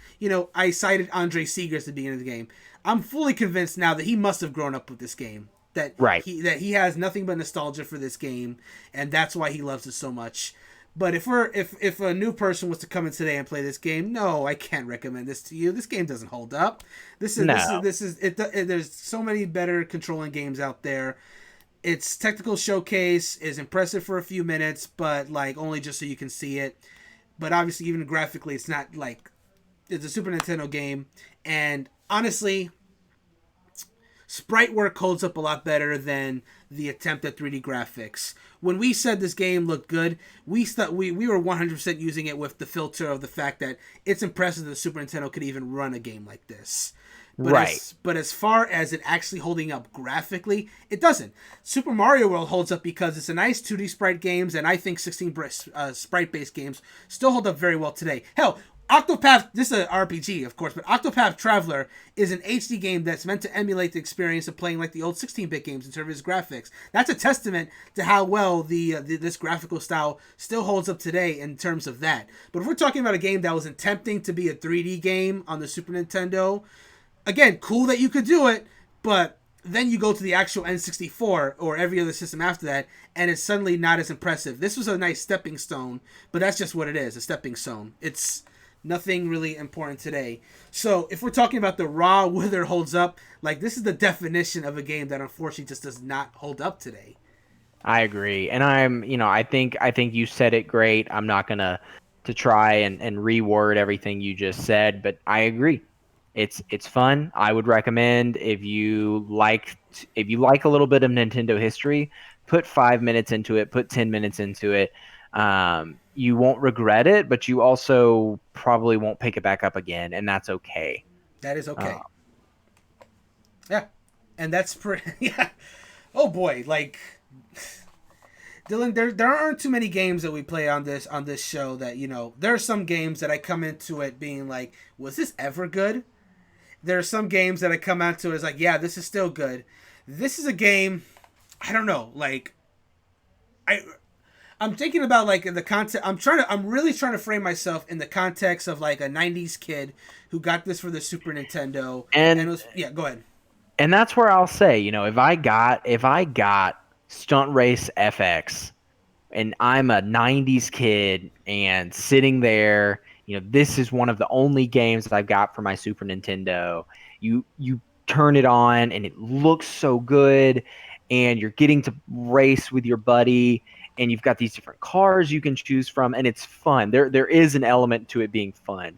I cited Andre Seegers at the beginning of the game. I'm fully convinced now that he must have grown up with this game. That Right. he has nothing but nostalgia for this game, and that's why he loves it so much. But if a new person was to come in today and play this game, no, I can't recommend this to you. This game doesn't hold up. There's so many better controlling games out there. Its technical showcase is impressive for a few minutes, but like only just so you can see it. But obviously, even graphically, it's not like it's a Super Nintendo game. And honestly, sprite work holds up a lot better than the attempt at 3D graphics. When we said this game looked good, we were 100% using it with the filter of the fact that it's impressive that the Super Nintendo could even run a game like this. But as far as it actually holding up graphically, it doesn't. Super Mario World holds up because it's a nice 2D sprite games, and I think 16 sprite-based games still hold up very well today. Hell, Octopath, this is an RPG, of course, but Octopath Traveler is an HD game that's meant to emulate the experience of playing like the old 16-bit games in terms of its graphics. That's a testament to how well this graphical style still holds up today in terms of that. But if we're talking about a game that was attempting to be a 3D game on the Super Nintendo, again, cool that you could do it, but then you go to the actual N64 or every other system after that, and it's suddenly not as impressive. This was a nice stepping stone, but that's just what it is, a stepping stone. It's nothing really important today. So if we're talking about the raw whether it holds up, like this is the definition of a game that unfortunately just does not hold up today. I agree, and I think you said it great. I'm not gonna to try and reword everything you just said, but I agree. It's fun. I would recommend if you like a little bit of Nintendo history, put 5 minutes into it, put 10 minutes into it. You won't regret it, but you also probably won't pick it back up again, and that's okay. That is okay. Yeah, and that's pretty. Yeah. Oh boy, like Dylan, there aren't too many games that we play on this show that there are some games that I come into it being like, was this ever good? There are some games that I come out to as like, yeah, this is still good. This is a game, I don't know, like I'm thinking about like in the context. I'm really trying to frame myself in the context of like a '90s kid who got this for the Super Nintendo, and it was, yeah. Go ahead. And that's where I'll say, if I got Stunt Race FX, and I'm a '90s kid and sitting there, this is one of the only games that I've got for my Super Nintendo. You turn it on and it looks so good, and you're getting to race with your buddy, and you've got these different cars you can choose from, and it's fun. There is an element to it being fun.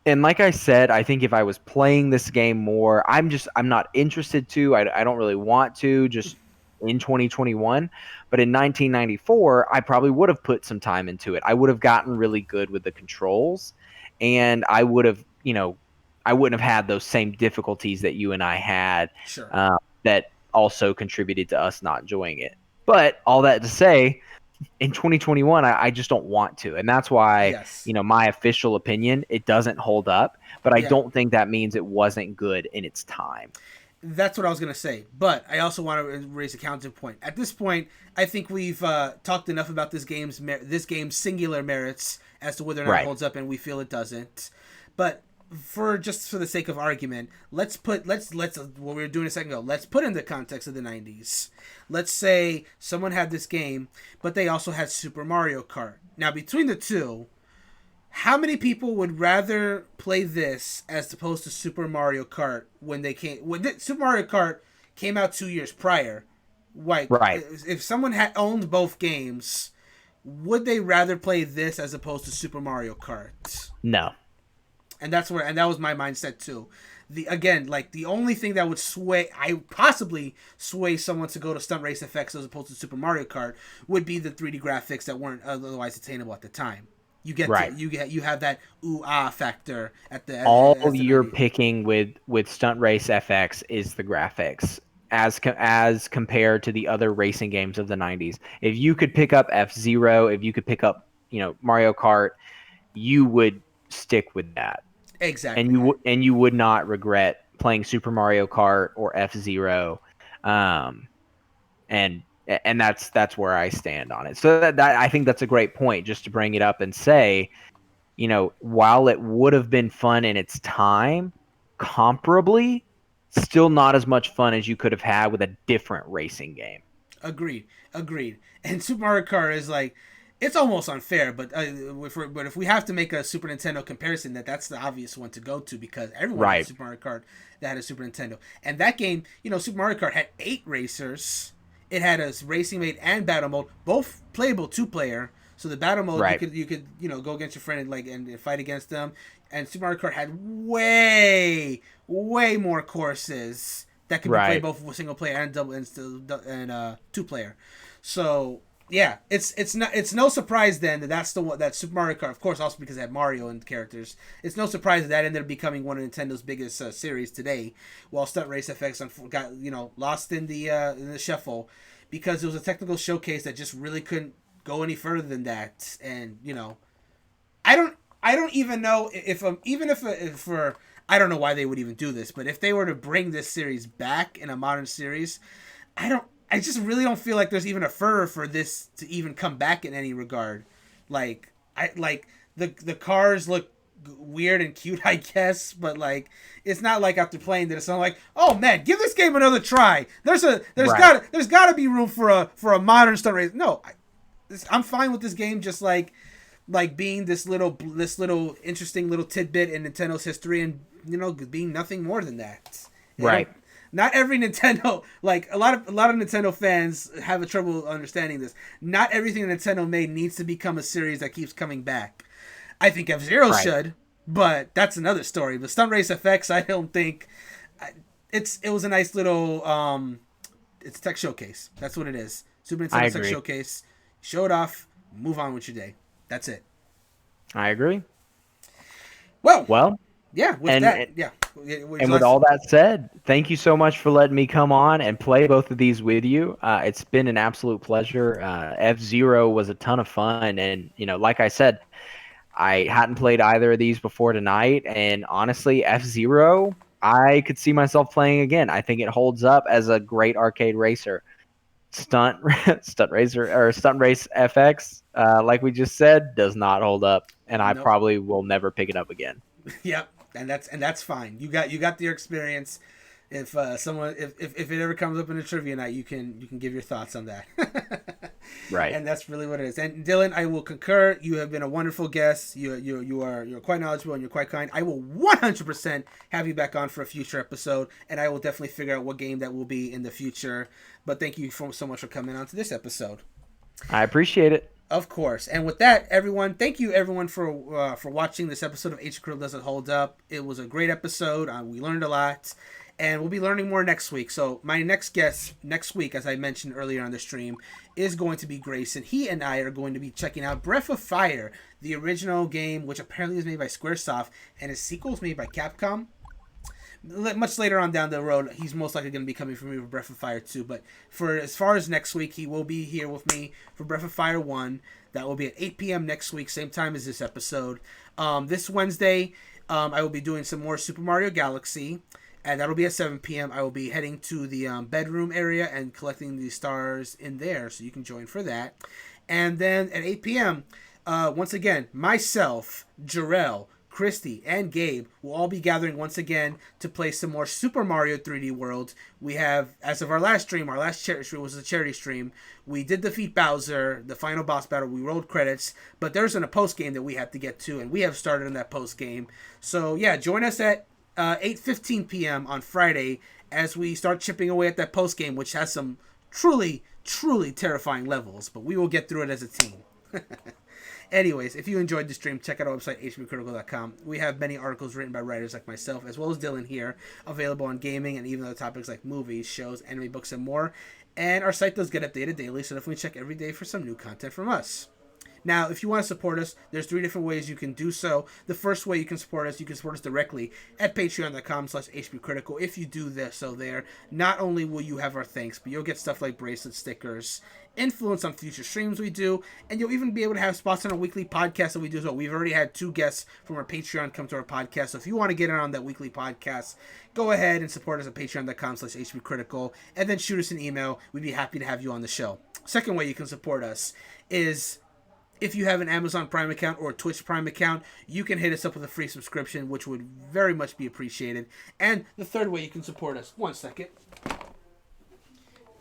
And like I said, I think if I was playing this game more, I'm not interested to. I don't really want to just in 2021. But in 1994, I probably would have put some time into it. I would have gotten really good with the controls, and I would have, I wouldn't have had those same difficulties that you and I had. Sure. That also contributed to us not enjoying it. But all that to say, in 2021, I just don't want to. And that's why, yes. My official opinion, it doesn't hold up. But I don't think that means it wasn't good in its time. That's what I was going to say. But I also want to raise a counterpoint. At this point, I think we've talked enough about this game's singular merits as to whether or not it holds up, and we feel it doesn't. But for the sake of argument, let's what we were doing a second ago. Let's put in the context of the 90s. Let's say someone had this game, but they also had Super Mario Kart. Now, between the two, how many people would rather play this as opposed to Super Mario Kart when Super Mario Kart came out 2 years prior? Right. If someone had owned both games, would they rather play this as opposed to Super Mario Kart? No. And that was my mindset too. The only thing that would possibly sway someone to go to Stunt Race FX as opposed to Super Mario Kart would be the 3D graphics that weren't otherwise attainable at the time. Right. You have that ooh ah factor at the All as the you're 90s. picking with Stunt Race FX is the graphics as compared to the other racing games of the 90s. If you could pick up F-Zero, if you could pick up, Mario Kart, you would stick with that. And Exactly. you would not regret playing Super Mario Kart or F-Zero. Um and that's where I stand on it. So that I think that's a great point, just to bring it up and say, while it would have been fun in its time, comparably, still not as much fun as you could have had with a different racing game. Agreed. Agreed. And Super Mario Kart is like, it's almost unfair, but if we have to make a Super Nintendo comparison, that's the obvious one to go to because everyone had Right. Super Mario Kart that had a Super Nintendo, and that game, Super Mario Kart had 8 racers. It had a racing mode and battle mode, both playable 2-player. So the battle mode Right. you could go against your friend and fight against them, and Super Mario Kart had way more courses that could be played Right. both single player and double and 2-player. So yeah, it's no surprise then that's the one that Super Mario Kart, of course, also because it had Mario and characters. It's no surprise that ended up becoming one of Nintendo's biggest series today. While Stunt Race FX got lost in the shuffle because it was a technical showcase that just really couldn't go any further than that. And I don't even know if for I don't know why they would even do this, but if they were to bring this series back in a modern series, I just really don't feel like there's even a furor for this to even come back in any regard. The cars look weird and cute, I guess, but it's not like after playing that it's not like, oh man, give this game another try. There's Right. gotta be room for a modern Stunt Race. No, I'm fine with this game just being this little interesting little tidbit in Nintendo's history and being nothing more than that. Right. Not every Nintendo, a lot of Nintendo fans have a trouble understanding this. Not everything Nintendo made needs to become a series that keeps coming back. I think F-Zero Right. should, but that's another story. But Stunt Race FX, I don't think it was a nice little it's a tech showcase. That's what it is. Super I Nintendo tech agree. showcase. Show it off, move on with your day. That's it. I agree. Well, Well, yeah, with and that, yeah. and with all that said, thank you so much for letting me come on and play both of these with you. It's been an absolute pleasure. F-Zero was a ton of fun, and like I said, I hadn't played either of these before tonight, and honestly, F-Zero, I could see myself playing again. I think it holds up as a great arcade racer. Stunt Stunt Racer or Stunt Race FX, like we just said, does not hold up, and I Nope. probably will never pick it up again. Yep, and that's fine. You got your experience. If if it ever comes up in a trivia night, you can give your thoughts on that. Right. And that's really what it is. And Dylan, I will concur. You have been a wonderful guest. You're quite knowledgeable and you're quite kind. I will 100% have you back on for a future episode, and I will definitely figure out what game that will be in the future. But thank you so much for coming on to this episode. I appreciate it. Of course. And with that, everyone, thank you everyone for watching this episode of HPCritical Doesn't Hold Up. It was a great episode. We learned a lot, and we'll be learning more next week. So my next guest next week, as I mentioned earlier on the stream, is going to be Grayson. He and I are going to be checking out Breath of Fire, the original game, which apparently is made by Squaresoft, and his sequel is made by Capcom. Much later on down the road, he's most likely going to be coming for me for Breath of Fire 2. But for as far as next week, he will be here with me for Breath of Fire 1. That will be at 8 p.m. next week, same time as this episode. This Wednesday, I will be doing some more Super Mario Galaxy, and that'll be at 7 p.m. I will be heading to the bedroom area and collecting the stars in there, so you can join for that. And then at 8 p.m., once again, myself, Jarrell, Christy, and Gabe will all be gathering once again to play some more Super Mario 3D World. We have, as of our last stream, our last charity stream was a charity stream. We did defeat Bowser, the final boss battle. We rolled credits, but there's a post game that we have to get to, and we have started on that post game. So yeah, join us at 8:15 p.m. on Friday as we start chipping away at that post game, which has some truly terrifying levels, but we will get through it as a team. Anyways, if you enjoyed the stream, check out our website, hpcritical.com. We have many articles written by writers like myself, as well as Dylan here, available on gaming and even other topics like movies, shows, anime, books, and more. And our site does get updated daily, so definitely check every day for some new content from us. Now, if you want to support us, there's 3 different ways you can do so. The first way you can support us directly at patreon.com/hpcritical. If you do this, so there, not only will you have our thanks, but you'll get stuff like bracelet stickers, influence on future streams we do, and you'll even be able to have spots on a weekly podcast that we do as well. We've already had 2 guests from our Patreon come to our podcast, so if you want to get in on that weekly podcast, go ahead and support us at patreon.com/hpcritical, and then shoot us an email. We'd be happy to have you on the show. Second way you can support us is if you have an Amazon Prime account or a Twitch Prime account, you can hit us up with a free subscription, which would very much be appreciated. And the third way you can support us, one second,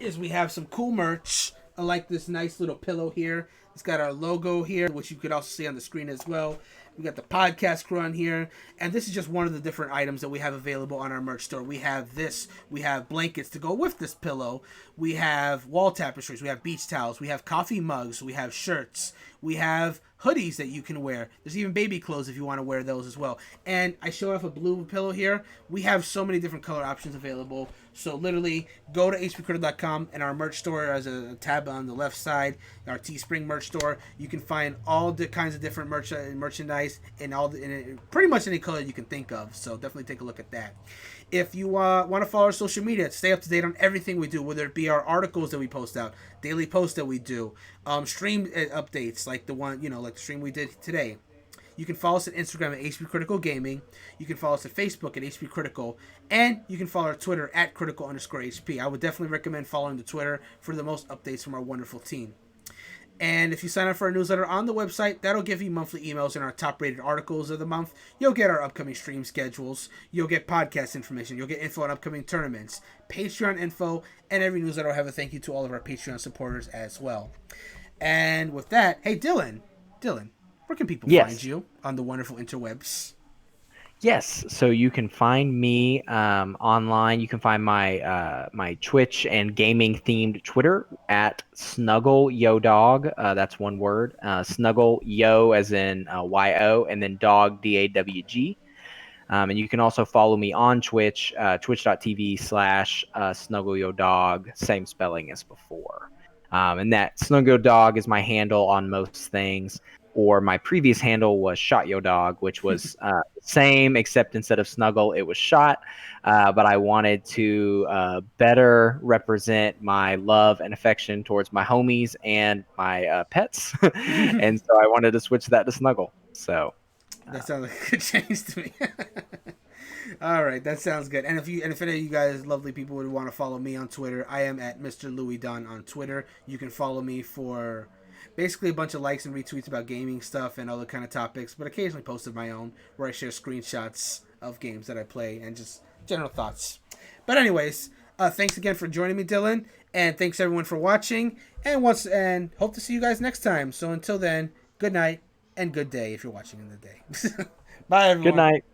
is we have some cool merch. I like this nice little pillow here. It's got our logo here, which you could also see on the screen as well. We got the podcast crew on here, and this is just one of the different items that we have available on our merch store. We have this, we have blankets to go with this pillow, we have wall tapestries, we have beach towels, we have coffee mugs, we have shirts, we have hoodies that you can wear. There's even baby clothes if you want to wear those as well. And I show off a blue pillow here. We have so many different color options available. So literally go to hpcritical.com, and our merch store has a tab on the left side, our Teespring merch store. You can find all the kinds of different merchandise in pretty much any color you can think of. So definitely take a look at that. If you want to follow our social media, stay up to date on everything we do, whether it be our articles that we post out, daily posts that we do, stream updates like the one, like the stream we did today. You can follow us on Instagram at HPCritical Gaming. You can follow us at Facebook at HPCritical. And you can follow our Twitter at critical_HP. I would definitely recommend following the Twitter for the most updates from our wonderful team. And if you sign up for our newsletter on the website, that'll give you monthly emails and our top-rated articles of the month. You'll get our upcoming stream schedules. You'll get podcast information. You'll get info on upcoming tournaments, Patreon info, and every newsletter will have a thank you to all of our Patreon supporters as well. And with that, hey, Dylan, where can people find you on the wonderful interwebs? Yes, so you can find me online. You can find my my Twitch and gaming themed Twitter at SnuggleYoDawg. That's one word. SnuggleYo as in Y-O, and then dog DAWG. And you can also follow me on Twitch, twitch.tv/SnuggleYoDawg, same spelling as before. And that SnuggleYoDawg is my handle on most things. Or my previous handle was ShotYoDawg, which was same, except instead of Snuggle, it was Shot. But I wanted to better represent my love and affection towards my homies and my pets. And so I wanted to switch that to Snuggle. So that sounds like a good change to me. All right, that sounds good. And if any of you guys, lovely people, would want to follow me on Twitter, I am at Mr. Louis Dunn on Twitter. You can follow me for basically a bunch of likes and retweets about gaming stuff and other kind of topics, but occasionally post of my own where I share screenshots of games that I play and just general thoughts. But anyways, thanks again for joining me, Dylan, and thanks everyone for watching, and hope to see you guys next time. So until then, good night and good day if you're watching in the day. Bye, everyone. Good night.